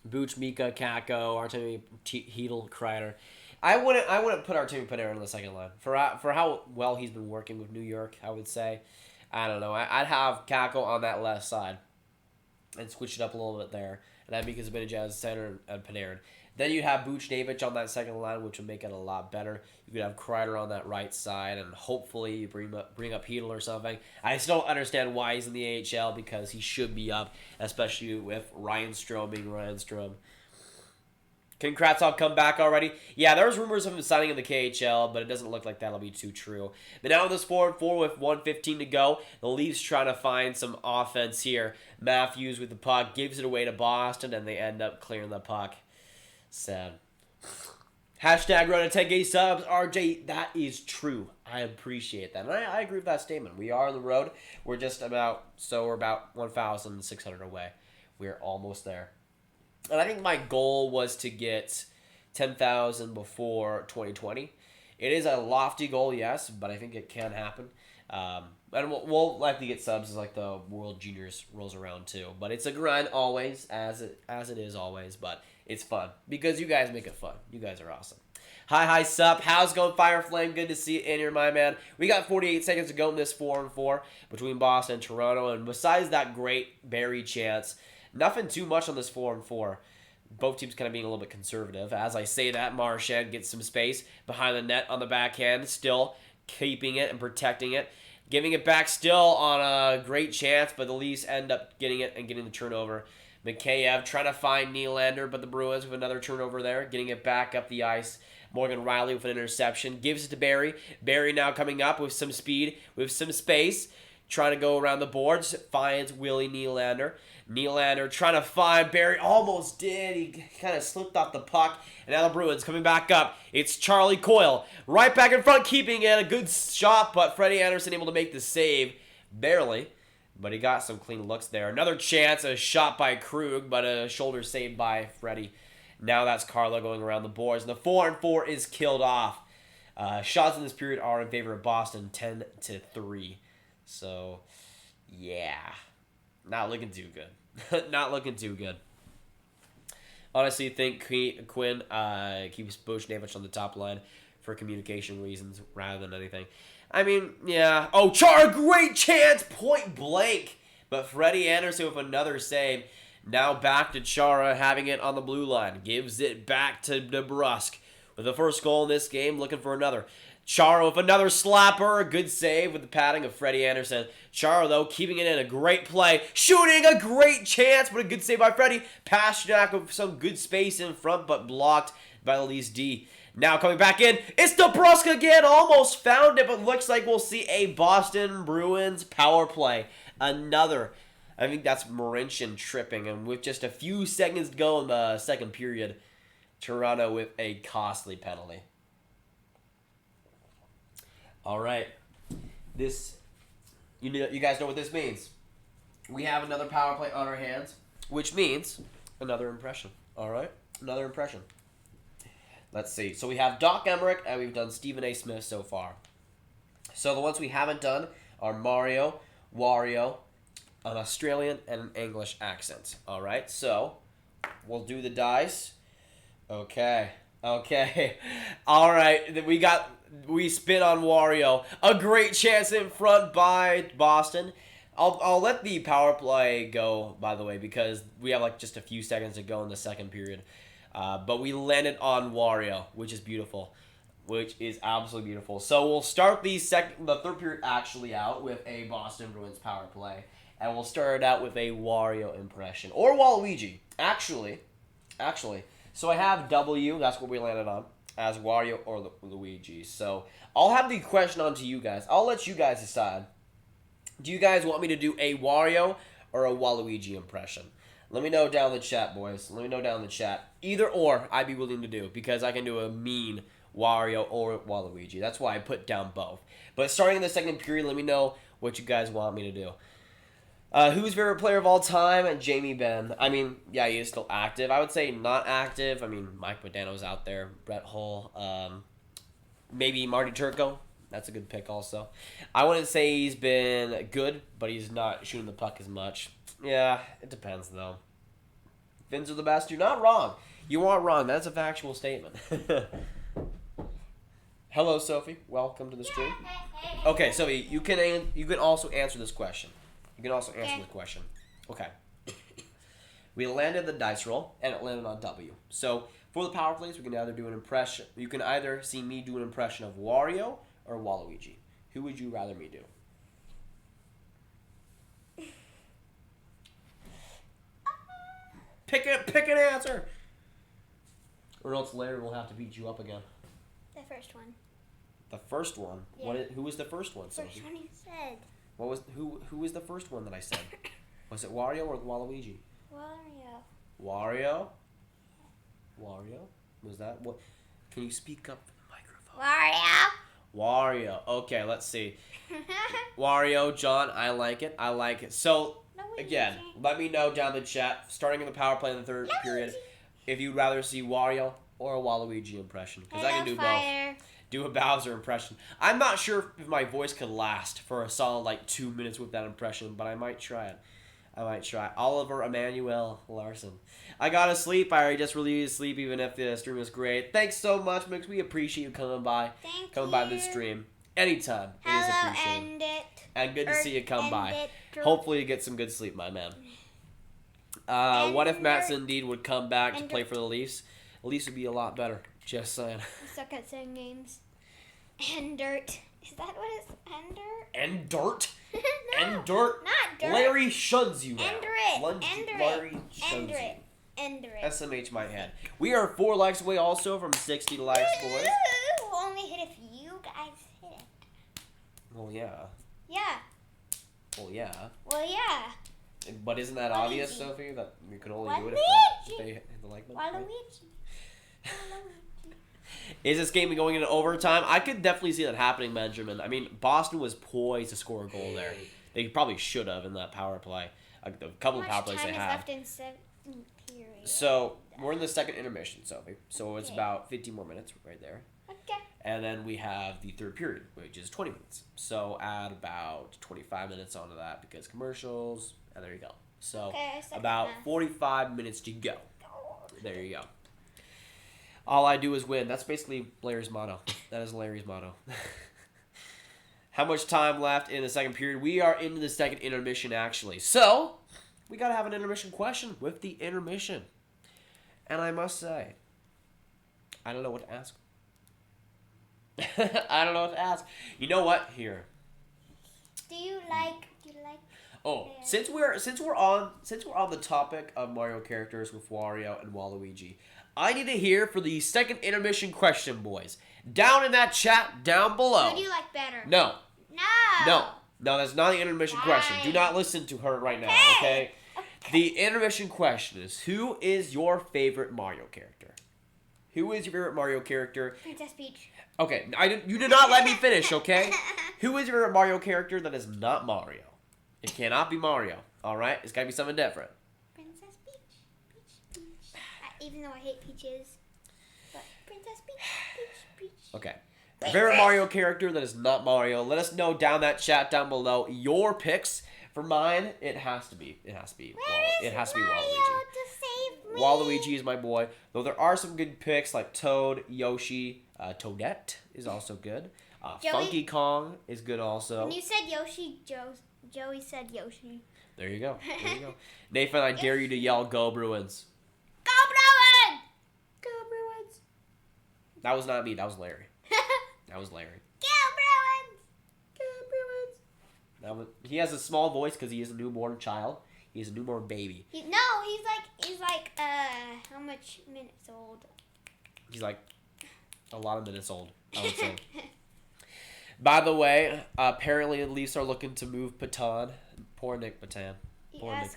Speaker 1: Booch, Mika, Kako, Artemi, Hedl, Kreider. I wouldn't put Artemi Panarin on the second line for how well he's been working with New York. I would say, I don't know. I'd have Kako on that left side, and switch it up a little bit there, and have Mika Zibanejad as center and Panarin. Then you have Buchnevich on that second line, which would make it a lot better. You could have Kreider on that right side, and hopefully you bring up Hedl or something. I still don't understand why he's in the AHL, because he should be up, especially with Ryan Strome being Ryan Strome. Can Kravtsov come back already? Yeah, there was rumors of him signing in the KHL, but it doesn't look like that'll be too true. But now this 4-on-4 with 1:15 to go, the Leafs trying to find some offense here. Matthews with the puck, gives it away to Boston, and they end up clearing the puck. Sad. Hashtag Road to 10K subs. RJ, that is true. I appreciate that. And I agree with that statement. We are on the road. We're about 1,600 away. We're almost there. And I think my goal was to get 10,000 before 2020. It is a lofty goal, yes, but I think it can happen. And we'll likely get subs as like the World Juniors rolls around too. But it's a grind always, as it is always. But it's fun because you guys make it fun. You guys are awesome. Hi, sup? How's it going, Fire Flame? Good to see you in here, my man. We got 48 seconds to go in this 4-on-4 between Boston and Toronto. And besides that great Barry chance, nothing too much on this 4-on-4. Both teams kind of being a little bit conservative. As I say that, Marchand gets some space behind the net on the backhand, still keeping it and protecting it. Giving it back still on a great chance, but the Leafs end up getting it and getting the turnover. Mikheyev trying to find Nylander, but the Bruins with another turnover there, getting it back up the ice. Morgan Riley with an interception, gives it to Barry. Barry now coming up with some speed, with some space, trying to go around the boards, finds Willie Nylander. Nylander trying to find Barry, almost did. He kind of slipped off the puck, and now the Bruins coming back up. It's Charlie Coyle, right back in front, keeping it. A good shot, but Freddie Anderson able to make the save, barely. But he got some clean looks there. Another chance, a shot by Krug, but a shoulder saved by Freddie. Now that's Carlo going around the boards. And the 4-on-4 is killed off. Shots in this period are in favor of Boston, 10-3. So, yeah. Not looking too good. Not looking too good. Honestly, think Quinn keeps Buchnevich on the top line for communication reasons rather than anything. I mean, yeah. Oh, Chara, great chance, point blank. But Freddie Anderson with another save. Now back to Chara, having it on the blue line. Gives it back to DeBrusk. With the first goal in this game, looking for another. Chara with another slapper. A good save with the padding of Freddie Anderson. Chara, though, keeping it in a great play. Shooting a great chance, but a good save by Freddie. Pastrnak with some good space in front, but blocked by the Leafs D. Now coming back in, it's DeBrusk again. Almost found it, but looks like we'll see a Boston Bruins power play. Another I think that's Marincin tripping, and with just a few seconds to go in the second period, Toronto with a costly penalty. All right, this you guys know what this means. We have another power play on our hands, which means another impression. All right, another impression. Let's see. So we have Doc Emmerich, and we've done Stephen A. Smith so far. So the ones we haven't done are Mario, Wario, an Australian, and an English accent. All right, so we'll do the dice. Okay. All right, we spin on Wario. A great chance in front by Boston. I'll let the power play go, by the way, because we have like just a few seconds to go in the second period. But we landed on Wario, which is beautiful. Which is absolutely beautiful. So we'll start the third period actually out with a Boston Bruins power play. And we'll start it out with a Wario impression. Or Waluigi. Actually. So I have W, that's what we landed on, as Wario or Luigi. So I'll have the question on to you guys. I'll let you guys decide. Do you guys want me to do a Wario or a Waluigi impression? Let me know down in the chat, boys. Let me know down in the chat. Either or, I'd be willing to do, because I can do a mean Wario or Waluigi. That's why I put down both. But starting in the second period, let me know what you guys want me to do. Who's favorite player of all time? Jamie Benn. I mean, yeah, he is still active. I would say not active. I mean, Mike Modano's out there. Brett Hull. Maybe Marty Turco. That's a good pick also. I wouldn't say he's been good, but he's not shooting the puck as much. Yeah, it depends, though. Finns are the best. You're not wrong. You aren't wrong. That's a factual statement. Hello, Sophie. Welcome to the stream. Okay, Sophie, you can also answer this question. You can also answer the question. Okay. We landed the dice roll, and it landed on W. So, for the power plays, we can either do an impression. You can either see me do an impression of Wario or Waluigi. Who would you rather me do? Pick an answer. Or else Larry will have to beat you up again.
Speaker 3: The first one.
Speaker 1: The first one?
Speaker 3: Yeah.
Speaker 1: Who was the first one, Sophie?
Speaker 3: First one you said.
Speaker 1: Who was the first one that I said? Was it Wario or Waluigi?
Speaker 3: Wario.
Speaker 1: Wario? Was that what? Can you speak up for the microphone? Wario. Okay, let's see. Wario, John, I like it. So, again, let me know down in the chat, starting in the power play in the third period, if you'd rather see Wario or a Waluigi impression. Because I can do both. Do a Bowser impression. I'm not sure if my voice could last for a solid, 2 minutes with that impression, but I might try it. Oliver Emmanuel Larson. I gotta sleep. I just really need to sleep, even if the stream was great. Thanks so much, Mix. We appreciate you coming by. Coming by this stream. Anytime. It is appreciated. And good to see you come by. Hopefully you get some good sleep, my man. What if Matt Sundin would come back to play for the Leafs? The Leafs would be a lot better. Just saying.
Speaker 3: I suck at saying names. Endert. Is that what it's Endert?
Speaker 1: Endert?
Speaker 3: No,
Speaker 1: Endert?
Speaker 3: not dirt.
Speaker 1: Larry shuns you now.
Speaker 3: Endert.
Speaker 1: Larry shuns you.
Speaker 3: Endert.
Speaker 1: SMH my head. We are 4 likes away also from 60 likes, boys.
Speaker 3: We'll only hit if you guys hit it.
Speaker 1: Well, yeah.
Speaker 3: Yeah.
Speaker 1: Well, yeah.
Speaker 3: Well, yeah.
Speaker 1: But isn't that obvious, Sophie, that you can only do it if they hit the like button?
Speaker 3: Waluigi.
Speaker 1: Is this game going into overtime? I could definitely see that happening, Benjamin. I mean, Boston was poised to score a goal there. They probably should have in that power play. A couple of power plays they had.
Speaker 3: Left in period?
Speaker 1: So, we're in the second intermission, Sophie. So, it's about 15 more minutes right there.
Speaker 3: Okay.
Speaker 1: And then we have the third period, which is 20 minutes. So, add about 25 minutes onto that because commercials, and there you go. So, about 45 minutes to go. There you go. All I do is win. That's basically Larry's motto. That is Larry's motto. How much time left in the second period? We are into the second intermission, actually. So, we got to have an intermission question with the intermission. And I must say, I don't know what to ask. I don't know what to ask. You know what? Here.
Speaker 3: Do you like?
Speaker 1: Oh, since we're on the topic of Mario characters with Wario and Waluigi, I need to hear for the second intermission question, boys. Down in that chat down below.
Speaker 3: Who do you like better?
Speaker 1: No. No, that's not the intermission question. Do not listen to her right now, okay? The intermission question is, who is your favorite Mario character? Who is your favorite Mario character?
Speaker 3: Princess Peach.
Speaker 1: Okay, you did not let me finish, okay? Who is your favorite Mario character that is not Mario? It cannot be Mario, all right? It's got to be something different.
Speaker 3: Princess Peach. Even though I hate peaches. But Princess Peach.
Speaker 1: Okay. Favorite Mario character that is not Mario. Let us know down that chat down below your picks. For mine, it has to be Waluigi. Waluigi is my boy. Though there are some good picks like Toad, Yoshi, Toadette is also good. Funky Kong is good also.
Speaker 3: When you said Yoshi, Joey said Yoshi.
Speaker 1: There you go. Nathan, I dare you to yell, "Go Bruins!"
Speaker 3: Go Bruins! Go Bruins!
Speaker 1: That was not me. That was Larry. That was Larry.
Speaker 3: Go Bruins! Go Bruins!
Speaker 1: He has a small voice because he is a newborn child. He's a newborn baby.
Speaker 3: He's like how much minutes old?
Speaker 1: He's like a lot of minutes old, I would say. By the way, apparently the Leafs are looking to move Patan. Poor Nick Patan.
Speaker 3: What is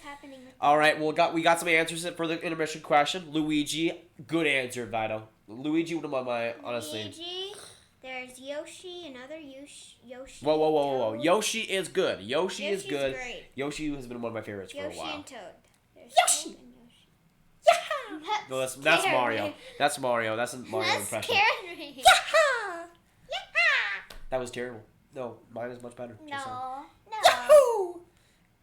Speaker 3: happening with
Speaker 1: All right, we got some answers for the intermission question. Luigi, good answer, Vito. Luigi, one of my honestly.
Speaker 3: Luigi, there's Yoshi, another Yoshi.
Speaker 1: Whoa. Yoshi is good. Yoshi is good.
Speaker 3: Great.
Speaker 1: Yoshi has been one of my favorites for a while.
Speaker 3: Yoshi and Toad. There's
Speaker 1: Yoshi!
Speaker 3: Toad and Yoshi. Yeah!
Speaker 1: No, that's Mario. That's Mario. That's a Mario impression.
Speaker 3: That scared me.
Speaker 1: Yeah! That was terrible. No, mine is much better.
Speaker 3: No.
Speaker 1: Yahoo!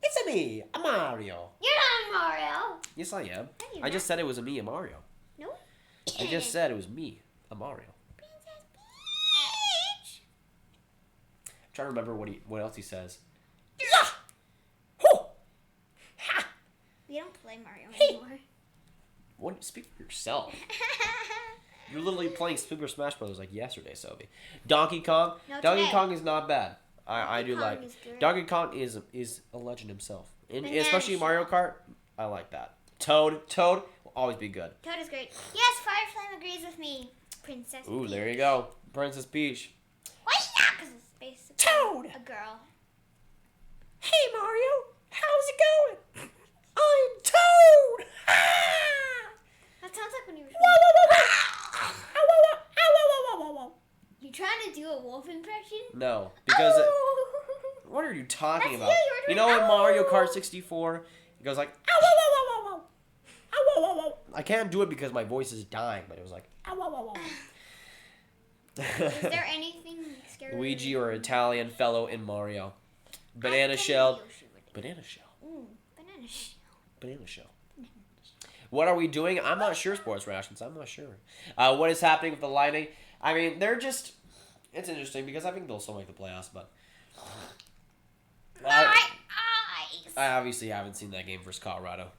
Speaker 1: It's a me, a Mario.
Speaker 3: You're not Mario.
Speaker 1: Yes, I am.
Speaker 3: No,
Speaker 1: I just said it was a me, a Mario.
Speaker 3: No.
Speaker 1: I just said it was me, a Mario.
Speaker 3: Princess Peach.
Speaker 1: I'm trying to remember what else he says.
Speaker 3: We don't play Mario anymore.
Speaker 1: What? Speak for yourself. You're literally playing Super Smash Bros. Like yesterday, Sophie. Donkey Kong.
Speaker 3: No,
Speaker 1: Donkey
Speaker 3: today.
Speaker 1: Kong is not bad. I do
Speaker 3: Kong
Speaker 1: like.
Speaker 3: is good.
Speaker 1: Donkey Kong is a legend himself.
Speaker 3: Banana
Speaker 1: Especially
Speaker 3: Shell.
Speaker 1: Mario Kart. I like that. Toad will always be good.
Speaker 3: Toad is great. Yes, Fire Flame agrees with me. Princess
Speaker 1: Ooh,
Speaker 3: Peach.
Speaker 1: there you go. Princess Peach.
Speaker 3: Why not? Because it's basically
Speaker 1: Toad!
Speaker 3: a girl.
Speaker 1: Hey Mario, how's it going? I'm Toad.
Speaker 3: That sounds like when you were
Speaker 1: Whoa.
Speaker 3: You trying to do a wolf impression?
Speaker 1: No, because what are you talking
Speaker 3: That's
Speaker 1: about?
Speaker 3: you
Speaker 1: You know in
Speaker 3: doing
Speaker 1: Mario
Speaker 3: ow.
Speaker 1: Kart 64, it goes like I can't do it because my voice is dying, but it was like
Speaker 3: Is there anything scary?
Speaker 1: Luigi or Italian fellow in Mario. Banana
Speaker 3: I can
Speaker 1: shell.
Speaker 3: be Yoshi with it.
Speaker 1: Banana shell.
Speaker 3: Banana shell.
Speaker 1: Banana shell. What are we doing? I'm not sure, Sports Rations. I'm not sure. What is happening with the Lightning? I mean, they're just... It's interesting because I think they'll still make the playoffs, but...
Speaker 3: My eyes.
Speaker 1: I obviously haven't seen that game versus Colorado.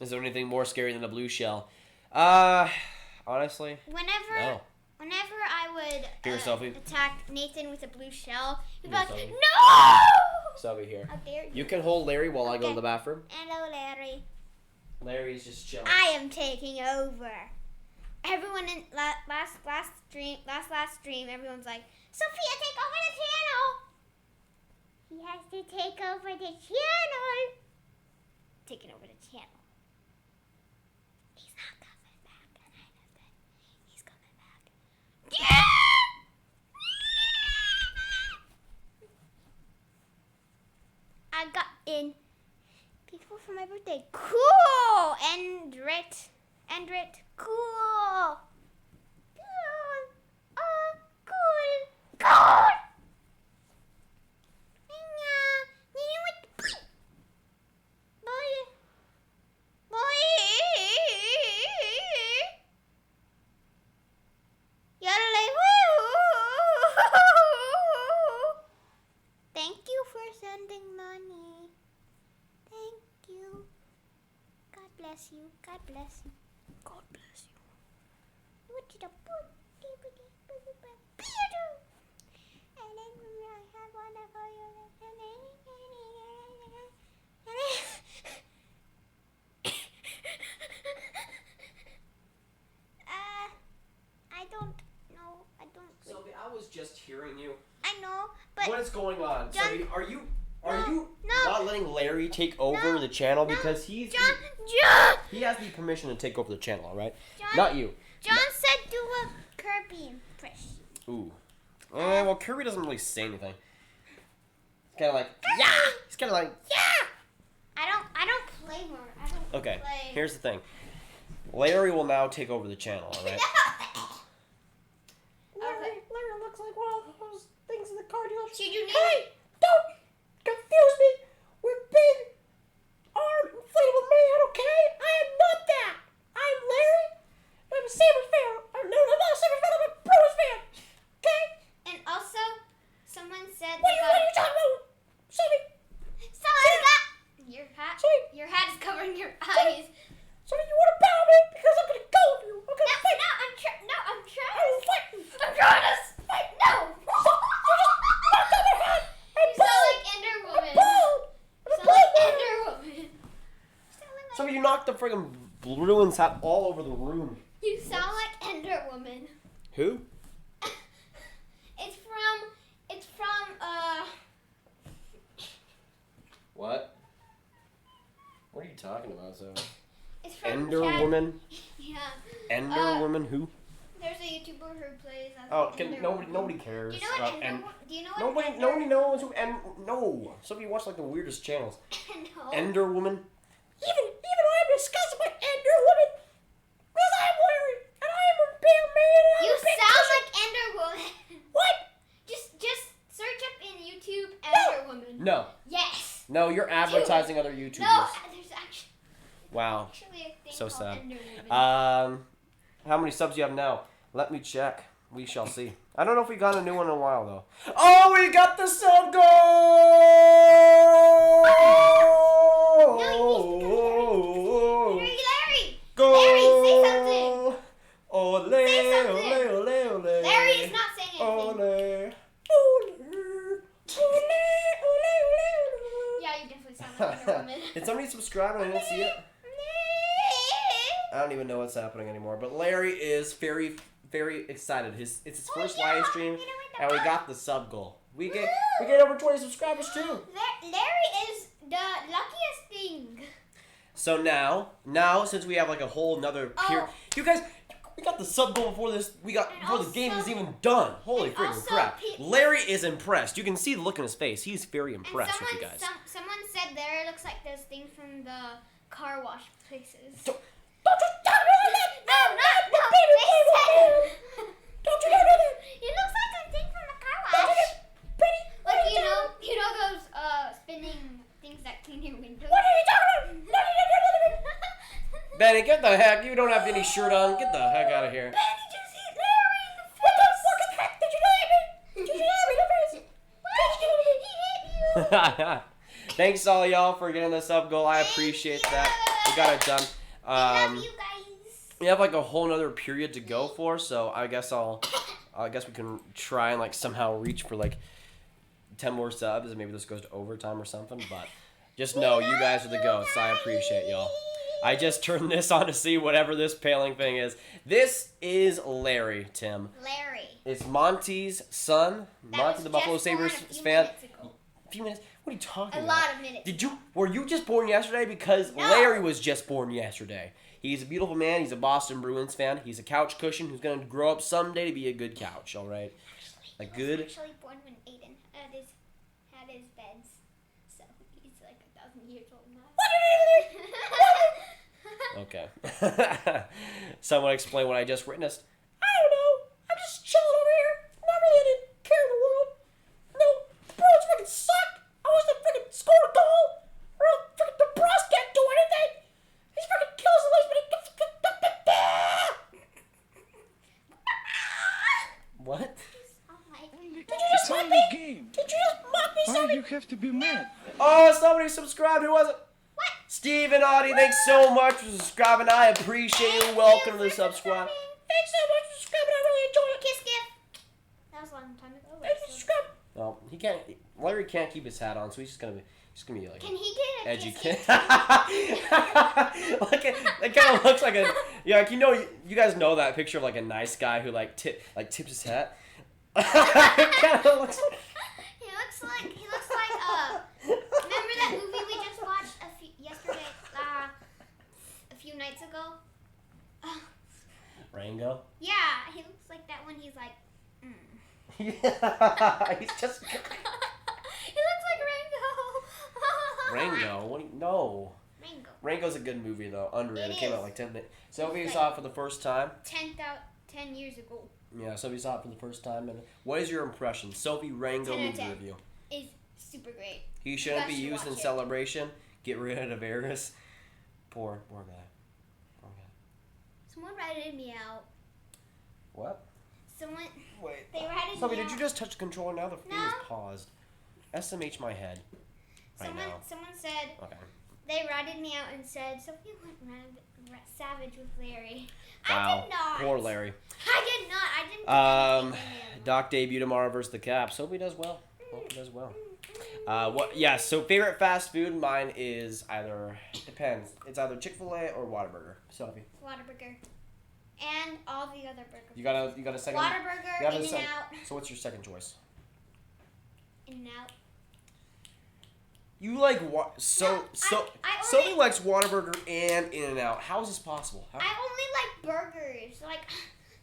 Speaker 1: Is there anything more scary than a blue shell? Honestly,
Speaker 3: Whenever
Speaker 1: no.
Speaker 3: I would
Speaker 1: Here, Sophie.
Speaker 3: attack Nathan with a blue shell, he'd be
Speaker 1: Here,
Speaker 3: like,
Speaker 1: Sophie.
Speaker 3: no!
Speaker 1: Sophie here.
Speaker 3: How dare you?
Speaker 1: You can hold Larry while I go to
Speaker 3: Okay.
Speaker 1: the bathroom.
Speaker 3: Hello, Larry.
Speaker 1: Larry's just chilling.
Speaker 3: I am taking over. Everyone in last stream, everyone's like, Sophia, take over the channel. He has to take over the channel. Taking over the channel. He's not coming back, and I know that. He's coming back. Yeah! I got in people for my birthday. Cool! Endrit. Cool. Cool. Oh, cool. Cool. Thank you for sending money. Thank you. God bless you. God bless you. God bless you. What did I put? And then I have one of I don't know.
Speaker 1: Sophie, I was just hearing you.
Speaker 3: I know.
Speaker 1: What is going on?
Speaker 3: John,
Speaker 1: Sophie, are you
Speaker 3: no.
Speaker 1: not letting Larry take over the channel because
Speaker 3: John,
Speaker 1: he has the permission to take over the channel, all right?
Speaker 3: John,
Speaker 1: Not you.
Speaker 3: John said do a Kirby impression.
Speaker 1: Ooh. Well, Kirby doesn't really say anything. He's kind of like, yeah. He's kind of like, yeah.
Speaker 3: I don't play more. I don't
Speaker 1: Okay.
Speaker 3: play.
Speaker 1: Here's the thing. Larry will now take over the channel, all right?
Speaker 3: Larry
Speaker 1: looks like one of those things in the car dealership.
Speaker 3: Should you need
Speaker 1: Hey, don't confuse me with big arm inflatable man, okay? I am not that. I'm Larry. I'm a Sabres fan. No, I'm not a Sabres fan. I'm a Bruins fan. Okay?
Speaker 3: And also, someone said
Speaker 1: What are you talking about? Sorry.
Speaker 3: someone got your hat.
Speaker 1: Sorry.
Speaker 3: Your hat is covering your eyes.
Speaker 1: Sorry, you want to battle me? Because I'm going to go with you. I'm going to fight.
Speaker 3: I'm trying. No, I'm trying.
Speaker 1: I will fight you.
Speaker 3: I'm trying to fight. No. You sound like Ender Woman. Sound like Ender Woman.
Speaker 1: Some of you knocked the friggin' Bruins hat all over the room.
Speaker 3: You sound like Ender Woman.
Speaker 1: Who?
Speaker 3: It's from
Speaker 1: What? What are you talking about, so?
Speaker 3: It's from
Speaker 1: Ender
Speaker 3: Chad-
Speaker 1: Woman?
Speaker 3: Yeah.
Speaker 1: Ender Woman? Who?
Speaker 3: There's a YouTuber who plays as
Speaker 1: Oh,
Speaker 3: Ender
Speaker 1: nobody
Speaker 3: Woman.
Speaker 1: cares.
Speaker 3: Do you know what
Speaker 1: about
Speaker 3: Ender? Do you know what
Speaker 1: Nobody knows who. No. Some of you watch like the weirdest channels.
Speaker 3: No.
Speaker 1: Ender Woman. Even I'm disgusted by Ender Woman. Because I'm Larry and I am a big man. And
Speaker 3: You
Speaker 1: I'm a big
Speaker 3: sound
Speaker 1: person.
Speaker 3: like Ender Woman.
Speaker 1: What?
Speaker 3: Just search up in YouTube Ender Woman.
Speaker 1: No.
Speaker 3: Yes.
Speaker 1: No, you're advertising other YouTubers.
Speaker 3: No, there's
Speaker 1: Wow.
Speaker 3: actually a thing
Speaker 1: So
Speaker 3: called
Speaker 1: sad.
Speaker 3: Ender Woman.
Speaker 1: How many subs do you have now? Let me check. We shall see. I don't know if we got a new one in a while though. Oh, we got the sub goal!
Speaker 3: Larry!
Speaker 1: Goal!
Speaker 3: Larry, say something!
Speaker 1: Ole,
Speaker 3: Say something!
Speaker 1: ole, ole, ole.
Speaker 3: Larry is not saying
Speaker 1: Ole,
Speaker 3: anything.
Speaker 1: ole, ole, ole.
Speaker 3: Yeah, you definitely sound like Ender Woman.
Speaker 1: Did somebody subscribe and I didn't see it? I don't even know what's happening anymore. But Larry is very, very excited. It's his first live stream, and we got the sub goal. We get over 20 subscribers too.
Speaker 3: Larry is the luckiest thing.
Speaker 1: So now since we have like a whole nother period, you guys, we got the sub goal before this. Before the game is even done. Holy freaking
Speaker 3: also
Speaker 1: crap! Larry is impressed. You can see the look in his face. He's very impressed with you guys.
Speaker 3: Someone said Larry looks like those things from the car wash places.
Speaker 1: Don't you tell me that!
Speaker 3: No,
Speaker 1: Don't you do that!
Speaker 3: He looks like a thing from the car wash. Like you know those spinning things that clean your windows.
Speaker 1: What are you talking about? Benny, get the heck! You don't have any shirt on. Get the heck out of here.
Speaker 3: Benny just hit Larry in the face.
Speaker 1: What the fucking heck did you hit me? Did you hit me in the face?
Speaker 3: He hit you.
Speaker 1: Thanks all y'all for getting the sub goal. I appreciate that. We got it done.
Speaker 3: I love you guys.
Speaker 1: We have like a whole nother period to go for, so I guess we can try and like somehow reach for like 10 more subs, and maybe this goes to overtime or something. But just know you guys are the goats. I appreciate y'all. I just turned this on to see whatever this paling thing is. This is Larry, Tim.
Speaker 3: Larry.
Speaker 1: It's Monty's son. Monty, the Buffalo Sabres fan. A few minutes. What are you talking about?
Speaker 3: A lot of minutes.
Speaker 1: Were you just born yesterday? Because
Speaker 3: No.
Speaker 1: Larry was just born yesterday. He's a beautiful man. He's a Boston Bruins fan. He's a couch cushion who's going to grow up someday to be a good couch, all right? A good...
Speaker 3: He was actually born when Aiden had his beds. So he's like 1,000 years old now.
Speaker 1: Okay. Someone explain what I just witnessed. I don't know. I'm just chilling over here. Not really any care in the world. No, the Bruins freaking suck. I wish they freaking scored a goal. Or freaking the Bros can't do anything. He's freaking kills the least, but he gets... What?
Speaker 2: It's only a game.
Speaker 1: Did you just mock me,
Speaker 2: Why
Speaker 1: Sammy?
Speaker 2: you have to be mad?
Speaker 1: Oh, somebody subscribed. Who was it?
Speaker 3: What?
Speaker 1: Steve and Audie, thanks so much for subscribing. I appreciate you. Welcome to the subscribe. Thanks so much for subscribing. I really enjoy it.
Speaker 3: Kiss gift. That was a long time ago.
Speaker 1: Thanks for subscribing. Well, he can't. Larry can't keep his hat on, so he's just gonna be like
Speaker 3: Can he get a
Speaker 1: edgy
Speaker 3: kiss
Speaker 1: kid.
Speaker 3: gift?
Speaker 1: It kind of looks like a like you guys know that picture of like a nice guy who tips his hat. It kind of looks like.
Speaker 3: He looks
Speaker 1: Yeah, he's just.
Speaker 3: He looks like Rango.
Speaker 1: Rango? What? No.
Speaker 3: Rango.
Speaker 1: Rango's a good movie though. Underrated. It came out like 10 minutes. Sophie
Speaker 3: Like
Speaker 1: saw it for the first time.
Speaker 3: 10 years ago.
Speaker 1: Yeah, Sophie saw it for the first time. And what is your impression? Sophie, Rango
Speaker 3: 10 out of
Speaker 1: movie
Speaker 3: 10.
Speaker 1: review.
Speaker 3: It's super great.
Speaker 1: He shouldn't be
Speaker 3: You guys
Speaker 1: used
Speaker 3: should
Speaker 1: in
Speaker 3: watch it.
Speaker 1: celebration. Get rid of Varys. Poor guy. Poor guy.
Speaker 3: Someone ratted me out.
Speaker 1: What?
Speaker 3: Someone.
Speaker 1: Wait.
Speaker 3: They ratted
Speaker 1: Sophie,
Speaker 3: me
Speaker 1: did you
Speaker 3: out.
Speaker 1: just touch the controller? Now the thing
Speaker 3: No.
Speaker 1: is paused. SMH my head. Right now.
Speaker 3: Someone said
Speaker 1: Okay.
Speaker 3: they ratted me out and said Sophie went savage with Larry.
Speaker 1: Wow.
Speaker 3: I did not.
Speaker 1: Poor Larry.
Speaker 3: I did not. I didn't. Do anything to him.
Speaker 1: Doc debut tomorrow versus the Caps. Hope he does well. Hope he does well. What? Yeah. So favorite fast food, mine is either depends. It's either Chick-fil-A or Whataburger. Sophie,
Speaker 3: Whataburger. And all the other burgers.
Speaker 1: you got a second.
Speaker 3: Whataburger,
Speaker 1: you have a
Speaker 3: In-N-Out.
Speaker 1: second- So what's your second choice?
Speaker 3: In-N-Out.
Speaker 1: You like what?
Speaker 3: I
Speaker 1: Sophie
Speaker 3: only-
Speaker 1: likes Whataburger and In-N-Out. How is this possible? How?
Speaker 3: I only like burgers. Like,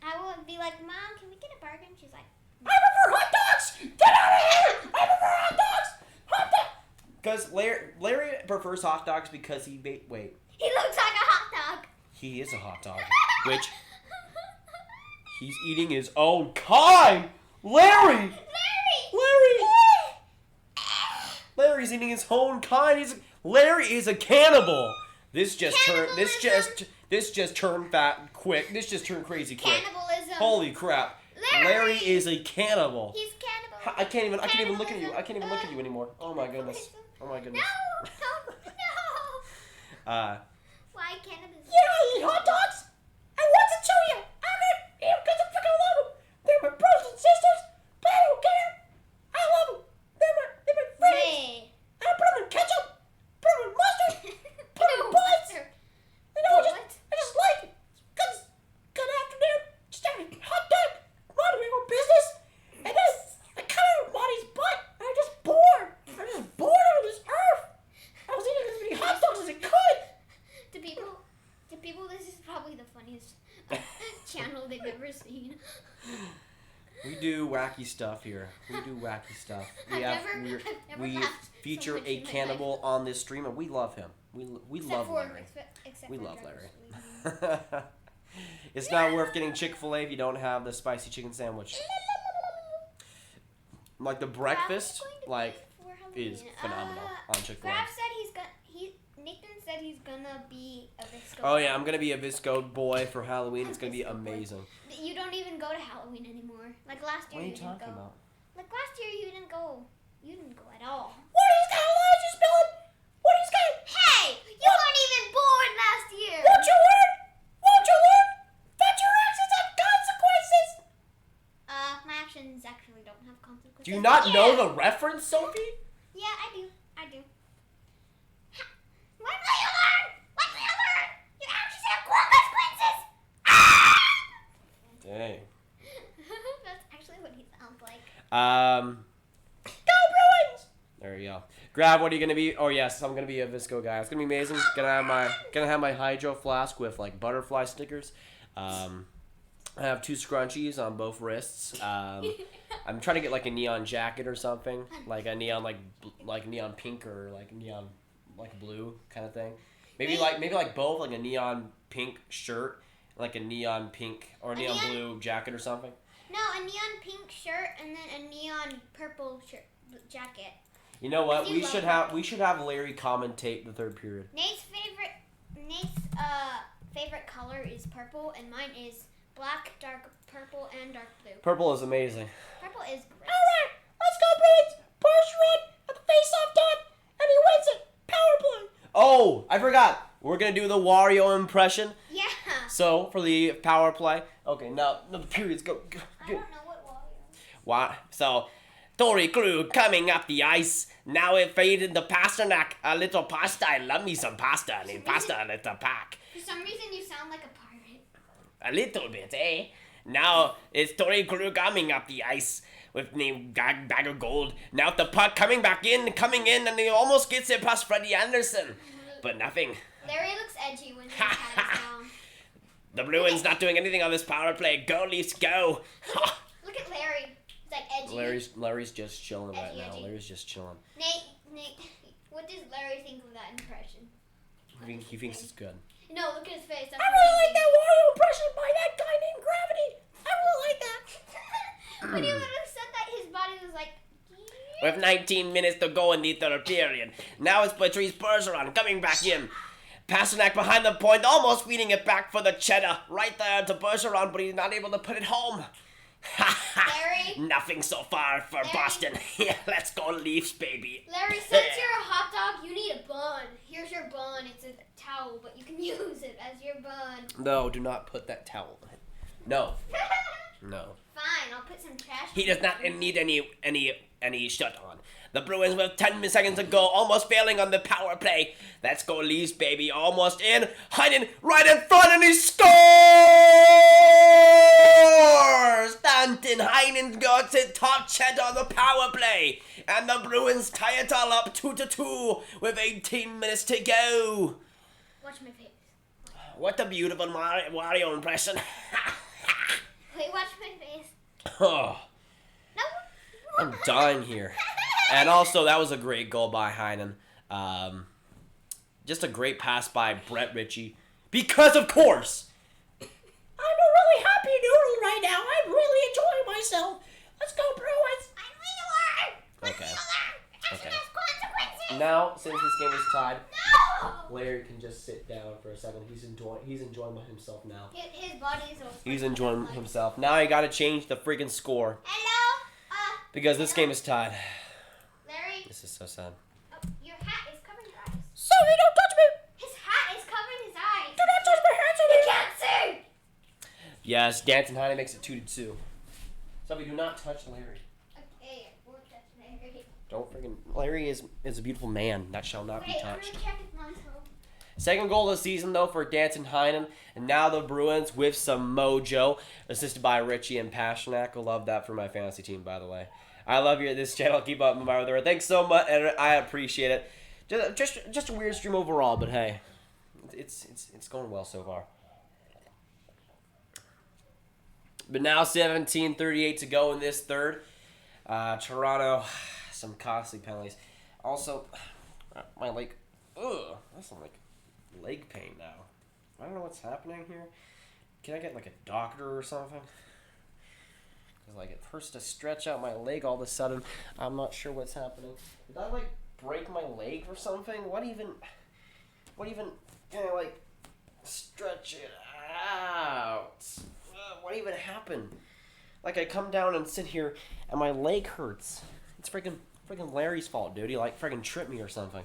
Speaker 3: I would be like, Mom, can we get a burger? And she's like,
Speaker 1: I prefer hot dogs. Get out of here! I prefer hot dogs. Hot dogs. Because Larry prefers hot dogs because he wait.
Speaker 3: he looks like a hot dog.
Speaker 1: He is a hot dog, which he's eating his own kind. Larry. Larry's eating his own kind. Larry is a cannibal. This just turned fat quick. This just turned crazy quick.
Speaker 3: Cannibalism.
Speaker 1: Holy crap. Larry is a cannibal.
Speaker 3: He's cannibal.
Speaker 1: I can't even look at you. I can't even look at you anymore. Oh my goodness. Oh my goodness.
Speaker 3: No. Why cannibalism?
Speaker 1: I eat hot dogs. I want to show you. I'm gonna eat them because I freaking love them. They're my brothers and sisters, but I don't care. I love them. They're my friends.
Speaker 3: Hey.
Speaker 1: I put them in ketchup, put them in mustard, put them in bullets. You know, I just like it. Good afternoon. Just having a hot dog. Running my business. And then I cut out Monty's butt. And I'm just bored. I'm just bored of this earth. I was eating as many hot dogs as I could.
Speaker 3: To people, this is probably the funniest channel they've ever seen.
Speaker 1: We do wacky stuff here. We do wacky stuff.
Speaker 3: I've never
Speaker 1: We
Speaker 3: laughed so
Speaker 1: feature
Speaker 3: much
Speaker 1: a
Speaker 3: in my
Speaker 1: cannibal
Speaker 3: life.
Speaker 1: on this stream, and we love him. We love Larry.
Speaker 3: Except
Speaker 1: We
Speaker 3: for
Speaker 1: love
Speaker 3: Jarvis.
Speaker 1: Larry. It's not worth getting Chick-fil-A if you don't have the spicy chicken sandwich. Like the breakfast, is phenomenal on Chick-fil-A.
Speaker 3: Grav said Nathan said he's gonna be a Visco.
Speaker 1: Oh yeah, I'm gonna be a Visco boy for Halloween. It's gonna be amazing.
Speaker 3: You don't even go to Halloween anymore. Like last year,
Speaker 1: What are you
Speaker 3: you didn't
Speaker 1: talking
Speaker 3: go.
Speaker 1: about?
Speaker 3: Like last year, you didn't go. You didn't go at all.
Speaker 1: What is that lies you spilling? What is that?
Speaker 3: Hey, you weren't even born last year.
Speaker 1: Won't you learn? Won't you learn that your actions have consequences?
Speaker 3: My actions actually don't have consequences.
Speaker 1: Do you not know the reference, Sophie?
Speaker 3: Yeah, I do. When will you learn? When will you learn? Your actions have consequences.
Speaker 1: Dang.
Speaker 3: That's actually what he sounds like.
Speaker 1: Go Bruins! There you go. Grav, what are you gonna be? Oh yes, I'm gonna be a Visco guy. It's gonna be amazing. Gonna have my hydro flask with like butterfly stickers. I have 2 scrunchies on both wrists. I'm trying to get like a neon jacket or something, like a neon like neon pink or like neon like blue kind of thing. Maybe like both, like a neon pink shirt, like a neon pink or neon blue jacket or something.
Speaker 3: No, a neon pink shirt and then a neon purple jacket.
Speaker 1: You know what?
Speaker 3: You
Speaker 1: We
Speaker 3: love
Speaker 1: should have Larry commentate the third period.
Speaker 3: Nate's favorite color is purple, and mine is black, dark purple, and dark blue.
Speaker 1: Purple is amazing.
Speaker 3: Purple is great.
Speaker 1: Alright, let's go Bruins! First run at the face-off done, and he wins it! Power play! Oh, I forgot. We're gonna do the Wario impression.
Speaker 3: Yeah.
Speaker 1: So, for the power play. Okay, now the periods go.
Speaker 3: I don't know what Wario is.
Speaker 1: What? So, Tori Crew coming up the ice. Now it faded the Pasternak. A little pasta. I love me some pasta. I need pasta in a pack.
Speaker 3: For some reason, you sound like a pirate.
Speaker 1: A little bit, eh? Now it's Tori Crew coming up the ice with the bag of gold. Now the puck coming in, and he almost gets it past Freddie Anderson. But nothing.
Speaker 3: Larry looks edgy when he's hands down.
Speaker 1: The Bruins not doing anything on this power play. Go, Leafs, go.
Speaker 3: Look at Larry. He's like edgy.
Speaker 1: Larry's just chilling right now.
Speaker 3: Edgy.
Speaker 1: Larry's just chilling.
Speaker 3: Nate, what does Larry think of that impression?
Speaker 1: He thinks it's good.
Speaker 3: No, look at his face.
Speaker 1: I really like that Wario impression by that guy named Graviteh. I really like that.
Speaker 3: When he would have said that, his body was like...
Speaker 1: With 19 minutes to go in the third period. Now it's Patrice Bergeron coming back in. Pasternak behind the point, almost feeding it back for the cheddar. Right there to Bergeron, but he's not able to put it home.
Speaker 3: Larry?
Speaker 1: Nothing so far for Boston. Let's go Leafs, baby.
Speaker 3: Larry, since you're a hot dog, you need a bun. Here's your bun. It's a towel, but you can use it as your bun.
Speaker 1: No, do not put that towel. No. No.
Speaker 3: Fine, I'll put some trash.
Speaker 1: He does not need any shut on. The Bruins with 10 seconds to go, almost failing on the power play. Let's go Leafs, baby. Almost in. Heinen right in front, and he scores! Stanton Heinen got it top cheddar on the power play. And the Bruins tie it all up 2-2 with 18 minutes to go.
Speaker 3: Watch my face.
Speaker 1: What a beautiful Wario impression.
Speaker 3: Wait, watch my face.
Speaker 1: Oh,
Speaker 3: No.
Speaker 1: I'm dying here. And also, that was a great goal by Heinen. Just a great pass by Brett Ritchie. Because, of course, I'm a really happy noodle right now. I'm really enjoying myself. Let's go, Bruins. Okay. Okay. Now, since this game is tied, Larry can just sit down for a second. He's enjoying himself now.
Speaker 3: His body is all...
Speaker 1: He's enjoying himself. Now I gotta change the freaking score.
Speaker 3: Hello?
Speaker 1: Because this game is tied.
Speaker 3: Larry?
Speaker 1: This is so sad.
Speaker 3: Oh, your hat is covering your eyes.
Speaker 1: Sorry, don't touch me!
Speaker 3: His hat is covering his eyes.
Speaker 1: Do not touch my hands on
Speaker 3: He
Speaker 1: me!
Speaker 3: can't see!
Speaker 1: Yes, Danton Heine makes it 2-2. Somebody do not touch Larry.
Speaker 3: Okay, we'll touch Larry.
Speaker 1: Don't freaking... Larry is a beautiful man that shall not be
Speaker 3: Wait, I'm
Speaker 1: touched.
Speaker 3: gonna check if mom's home.
Speaker 1: Second goal of the season, though, for Danton Heinen. And now the Bruins with some mojo, assisted by Richie and Pasternak. I love that for my fantasy team, by the way. I love you at this channel. Keep up my brother. Thanks so much, and I appreciate it. Just a weird stream overall, but hey, it's going well so far. But now 17:38 to go in this third. Toronto, some costly penalties. Also, my leg, that's like leg pain now. I don't know what's happening here. Can I get like a doctor or something? Because like it hurts to stretch out my leg all of a sudden. I'm not sure what's happening. Did I like break my leg or something? What even can I like stretch it out? What even happened? Like I come down and sit here and my leg hurts. It's freaking Larry's fault, dude. He like freaking tripped me or something.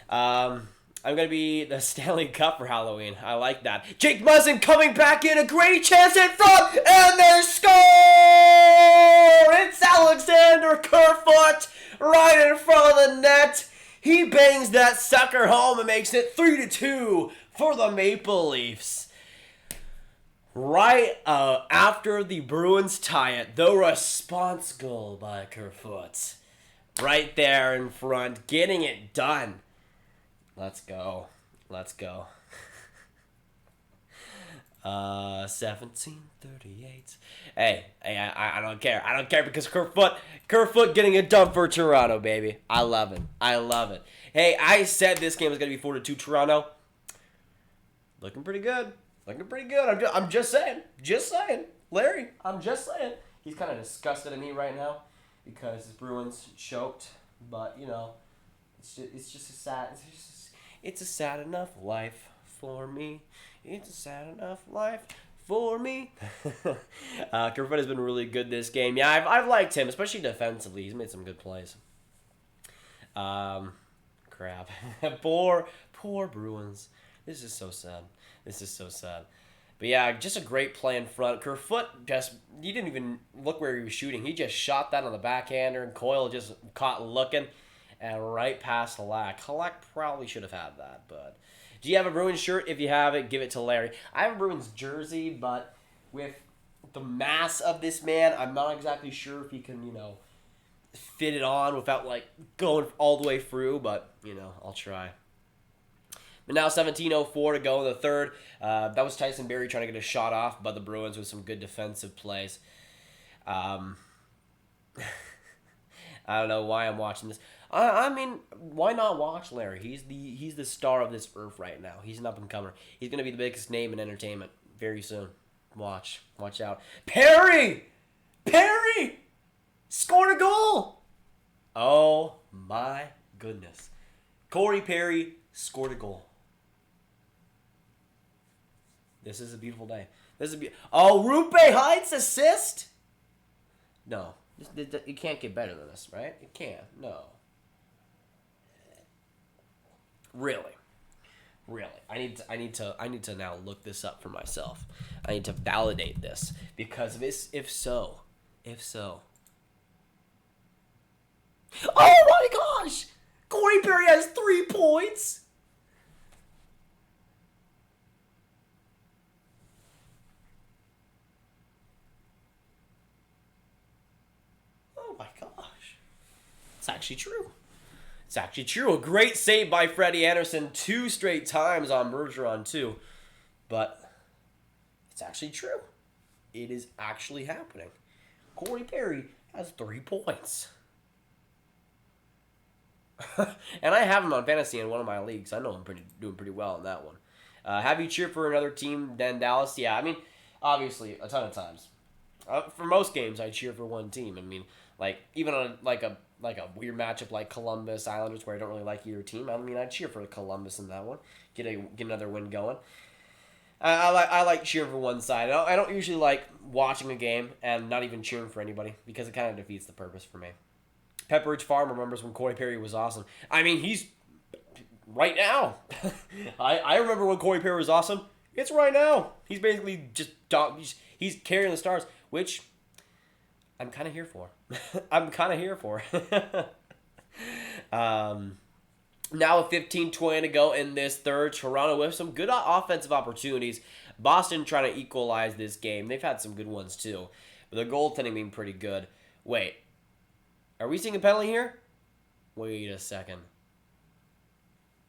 Speaker 1: I'm going to be the Stanley Cup for Halloween. I like that. Jake Muzzin coming back in. A great chance in front. And they score! It's Alexander Kerfoot right in front of the net. He bangs that sucker home and makes it 3-2 for the Maple Leafs. Right after the Bruins tie it, the response goal by Kerfoot. Right there in front, getting it done. Let's go. 17:38. Hey, I don't care. I don't care because Kerfoot getting it done for Toronto, baby. I love it. Hey, I said this game was gonna be 4-2 Toronto. Looking pretty good. I'm just saying. Larry, I'm just saying. He's kind of disgusted at me right now because his Bruins choked. But you know, it's just a sad. It's a sad enough life for me. It's a sad enough life for me. Kerfoot has been really good this game. Yeah, I've liked him, especially defensively. He's made some good plays. Crap. Poor Bruins. This is so sad. But yeah, just a great play in front. Kerfoot he didn't even look where he was shooting. He just shot that on the backhander, and Coyle just caught looking. And right past Halak. Halak probably should have had that, but... Do you have a Bruins shirt? If you have it, give it to Larry. I have a Bruins jersey, but with the mass of this man, I'm not exactly sure if he can, fit it on without, going all the way through, but, I'll try. But now 17:04 to go in the third. That was Tyson Barrie trying to get a shot off, but the Bruins with some good defensive plays. I don't know why I'm watching this. I mean, why not watch Larry? He's the star of this earth right now. He's an up and comer. He's gonna be the biggest name in entertainment very soon. Watch out. Perry scored a goal. Oh my goodness, Corey Perry scored a goal. This is a beautiful day. Rupe Heights assist. No, you can't get better than this, right? You can't. No. Really. I need to now look this up for myself. I need to validate this because if so. Oh my gosh! Corey Perry has 3 points. Oh my gosh. It's actually true. A great save by Freddie Anderson 2 straight times on Bergeron too. But it's actually true. It is actually happening. Corey Perry has 3 points. And I have him on fantasy in one of my leagues. I know I'm doing pretty well in that one. Have you cheered for another team than Dallas? Yeah, I mean, obviously, a ton of times. For most games, I cheer for one team. I mean, like even on like a weird matchup like Columbus Islanders, where I don't really like either team. I mean, I cheer for Columbus in that one. Get another win going. I like cheering for one side. I don't usually like watching a game and not even cheering for anybody because it kind of defeats the purpose for me. Pepperidge Farm remembers when Corey Perry was awesome. I mean, he's right now. I remember when Corey Perry was awesome. It's right now. He's basically just he's carrying the Stars, which I'm kind of here for. Now with 15:20 to go in this third, Toronto with some good offensive opportunities. Boston trying to equalize this game. They've had some good ones too, but the goaltending being pretty good. Wait, are we seeing a penalty here? Wait a second.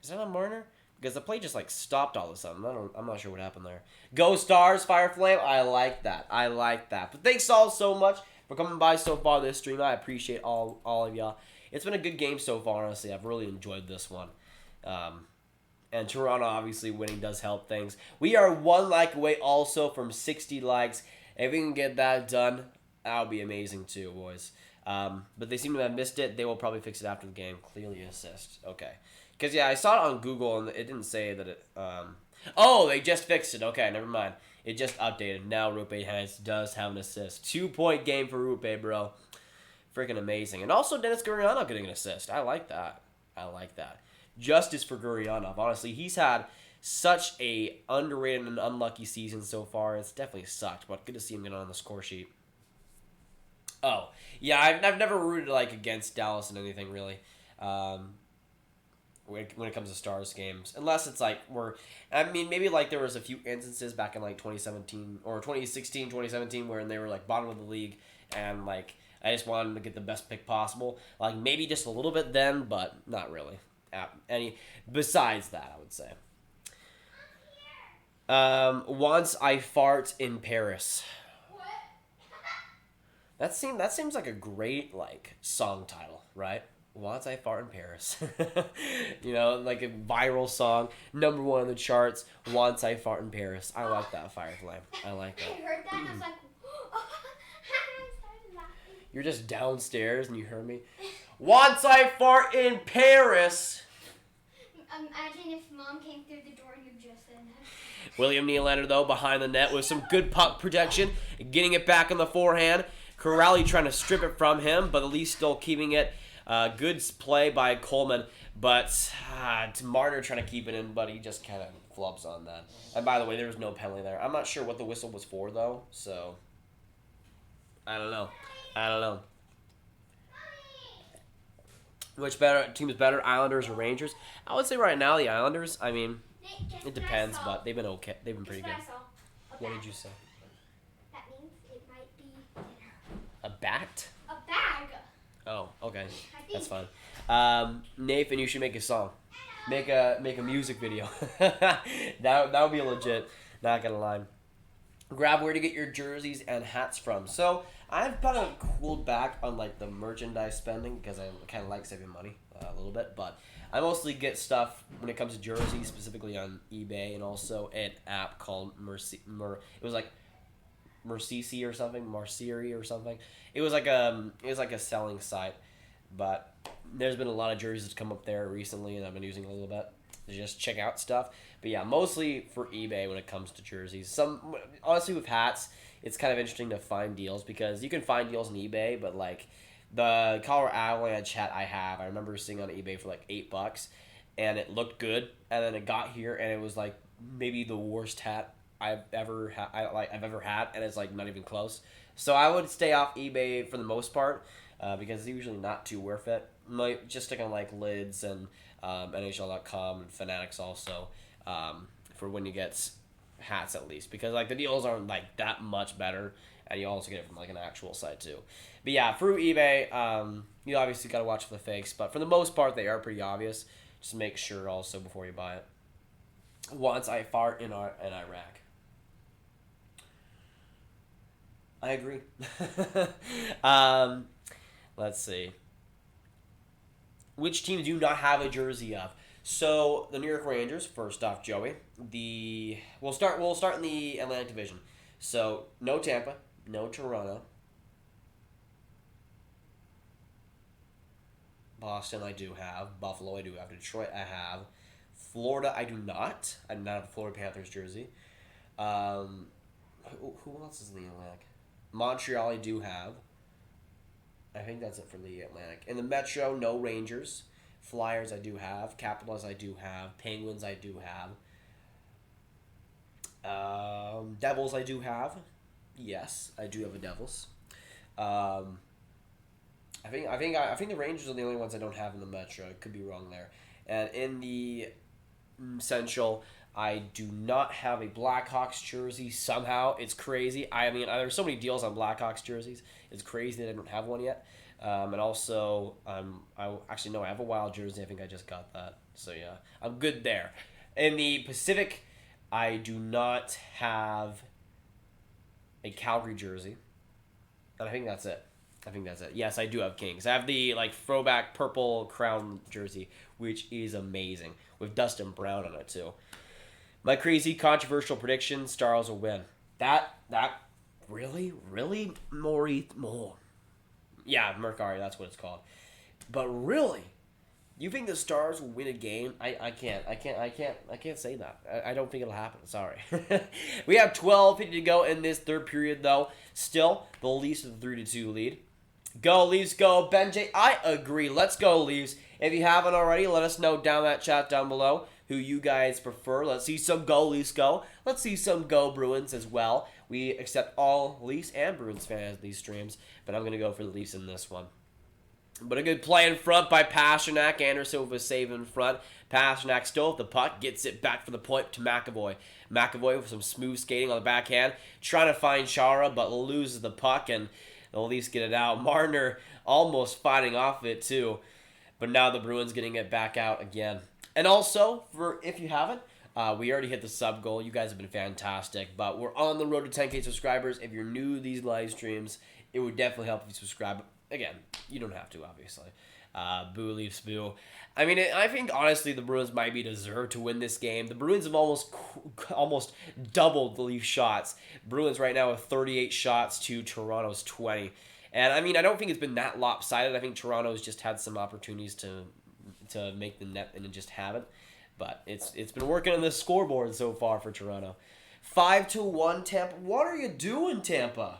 Speaker 1: Is that on Marner? Because the play just like stopped all of a sudden. I'm not sure what happened there. Go Stars, Fire Flame. I like that. But thanks all so much for coming by so far this stream. I appreciate all of y'all. It's been a good game so far, honestly. I've really enjoyed this one. And Toronto obviously winning does help things. We are 1 like away also from 60 likes. If we can get that done, that would be amazing too, boys. But they seem to have missed it. They will probably fix it after the game. Clearly assist. Okay. Because, yeah, I saw it on Google, and it didn't say that it... Oh, they just fixed it. Okay, never mind. It just updated. Now Rupe does have an assist. 2-point game for Rupe, bro. Freaking amazing. And also Dennis Gurianov getting an assist. I like that. Justice for Gurianov. Honestly, he's had such a underrated and unlucky season so far. It's definitely sucked, but good to see him get on the score sheet. Oh, yeah, I've never rooted against Dallas in anything, really. When it comes to Stars games, unless it's maybe there was a few instances back in 2017 or 2016, 2017 where they were bottom of the league and I just wanted to get the best pick possible. Maybe just a little bit then, but not really. Besides that, I would say. Once I fart in Paris.
Speaker 3: What?
Speaker 1: That seems like a great song title, right? Once I fart in Paris. You know, like a viral song, number 1 on the charts. Once I fart in Paris. I like that, Fire Flame. I like that.
Speaker 3: I heard that and I was like, I started laughing.
Speaker 1: You're just downstairs and you heard me. Once I fart in Paris.
Speaker 3: Imagine if Mom came through the door and you just said that.
Speaker 1: William Nylander, though, behind the net with some good puck protection. Getting it back on the forehand. Corrali trying to strip it from him, but at least still keeping it. Good play by Coleman, but Marner trying to keep it in, but he just kind of flubs on that. And by the way, there was no penalty there. I'm not sure what the whistle was for, though, so I don't know. Which team is better, Islanders or Rangers? I would say right now the Islanders. I mean, it depends, but they've been okay. They've been pretty good. What did you say?
Speaker 3: That means it might be dinner.
Speaker 1: A bat?
Speaker 3: A bag.
Speaker 1: Oh, okay. That's fine. Nathan, you should make a song. Make a music video. that would be legit. Not gonna lie. Grav, where to get your jerseys and hats from? So I've kind of cooled back on like the merchandise spending because I kind of like saving money a little bit, but I mostly get stuff when it comes to jerseys, specifically on eBay, and also an app called it was like Mercisi or something, Marciri or something. It was like a selling site, but there's been a lot of jerseys that come up there recently, and I've been using it a little bit to just check out stuff. But yeah, mostly for eBay when it comes to jerseys. Some honestly with hats, it's kind of interesting to find deals because you can find deals on eBay, but like the Colorado Avalanche hat I remember seeing on eBay for like $8, and it looked good, and then it got here and it was like maybe the worst hat I've ever had, and it's like not even close. So I would stay off eBay for the most part because it's usually not too worth it. Might just stick on like Lids and NHL.com and Fanatics also for when you get hats at least, because like the deals aren't like that much better, and you also get it from like an actual site too. But yeah, through eBay, you obviously got to watch for the fakes, but for the most part they are pretty obvious. Just make sure also before you buy it. Once I fart in Iraq. I agree. Let's see. Which teams do you not have a jersey of? So the New York Rangers, first off, Joey. We'll start in the Atlantic Division. So no Tampa, no Toronto. Boston I do have. Buffalo I do have. Detroit I have. Florida I do not. I do not have a Florida Panthers jersey. Who else is in the Atlantic? Montreal I do have. I think that's it for the Atlantic. In the Metro, no Rangers. Flyers I do have. Capitals I do have. Penguins I do have. Devils I do have. Yes, I do have a Devils. I think the Rangers are the only ones I don't have in the Metro. I could be wrong there. And in the Central, I do not have a Blackhawks jersey. Somehow, it's crazy. I mean, there's so many deals on Blackhawks jerseys. It's crazy that I don't have one yet. And also, I have a Wild jersey. I think I just got that. So yeah, I'm good there. In the Pacific, I do not have a Calgary jersey. And I think that's it. Yes, I do have Kings. I have the like throwback purple crown jersey, which is amazing, with Dustin Brown on it too. My crazy controversial prediction: Stars will win. That really more. Yeah, Mercari, that's what it's called. But really, you think the Stars will win a game? I can't say that. I don't think it'll happen. Sorry. We have 12:50 to go in this third period, though. Still, the Leafs with a 3-2 lead. Go Leafs, go Benjay. I agree. Let's go Leafs. If you haven't already, let us know down that chat down below who you guys prefer. Let's see some go Leafs go. Let's see some go Bruins as well. We accept all Leafs and Bruins fans in these streams, but I'm going to go for the Leafs in this one. But a good play in front by Pasternak. Anderson with a save in front. Pasternak still with the puck. Gets it back for the point to McAvoy. McAvoy with some smooth skating on the backhand. Trying to find Chara, but loses the puck, and the Leafs get it out. Marner almost fighting off it too. But now the Bruins getting it back out again. And also, if you haven't, we already hit the sub goal. You guys have been fantastic. But we're on the road to 10K subscribers. If you're new to these live streams, it would definitely help if you subscribe. Again, you don't have to, obviously. Boo Leafs, boo. I mean, I think, honestly, the Bruins might be deserved to win this game. The Bruins have almost doubled the Leafs shots. Bruins right now with 38 shots to Toronto's 20. And, I mean, I don't think it's been that lopsided. I think Toronto's just had some opportunities to make the net and just haven't. But it's been working on the scoreboard so far for Toronto. 5-1 Tampa. What are you doing, Tampa?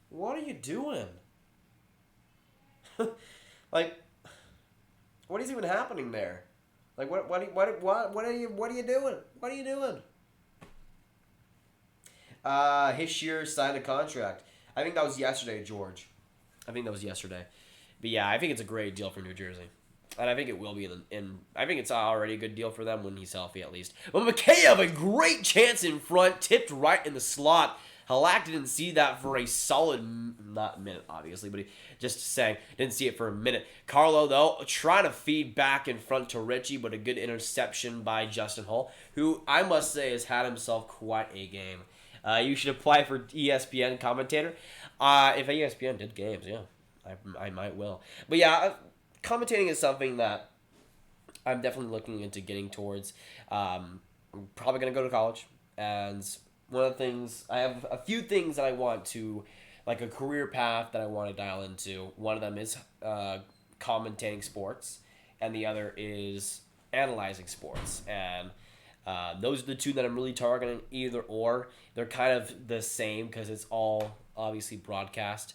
Speaker 1: What are you doing? Like, what is even happening there? Like, what are you doing? What are you doing? Hischier signed a contract. I think that was yesterday, George. I think that was yesterday. But yeah, I think it's a great deal for New Jersey. And I think it will be I think it's already a good deal for them when he's healthy, at least. But Mikheyev, a great chance in front, tipped right in the slot. Halak didn't see that for a solid, not minute, obviously, but he just saying, didn't see it for a minute. Carlo, though, trying to feed back in front to Richie, but a good interception by Justin Hull, who I must say has had himself quite a game. You should apply for ESPN commentator. If ESPN did games, yeah, I might will. But yeah, commentating is something that I'm definitely looking into getting towards. I'm probably going to go to college. And one of the things, I have a few things that I want to, like a career path that I want to dial into. One of them is commentating sports, and the other is analyzing sports. And those are the two that I'm really targeting, either or. They're kind of the same because it's all obviously broadcasting.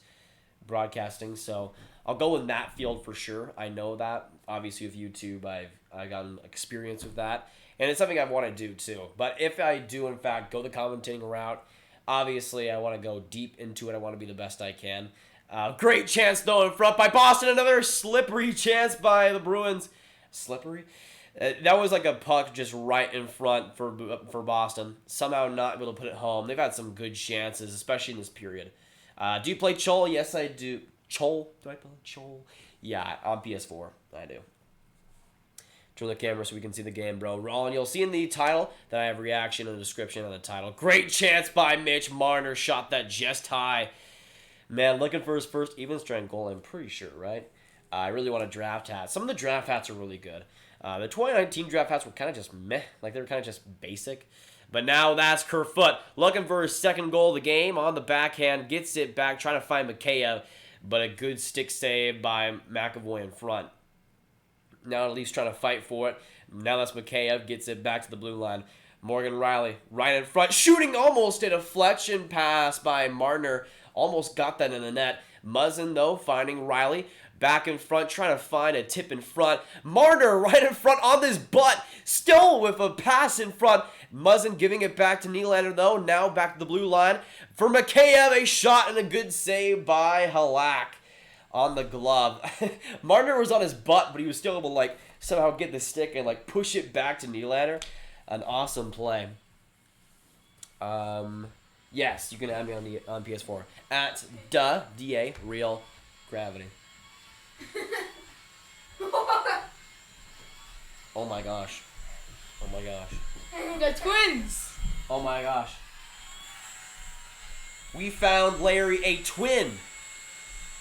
Speaker 1: So I'll go in that field for sure. I know that. Obviously with YouTube, I've gotten experience with that. And it's something I want to do too. But if I do, in fact, go the commentating route, obviously I want to go deep into it. I want to be the best I can. Great chance, though, in front by Boston. Another slippery chance by the Bruins. Slippery? That was like a puck just right in front for Boston. Somehow not able to put it home. They've had some good chances, especially in this period. Do you play Chol? Yes, I do. Chol? Do I play Chol? Yeah, on PS4. I do. Turn the camera so we can see the game, bro. Roland, you'll see in the title that I have reaction and description on the title. Great chance by Mitch Marner. Shot that just high. Man, looking for his first even strength goal, I'm pretty sure, right? I really want a draft hat. Some of the draft hats are really good. The 2019 draft hats were kind of just meh. Like, they were kind of just basic. But now that's Kerfoot looking for his second goal of the game on the backhand. Gets it back, trying to find Mikheyev. But a good stick save by McAvoy in front. Now at least trying to fight for it. Now that's Mikheyev. Gets it back to the blue line. Morgan Riley right in front. Shooting almost a deflection pass by Marner. Almost got that in the net. Muzzin, though, finding Riley. Back in front, trying to find a tip in front. Marner right in front on this butt. Still with a pass in front. Muzzin giving it back to Nylander, though. Now back to the blue line. For Mikheyev, a shot and a good save by Halak on the glove. Marner was on his butt, but he was still able to, like, somehow get the stick and, like, push it back to Nylander. An awesome play. Yes, you can add me on PS4 at DA Real Gravity. Oh my gosh. Oh my gosh.
Speaker 4: The twins.
Speaker 1: Oh my gosh. We found Larry a twin.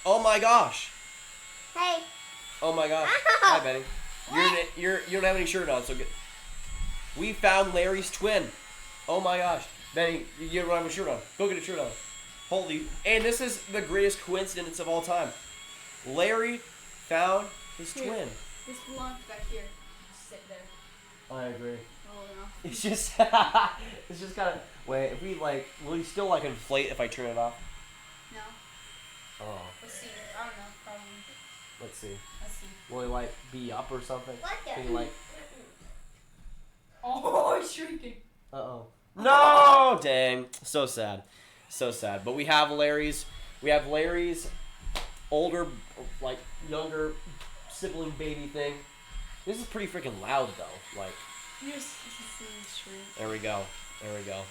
Speaker 1: Oh my gosh.
Speaker 3: Hey.
Speaker 1: Oh my gosh. Hi, Benny. You don't have any shirt on, so get. We found Larry's twin. Oh my gosh. Benny, you don't have a shirt on. Go get a shirt on. Holy. And this is the greatest coincidence of all time. Larry found his twin.
Speaker 4: This belongs back here. Just sit there.
Speaker 1: I agree.
Speaker 4: Oh, no.
Speaker 1: It's just kind of. Wait, if we like, will he still like inflate if I turn it off?
Speaker 4: No.
Speaker 1: Oh.
Speaker 4: Let's see. I don't know. Probably.
Speaker 1: Let's see.
Speaker 4: Let's see.
Speaker 1: Will he like be up or something?
Speaker 3: What the?
Speaker 1: Can he like?
Speaker 4: Oh, he's shrinking.
Speaker 1: Uh-oh. No! Dang. So sad. So sad. But we have Larry's older, like, younger sibling baby thing. This is pretty freaking loud, though. Like.
Speaker 4: Here's shrink.
Speaker 1: There we go. There we go.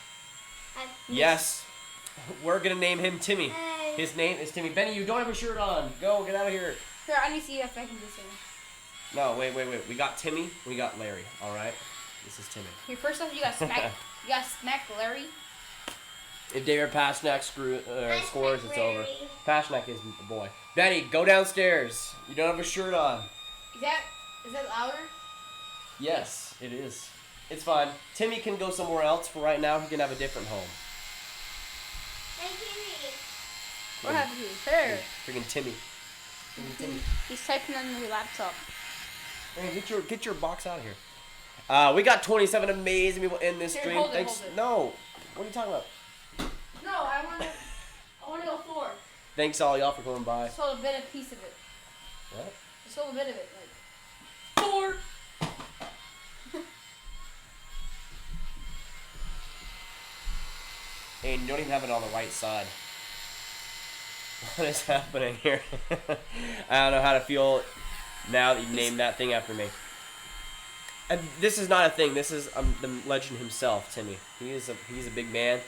Speaker 3: I
Speaker 1: Yes. We're going to name him Timmy.
Speaker 3: Hey.
Speaker 1: His name is Timmy. Benny, you don't have a shirt on. Go, get out of here.
Speaker 4: Here, I need to see if I can do something.
Speaker 1: No, wait. We got Timmy. We got Larry. All right? This is Timmy.
Speaker 4: Here, first off, you got smack. You got smack Larry.
Speaker 1: If David Pasternak scores, it's over.
Speaker 3: Larry.
Speaker 1: Pasternak is the boy. Benny, go downstairs. You don't have a shirt on.
Speaker 4: Is that louder?
Speaker 1: Yes, it is. It's fine. Timmy can go somewhere else for right now. He can have a different home.
Speaker 3: Hey, Timmy.
Speaker 4: What happened to his hair?
Speaker 1: Freaking Timmy. Timmy.
Speaker 4: He's typing on your laptop.
Speaker 1: Hey, get your box out of here. We got 27 amazing people in this
Speaker 4: Here,
Speaker 1: stream.
Speaker 4: hold it,
Speaker 1: Thanks.
Speaker 4: hold it.
Speaker 1: No. What are you talking about?
Speaker 4: No, I want to go forward.
Speaker 1: Thanks all y'all for coming by.
Speaker 4: Just hold a piece of it.
Speaker 1: What?
Speaker 4: Just hold a bit of it, like forward.
Speaker 1: And you don't even have it on the right side. What is happening here? I don't know how to feel now that you named that thing after me. And this is not a thing. This is the legend himself, Timmy. He's a big man.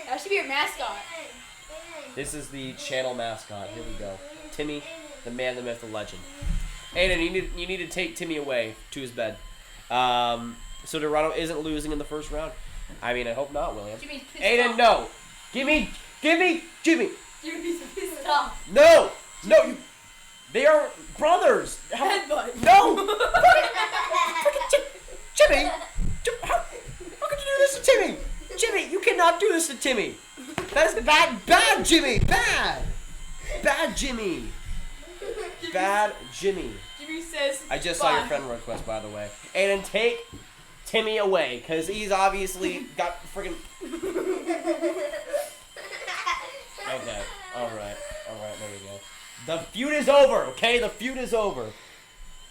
Speaker 4: That should be your mascot.
Speaker 1: This is the channel mascot. Here we go. Timmy, the man, the myth, the legend. Aiden, you need to take Timmy away to his bed. So Toronto isn't losing in the first round. I mean, I hope not, William.
Speaker 4: Jimmy's pissed
Speaker 1: Aiden,
Speaker 4: off.
Speaker 1: no. Give me, Jimmy.
Speaker 4: Jimmy's pissed off.
Speaker 1: No, they are brothers.
Speaker 4: Headbutt.
Speaker 1: No. Jimmy, how could you do this to Timmy? Jimmy, you cannot do this to Timmy. That is bad, Jimmy, bad Jimmy. Bad Jimmy.
Speaker 4: Jimmy says.
Speaker 1: I just saw your friend request, by the way. Aiden, take Timmy away, because he's obviously got friggin'... Okay, alright, there we go. The feud is over, okay? The feud is over.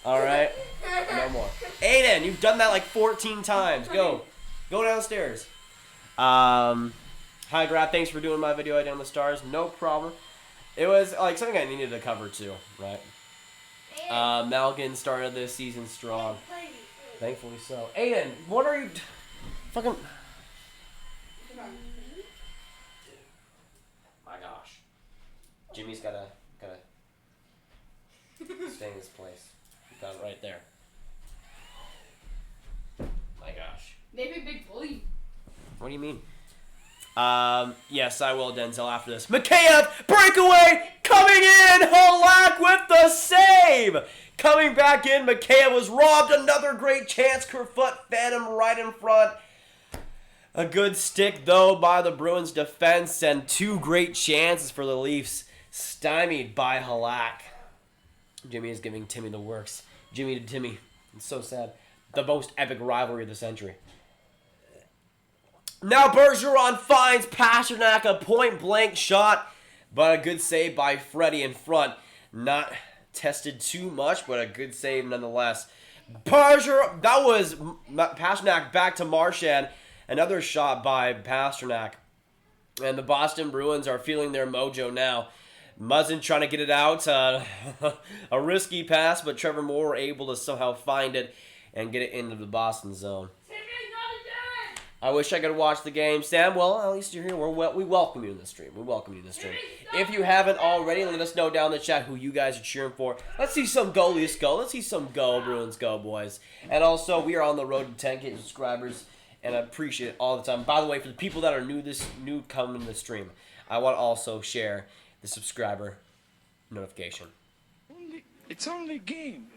Speaker 1: Alright? No more. Aiden, you've done that like 14 times. Go downstairs. Hi, Grav, thanks for doing my video idea on the stars. No problem. It was like something I needed to cover too, right? Malkin started this season strong. Thankfully so. Aiden, what are you... Fucking... My gosh. Jimmy's gotta stay in this place. Got it right there. My gosh.
Speaker 4: Maybe big bully.
Speaker 1: What do you mean? Yes, I will, Denzel, after this. Mikheyev, breakaway, coming in, Halak with the save! Coming back in, Mikheyev was robbed, another great chance, Kerfoot fed him right in front. A good stick, though, by the Bruins defense, and two great chances for the Leafs, stymied by Halak. Jimmy is giving Timmy the works. Jimmy to Timmy. It's so sad. The most epic rivalry of the century. Now Bergeron finds Pasternak, a point-blank shot, but a good save by Freddie in front. Not tested too much, but a good save nonetheless. That was Pasternak back to Marchand. Another shot by Pasternak. And the Boston Bruins are feeling their mojo now. Muzzin trying to get it out. A risky pass, but Trevor Moore able to somehow find it and get it into the Boston zone. I wish I could watch the game. Sam, well, at least you're here. We welcome you in the stream. If you haven't already, let us know down in the chat who you guys are cheering for. Let's see some go, Leafs go. Let's see some go, Bruins go, boys. And also, we are on the road to 10K subscribers, and I appreciate it all the time. By the way, for the people that are new coming to the stream, I want to also share the subscriber notification.
Speaker 2: It's only a game.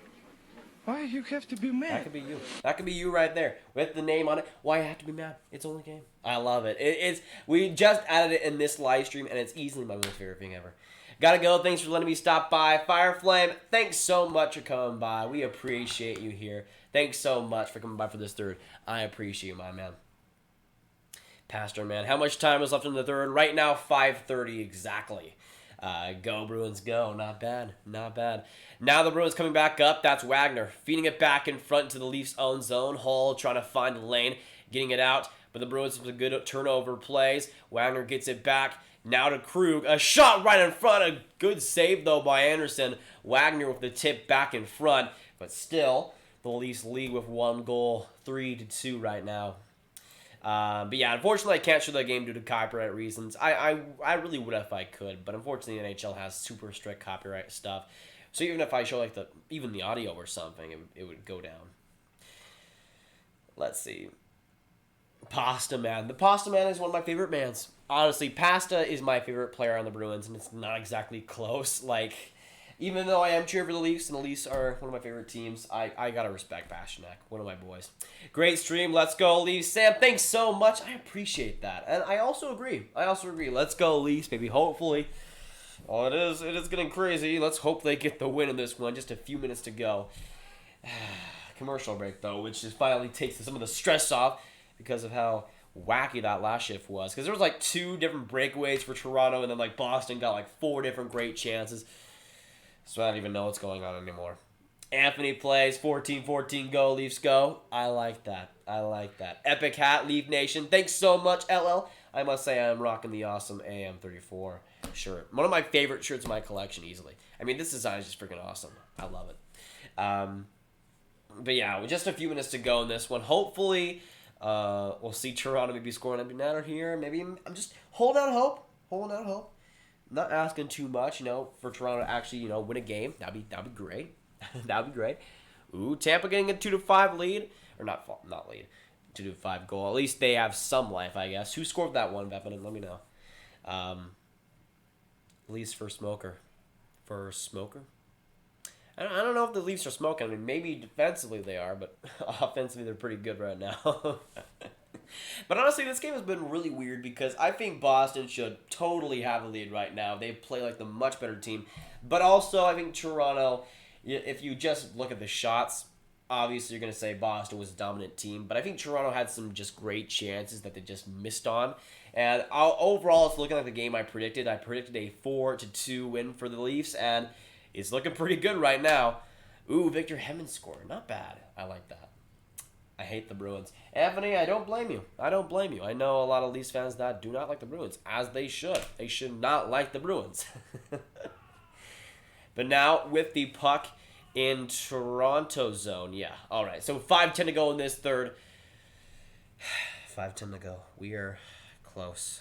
Speaker 2: Why you have to be mad?
Speaker 1: That could be you. That could be you right there with the name on it. Why you have to be mad? It's only a game. I love it. We just added it in this live stream, and it's easily my most favorite thing ever. Gotta go. Thanks for letting me stop by. Fireflame, thanks so much for coming by. We appreciate you here. Thanks so much for coming by for this third. I appreciate you, my man. Pastor, man. How much time is left in the third? Right now, 5:30 exactly. Go, Bruins, go. Not bad. Now the Bruins coming back up. That's Wagner feeding it back in front to the Leafs' own zone. Hall trying to find the lane, getting it out. But the Bruins with a good turnover plays. Wagner gets it back. Now to Krug. A shot right in front. A good save, though, by Anderson. Wagner with the tip back in front. But still, the Leafs lead with 1 goal. 3-2 right now. But yeah, unfortunately, I can't show the game due to copyright reasons. I really would if I could, but unfortunately, the NHL has super strict copyright stuff. So even if I show like even the audio or something, it would go down. Let's see. Pasta Man. The Pasta Man is one of my favorite bands. Honestly, Pasta is my favorite player on the Bruins, and it's not exactly close. Like, even though I am cheering for the Leafs, and the Leafs are one of my favorite teams, I gotta respect Pasternak, one of my boys. Great stream, let's go Leafs. Sam, thanks so much. I appreciate that, and I also agree. Let's go Leafs, baby. Hopefully, it is getting crazy. Let's hope they get the win in this one. Just a few minutes to go. Commercial break though, which just finally takes some of the stress off because of how wacky that last shift was. Because there was like 2 different breakaways for Toronto, and then like Boston got like 4 different great chances. So I don't even know what's going on anymore. Anthony plays 14-14 go, Leafs go. I like that. Epic hat, Leaf Nation. Thanks so much, LL. I must say I'm rocking the awesome AM34 shirt. One of my favorite shirts in my collection, easily. I mean, this design is just freaking awesome. I love it. But yeah, with just a few minutes to go in this one. Hopefully, we'll see Toronto maybe scoring a banana here. Maybe I'm just holding out hope. Not asking too much, for Toronto to actually, win a game. That'd be great. That'd be great. Ooh, Tampa getting a 2-5 lead, or not lead. do 5 goal. At least they have some life, I guess. Who scored that one, Bevan? Let me know. At least for Smoker. For Smoker? I don't know if the Leafs are smoking. I mean, maybe defensively they are, but offensively they're pretty good right now. But honestly, this game has been really weird because I think Boston should totally have the lead right now. They play like the much better team. But also, I think Toronto, if you just look at the shots, obviously you're going to say Boston was a dominant team. But I think Toronto had some just great chances that they just missed on. And overall, it's looking like the game I predicted. I predicted a 4-2 win for the Leafs, and it's looking pretty good right now. Ooh, Victor Hedman scored. Not bad. I like that. I hate the Bruins. Anthony, I don't blame you. I don't blame you. I know a lot of Leafs fans that do not like the Bruins, as they should. They should not like the Bruins. But now, with the puck in Toronto zone, yeah. All right, so 5:10 to go in this third. 5:10 to go. We are close.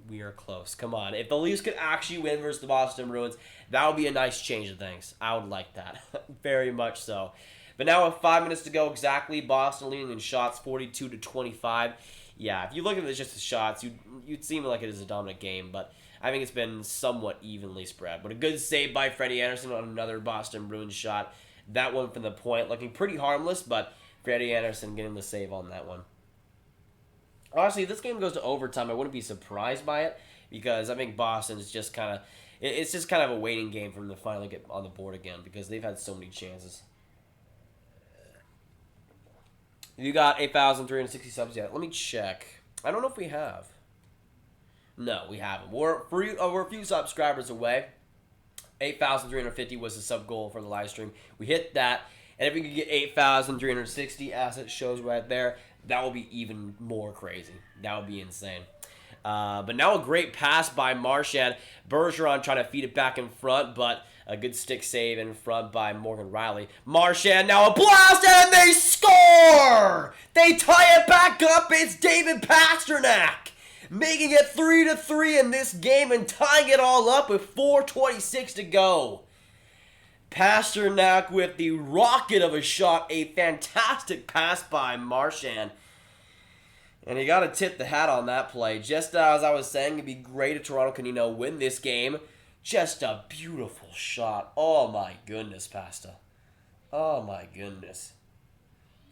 Speaker 1: We are close. Come on. If the Leafs could actually win versus the Boston Bruins, that would be a nice change of things. I would like that. Very much so. But now with 5 minutes to go exactly, Boston leading in shots 42-25. Yeah, if you look at just the shots, you'd seem like it is a dominant game, but I think it's been somewhat evenly spread. But a good save by Freddie Anderson on another Boston Bruins shot. That one from the point looking pretty harmless, but Freddie Anderson getting the save on that one. Honestly, if this game goes to overtime, I wouldn't be surprised by it because I think Boston is just kind of, it's just kind of a waiting game for them to finally get on the board again because they've had so many chances. You got 8,360 subs yet? Let me check. I don't know if we have. No, we haven't. We're a few subscribers away. 8,350 was the sub goal for the live stream. We hit that. And if we could get 8,360, as it shows right there, that will be even more crazy. That would be insane. But now a great pass by Marchand. Bergeron trying to feed it back in front, but a good stick save in front by Morgan Rielly. Marchand now a blast, and they score! They tie it back up. It's David Pastrnak making it 3-3 in this game and tying it all up with 4:26 to go. Pastrnak with the rocket of a shot. A fantastic pass by Marchand. And you got to tip the hat on that play. Just as I was saying, it'd be great if Toronto can, win this game. Just a beautiful shot. Oh, my goodness, Pasta. Oh, my goodness.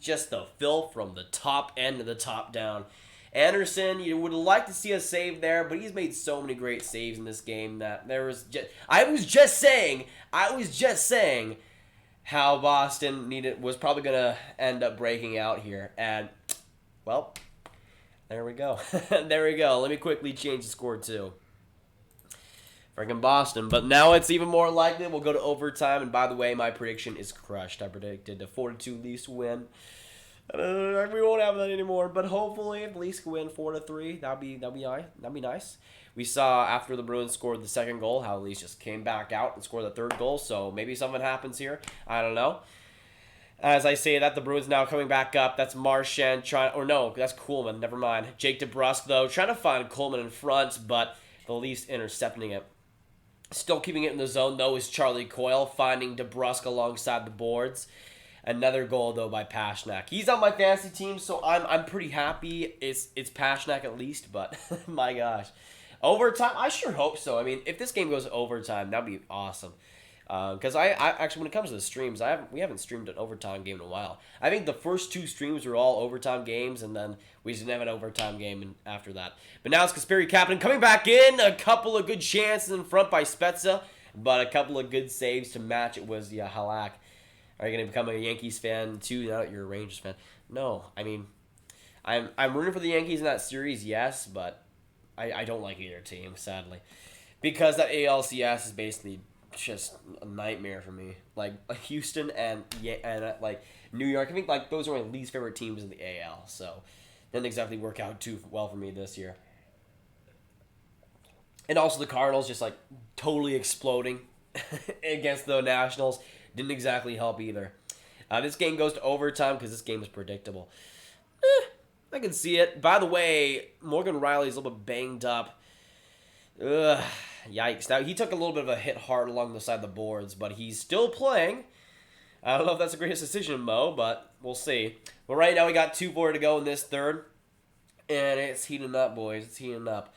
Speaker 1: Just the fill from the top end to the top down. Anderson, you would like to see a save there, but he's made so many great saves in this game that there was just... I was just saying how Boston was probably going to end up breaking out here. And, well... there we go. There we go. Let me quickly change the score, too. Freaking Boston. But now it's even more likely we'll go to overtime. And by the way, my prediction is crushed. I predicted the 4-2 Leafs win. We won't have that anymore. But hopefully, if Leafs can win 4-3, that'd be nice. We saw after the Bruins scored the second goal how Leafs just came back out and scored the third goal. So maybe something happens here. I don't know. As I say that, the Bruins now coming back up. That's Marchand trying... or no, that's Kuhlman. Never mind. Jake DeBrusk, though, trying to find Kuhlman in front, but the Leafs intercepting it. Still keeping it in the zone, though, is Charlie Coyle finding DeBrusk alongside the boards. Another goal, though, by Pastrnak. He's on my fantasy team, so I'm pretty happy. It's Pastrnak at least, but my gosh. Overtime? I sure hope so. I mean, if this game goes to overtime, that'd be awesome. Because I actually, when it comes to the streams, we haven't streamed an overtime game in a while. I think the first 2 streams were all overtime games, and then we didn't have an overtime game after that. But now it's Kasperi Kapanen coming back in. A couple of good chances in front by Spezza, but a couple of good saves to match it was Halak. Are you going to become a Yankees fan too now that you're a Rangers fan? No, I mean, I'm rooting for the Yankees in that series, yes, but I don't like either team, sadly. Because that ALCS is basically... just a nightmare for me. Like Houston and like New York. I think like those are my least favorite teams in the AL. So didn't exactly work out too well for me this year. And also the Cardinals just like totally exploding against the Nationals didn't exactly help either. This game goes to overtime because this game is predictable. I can see it. By the way, Morgan Rielly's a little bit banged up. Ugh. Yikes. Now, he took a little bit of a hit hard along the side of the boards, but he's still playing. I don't know if that's the greatest decision, Mo, but we'll see. But right now we got 2:40 to go in this third. And it's heating up, boys. It's heating up.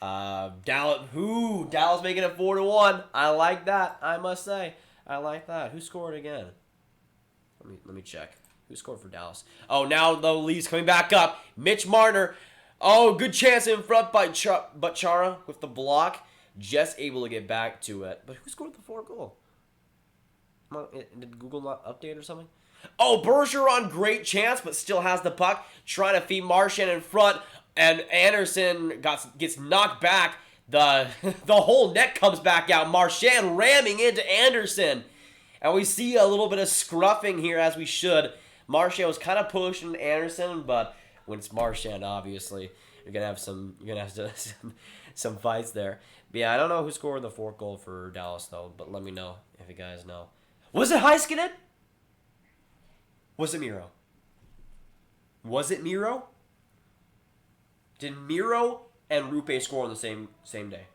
Speaker 1: Dallas making it 4-1. I like that, I must say. I like that. Who scored again? Let me check. Who scored for Dallas? Oh, now the Leafs coming back up. Mitch Marner. Oh, good chance in front by Chara with the block. Just able to get back to it. But who scored the 4th goal? Did Google not update or something? Oh, Bergeron, great chance, but still has the puck. Trying to feed Marchand in front. And Anderson gets knocked back. The whole net comes back out. Marchand ramming into Anderson. And we see a little bit of scruffing here, as we should. Marchand was kind of pushing Anderson, but when it's Marchand, obviously, you're gonna have some fights there. But yeah, I don't know who scored the 4th goal for Dallas though, but let me know if you guys know. Was it Heiskanen? Was it Miro? Was it Miro? Did Miro and Rupe score on the same day?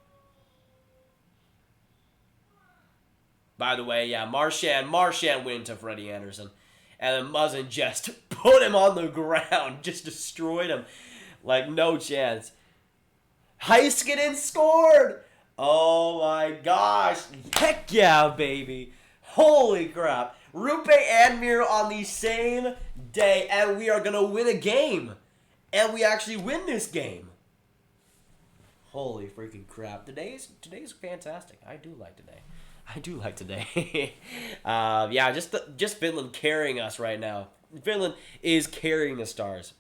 Speaker 1: By the way, yeah, Marchand went to Freddie Anderson. And then Muzzin just put him on the ground. Just destroyed him. Like, no chance. Heiskanen scored! Oh my gosh. Heck yeah, baby. Holy crap. Rupe and Miro on the same day. And we are going to win a game. And we actually win this game. Holy freaking crap. Today's fantastic. I do like today. Yeah, just Finland carrying us right now. Finland is carrying the Stars.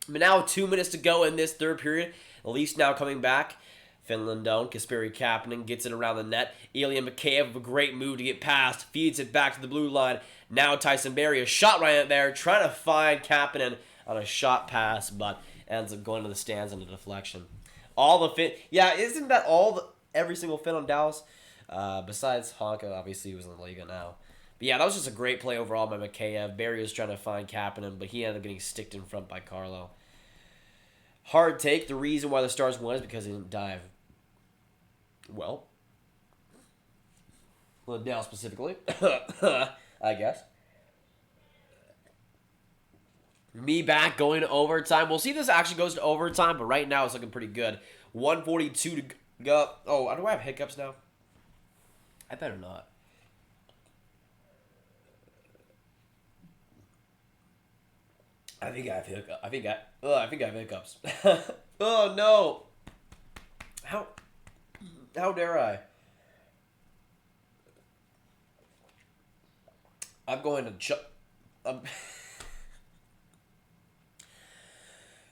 Speaker 1: But now 2 minutes to go in this third period. The Leafs now coming back. Finland don't. Kasperi Kapanen gets it around the net. Ilya Mikheyev with a great move to get past. Feeds it back to the blue line. Now Tyson Barrie, a shot right there. Trying to find Kapanen on a shot pass, but ends up going to the stands on a deflection. Yeah, isn't that every single Finn on Dallas? Besides Honka, obviously, he was in the Liga now. But yeah, that was just a great play overall by Mikheyev. Barrie was trying to find Kapanen, but he ended up getting sticked in front by Carlo. Hard take. The reason why the Stars won is because he didn't dive. Well, Lindell specifically, I guess. Me back going to overtime. We'll see if this actually goes to overtime, but right now it's looking pretty good. 1:42 to go. Oh, do I have hiccups now? I better not. I think I have hiccups. I think I have hiccups. Oh no! How dare I? I'm going to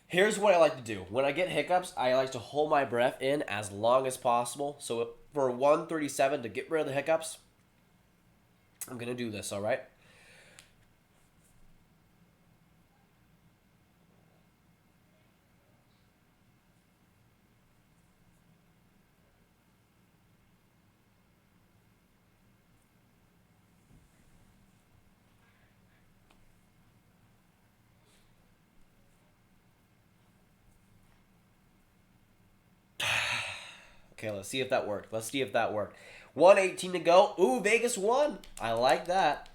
Speaker 1: Here's what I like to do. When I get hiccups, I like to hold my breath in as long as possible. So for 1:37 to get rid of the hiccups, I'm going to do this, all right? Okay, let's see if that worked. 1:18 to go. Ooh, Vegas won. I like that.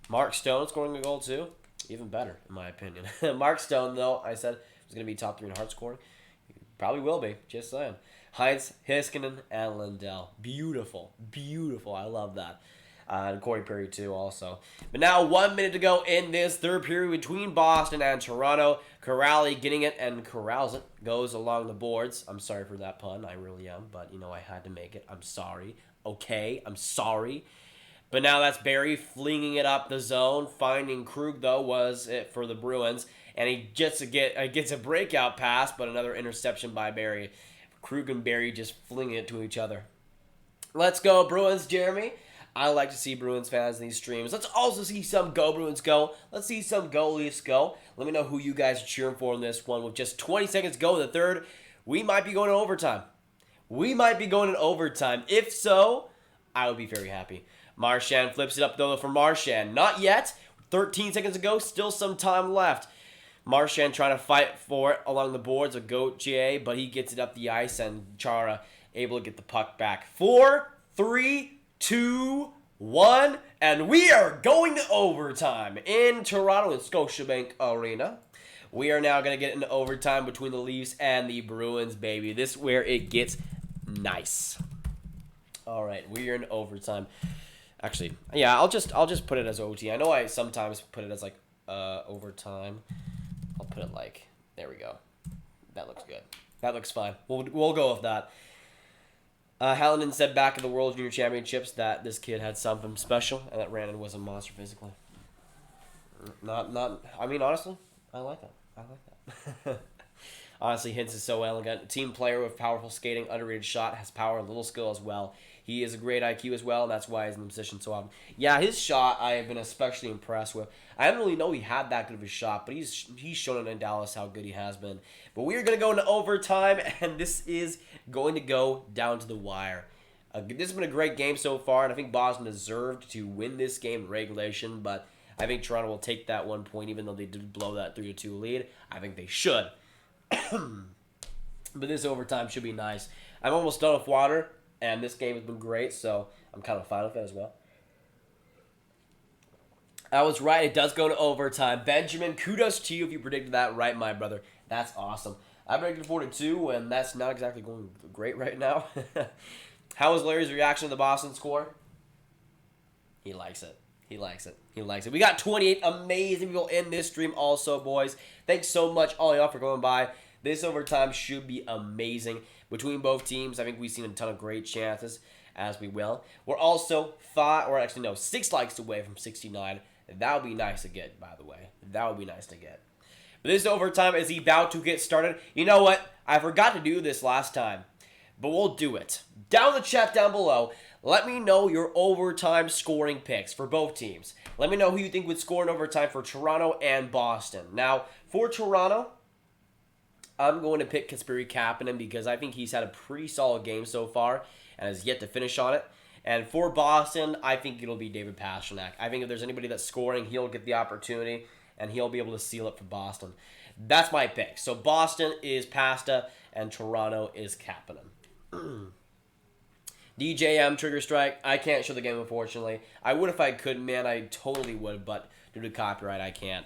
Speaker 1: Mark Stone scoring a goal too. Even better, in my opinion. Mark Stone, though, I said was going to be top 3 in Hart scoring. He probably will be. Just saying. Heinz, Heiskanen, and Lindell. Beautiful. I love that. And Corey Perry, too, also. But now 1 minute to go in this third period between Boston and Toronto. Corrali getting it and corrals it. Goes along the boards. I'm sorry for that pun. I really am. But, I had to make it. I'm sorry. Okay, I'm sorry. But now that's Barrie flinging it up the zone. Finding Krug, though, was it for the Bruins. And he gets a breakout pass, but another interception by Barrie. Krug and Barrie just flinging it to each other. Let's go, Bruins, Jeremy. I like to see Bruins fans in these streams. Let's also see some Go Bruins go. Let's see some Go Leafs go. Let me know who you guys are cheering for in this one. With just 20 seconds to go in the third, we might be going to overtime. If so, I would be very happy. Marchand flips it up, though, for Marchand. Not yet. 13 seconds to go. Still some time left. Marchand trying to fight for it along the boards of Gauthier, but he gets it up the ice, and Chara able to get the puck back. 4, 3, 2, 1, and we are going to overtime in Toronto in Scotiabank Arena. We are now going to get into overtime between the Leafs and the Bruins, baby. This is where it gets nice. All right, we are in overtime. Actually, yeah, I'll just put it as OT. I know I sometimes put it as like overtime. I'll put it like, there we go. That looks good. That looks fine. We'll go with that. Hallinan said back in the World Junior Championships that this kid had something special and that Brandon was a monster physically. I mean, honestly, I like that. Honestly, Hintz is so elegant. Team player with powerful skating, underrated shot, has power and little skill as well. He is a great IQ as well, and that's why he's in the position so often. Yeah, his shot I have been especially impressed with. I didn't really know he had that good of a shot, but he's shown it in Dallas how good he has been. But we are going to go into overtime, and this is going to go down to the wire. This has been a great game so far, and I think Boston deserved to win this game in regulation, but I think Toronto will take that 1 point, even though they did blow that 3-2 lead. I think they should. But this overtime should be nice. I'm almost done with water, and this game has been great, so I'm kind of fine with it as well. I was right. It does go to overtime. Benjamin, kudos to you if you predicted that right, my brother. That's awesome. I predicted 4-2, and that's not exactly going great right now. How was Larry's reaction to the Boston score? He likes it. He likes it. He likes it. We got 28 amazing people in this stream also, boys. Thanks so much, all y'all, for going by. This overtime should be amazing. Between both teams, I think we've seen a ton of great chances, as we will. We're also 6 likes away from 69. That would be nice to get, by the way. That would be nice to get. But this overtime is about to get started. You know what? I forgot to do this last time, but we'll do it. Down in the chat down below, let me know your overtime scoring picks for both teams. Let me know who you think would score in overtime for Toronto and Boston. Now, for Toronto, I'm going to pick Kasperi Kapanen because I think he's had a pretty solid game so far and has yet to finish on it. And for Boston, I think it'll be David Pastrnak. I think if there's anybody that's scoring, he'll get the opportunity and he'll be able to seal it for Boston. That's my pick. So Boston is Pasta and Toronto is Kapanen. DJM Trigger Strike. I can't show the game, unfortunately. I would if I could, man. I totally would, but due to copyright, I can't.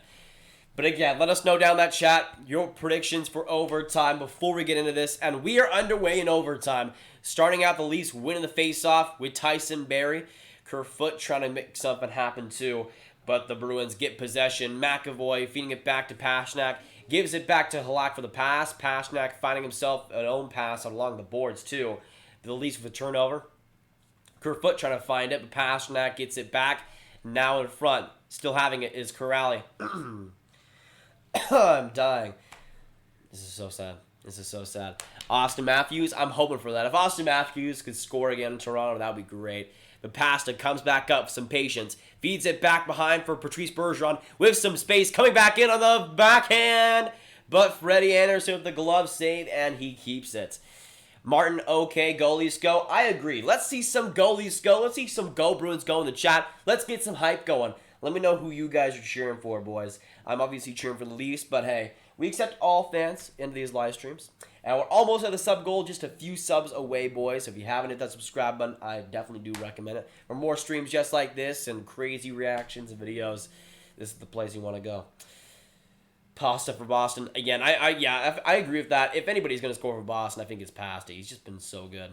Speaker 1: But again, let us know down in that chat your predictions for overtime before we get into this. And we are underway in overtime. Starting out, the Leafs winning the faceoff with Tyson Barrie. Kerfoot trying to make something happen too. But the Bruins get possession. McAvoy feeding it back to Pastrnak. Gives it back to Halak for the pass. Pastrnak finding himself an own pass along the boards too. The Leafs with a turnover. Kerfoot trying to find it, but Pastrnak gets it back. Now in front. Still having it is Corrali. I'm dying. This is so sad. This is so sad. Austin Matthews, I'm hoping for that. If Austin Matthews could score again in Toronto, that would be great. The Pasta comes back up, some patience. Feeds it back behind for Patrice Bergeron with some space. Coming back in on the backhand. But Freddie Anderson with the glove save, and he keeps it. Martin, okay, goalies go. I agree. Let's see some goalies go. Let's see some Go Bruins go in the chat. Let's get some hype going. Let me know who you guys are cheering for, boys. I'm obviously cheering for the Leafs, but hey, we accept all fans into these live streams. And we're almost at the sub goal, just a few subs away, boys. So if you haven't hit that subscribe button, I definitely do recommend it. For more streams just like this and crazy reactions and videos, this is the place you want to go. Pasta for Boston. Again, I agree with that. If anybody's going to score for Boston, I think it's Pasta. He's just been so good.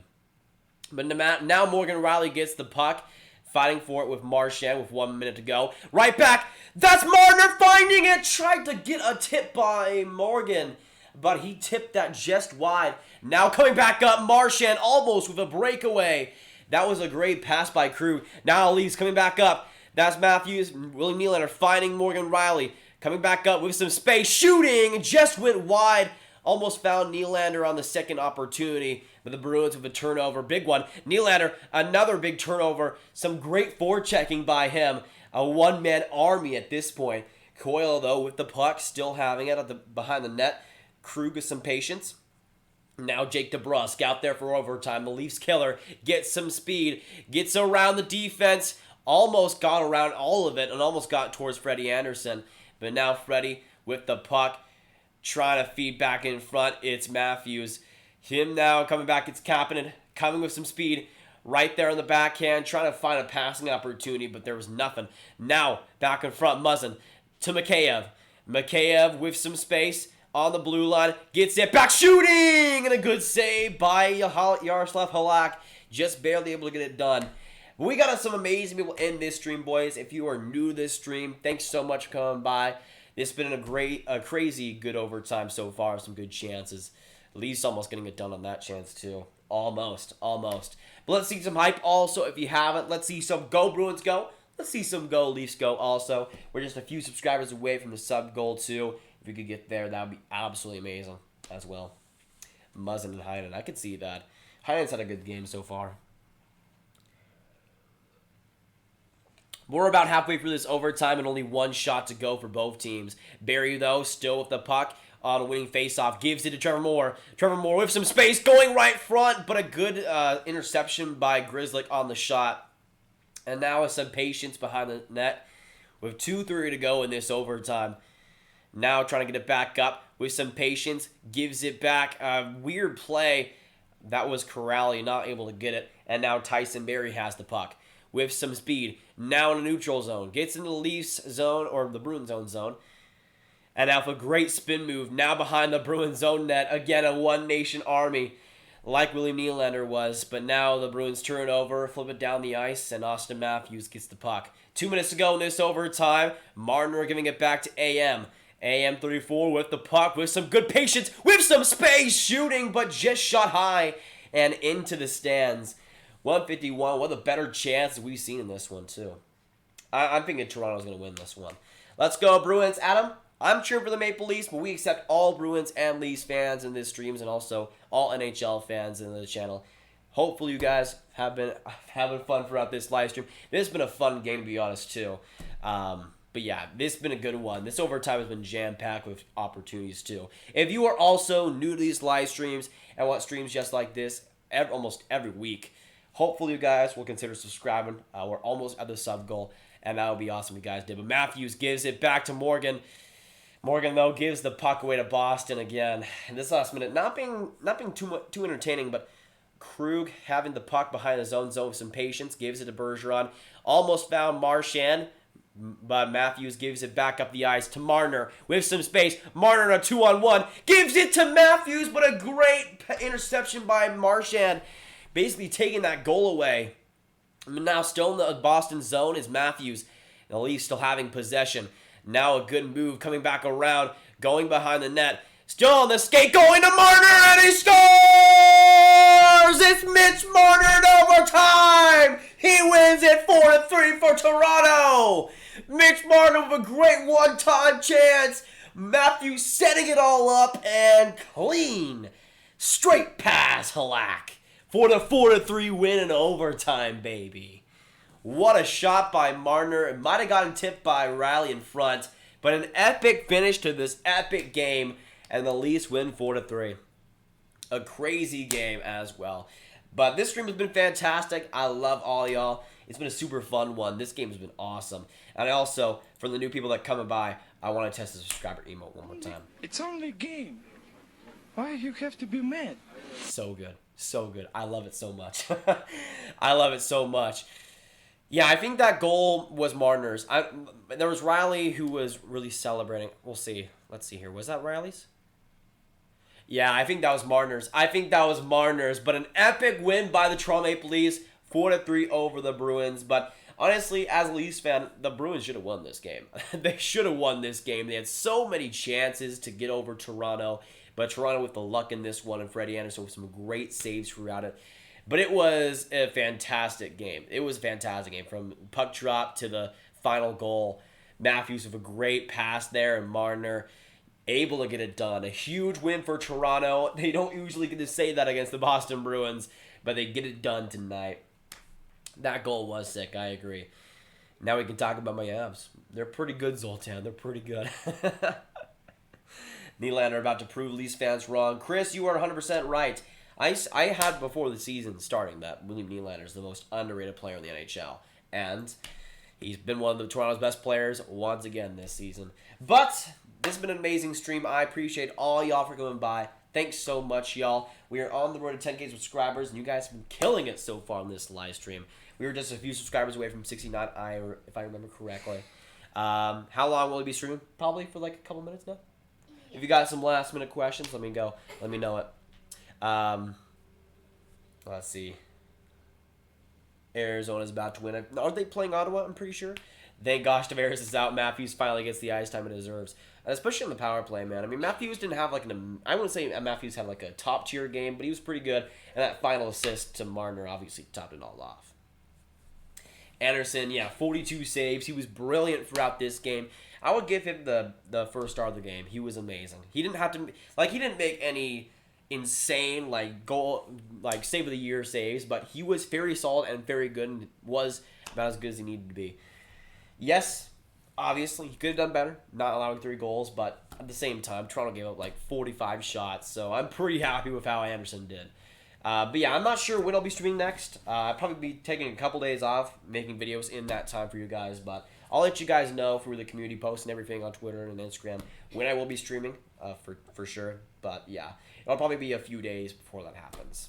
Speaker 1: But now Morgan Rielly gets the puck. Fighting for it with Marchand with 1 minute to go. Right back. That's Marner finding it. Tried to get a tip by Morgan. But he tipped that just wide. Now coming back up. Marchand almost with a breakaway. That was a great pass by Krug. Now Leafs coming back up. That's Matthews. William Nylander finding Morgan Rielly. Coming back up with some space. Shooting. Just went wide. Almost found Nylander on the second opportunity. But the Bruins with a turnover. Big one. Nylander, another big turnover. Some great forechecking by him. A one-man army at this point. Coyle, though, with the puck. Still having it behind the net. Krug with some patience. Now Jake DeBrusk out there for overtime. The Leafs killer gets some speed. Gets around the defense. Almost got around all of it. And almost got towards Freddie Anderson. But now Freddie with the puck. Trying to feed back in front. It's Matthews. Him now coming back. It's Kapanen coming with some speed. right there on the backhand, trying to find a passing opportunity, but there was nothing. Now, back in front, Muzzin to Mikheyev. Mikheyev with some space on the blue line, gets it back, shooting, and a good save by Yaroslav Halak, just barely able to get it done. But we got some amazing people in this stream, boys. If you are new to this stream, thanks so much for coming by. It's been a crazy good overtime so far, some good chances. Leafs almost getting it done on that chance too. Almost. But let's see some hype also. If you haven't, let's see some Go Bruins go. Let's see some Go Leafs go also. We're just a few subscribers away from the sub goal too. If we could get there, that would be absolutely amazing as well. Muzzin and Heinen, I could see that. Heinen's had a good game so far. We're about halfway through this overtime and only one shot to go for both teams. Barry, though, still with the puck on a winning faceoff. Gives it to Trevor Moore. Trevor Moore with some space going right front, but a good interception by Grzelcyk on the shot. And now with some patience behind the net with 2:30 to go in this overtime. Now trying to get it back up with some patience. Gives it back. Weird play. That was Corrali not able to get it. And now Tyson Barrie has the puck with some speed. Now in a neutral zone. Gets into the Leafs zone, or the Bruins zone. And now for a great spin move. Now behind the Bruins zone net. Again, a one-nation army like William Nylander was. But now the Bruins turn over, flip it down the ice, and Austin Matthews gets the puck. 2 minutes to go in this overtime. Marner giving it back to AM. AM 34 with the puck, with some good patience, with some space, shooting, but just shot high and into the stands. 151, one of the better chances we've seen in this one, too. I'm thinking Toronto's going to win this one. Let's go, Bruins. Adam, I'm cheering for the Maple Leafs, but we accept all Bruins and Leafs fans in this streams and also all NHL fans in the channel. Hopefully you guys have been having fun throughout this live stream. This has been a fun game, to be honest, too. But yeah, this has been a good one. This overtime has been jam-packed with opportunities, too. If you are also new to these live streams and want streams just like this almost every week, hopefully you guys will consider subscribing. We're almost at the sub goal, and that would be awesome if you guys did. But Matthews gives it back to Morgan. Morgan, though, gives the puck away to Boston again. And this last minute, not being too entertaining, but Krug having the puck behind his own zone with some patience, gives it to Bergeron. Almost found Marchand, but Matthews gives it back up the ice to Marner with some space. Marner in a 2-on-1, gives it to Matthews, but a great interception by Marchand, basically taking that goal away. Now still in the Boston zone is Matthews. The Leafs still having possession. Now a good move coming back around, going behind the net. Still on the skate, going to Marner, and he scores! It's Mitch Marner in overtime! He wins it 4-3 for Toronto! Mitch Marner with a great one-time chance. Matthews setting it all up, and clean. Straight pass, Halak. For the 4-3 win in overtime, baby. What a shot by Marner. It might have gotten tipped by Riley in front, but an epic finish to this epic game, and the Leafs win 4-3. A crazy game as well. But this stream has been fantastic. I love all y'all. It's been a super fun one. This game has been awesome. And I also, for the new people that come by, I want to test the subscriber emote one more time.
Speaker 2: It's only a game. Why you have to be mad?
Speaker 1: So good. So good. I love it so much. I love it so much. Yeah, I think that goal was Marner's. There was Riley who was really celebrating. We'll see. Let's see here. Was that Riley's? Yeah, I think that was Marner's. But an epic win by the Toronto Maple Leafs. 4-3 over the Bruins. But honestly, as a Leafs fan, the Bruins should have won this game. They should have won this game. They had so many chances to get over Toronto. But Toronto with the luck in this one, and Freddie Anderson with some great saves throughout it. But it was a fantastic game. It was a fantastic game. From puck drop to the final goal. Matthews with a great pass there, and Marner able to get it done. A huge win for Toronto. They don't usually get to say that against the Boston Bruins, but they get it done tonight. That goal was sick, I agree. Now we can talk about my abs. They're pretty good, Zoltan. They're pretty good. Nylander about to prove Leafs fans wrong. Chris, you are 100% right. I had before the season starting that William Nylander is the most underrated player in the NHL. And he's been one of the Toronto's best players once again this season. But this has been an amazing stream. I appreciate all y'all for coming by. thanks so much, y'all. We are on the road to 10K subscribers, and you guys have been killing it so far on this live stream. We were just a few subscribers away from 69, if I remember correctly. How long will we be streaming? Probably for like a couple minutes now. Yeah. If you got some last minute questions, let me know it. Let's see. Arizona's about to win. Aren't they playing Ottawa? I'm pretty sure. Thank gosh Tavares is out. Matthews finally gets the ice time it deserves. And especially on the power play, man. I mean, Matthews didn't have like I wouldn't say Matthews had like a top tier game, but he was pretty good. And that final assist to Marner obviously topped it all off. Anderson, 42 saves. He was brilliant throughout this game. I would give him the first star of the game. He was amazing. He didn't have to he didn't make any insane goal save of the year saves, but he was very solid and very good and was about as good as he needed to be. Yes, obviously he could have done better, not allowing 3 goals, but at the same time, Toronto gave up 45 shots, so I'm pretty happy with how Anderson did. But yeah, I'm not sure when I'll be streaming next. I'll probably be taking a couple days off, making videos in that time for you guys, but I'll let you guys know through the community posts and everything on Twitter and Instagram when I will be streaming, for sure. But yeah, it'll probably be a few days before that happens.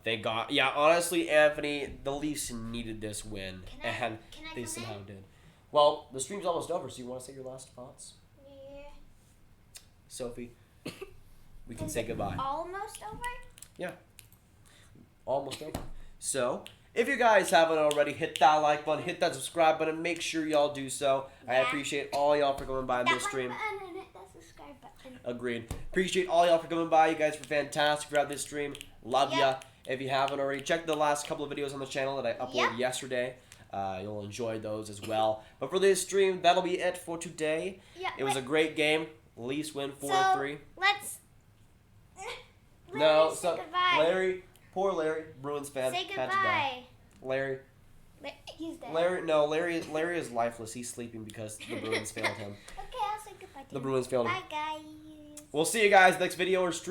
Speaker 1: Thank God. Yeah, honestly, Anthony, the Leafs needed this win, and they somehow did. Well, the stream's almost over, so you want to say your last thoughts?
Speaker 3: Yeah.
Speaker 1: Sophie, we can say goodbye.
Speaker 3: Almost over?
Speaker 1: Yeah. Almost over. So, if you guys haven't already, hit that like button, hit that subscribe button, make sure y'all do so. Yeah. I appreciate all y'all for coming by on this stream.
Speaker 3: And hit that subscribe button.
Speaker 1: Agreed. Appreciate all y'all for coming by. You guys were fantastic throughout this stream. Love ya. If you haven't already, check the last couple of videos on the channel that I uploaded yesterday. You'll enjoy those as well. But for this stream, that'll be it for today. Yeah, it was a great game. Leafs win 4-3.
Speaker 3: Let's...
Speaker 1: No,
Speaker 3: say goodbye.
Speaker 1: Poor Larry, Bruins fan.
Speaker 3: Say goodbye.
Speaker 1: Had to die. Larry.
Speaker 3: He's dead.
Speaker 1: Larry is lifeless. He's sleeping because the Bruins failed him.
Speaker 3: Okay, I'll say goodbye to
Speaker 1: the Bruins failed him.
Speaker 3: Bye, guys.
Speaker 1: We'll see you guys next video or stream.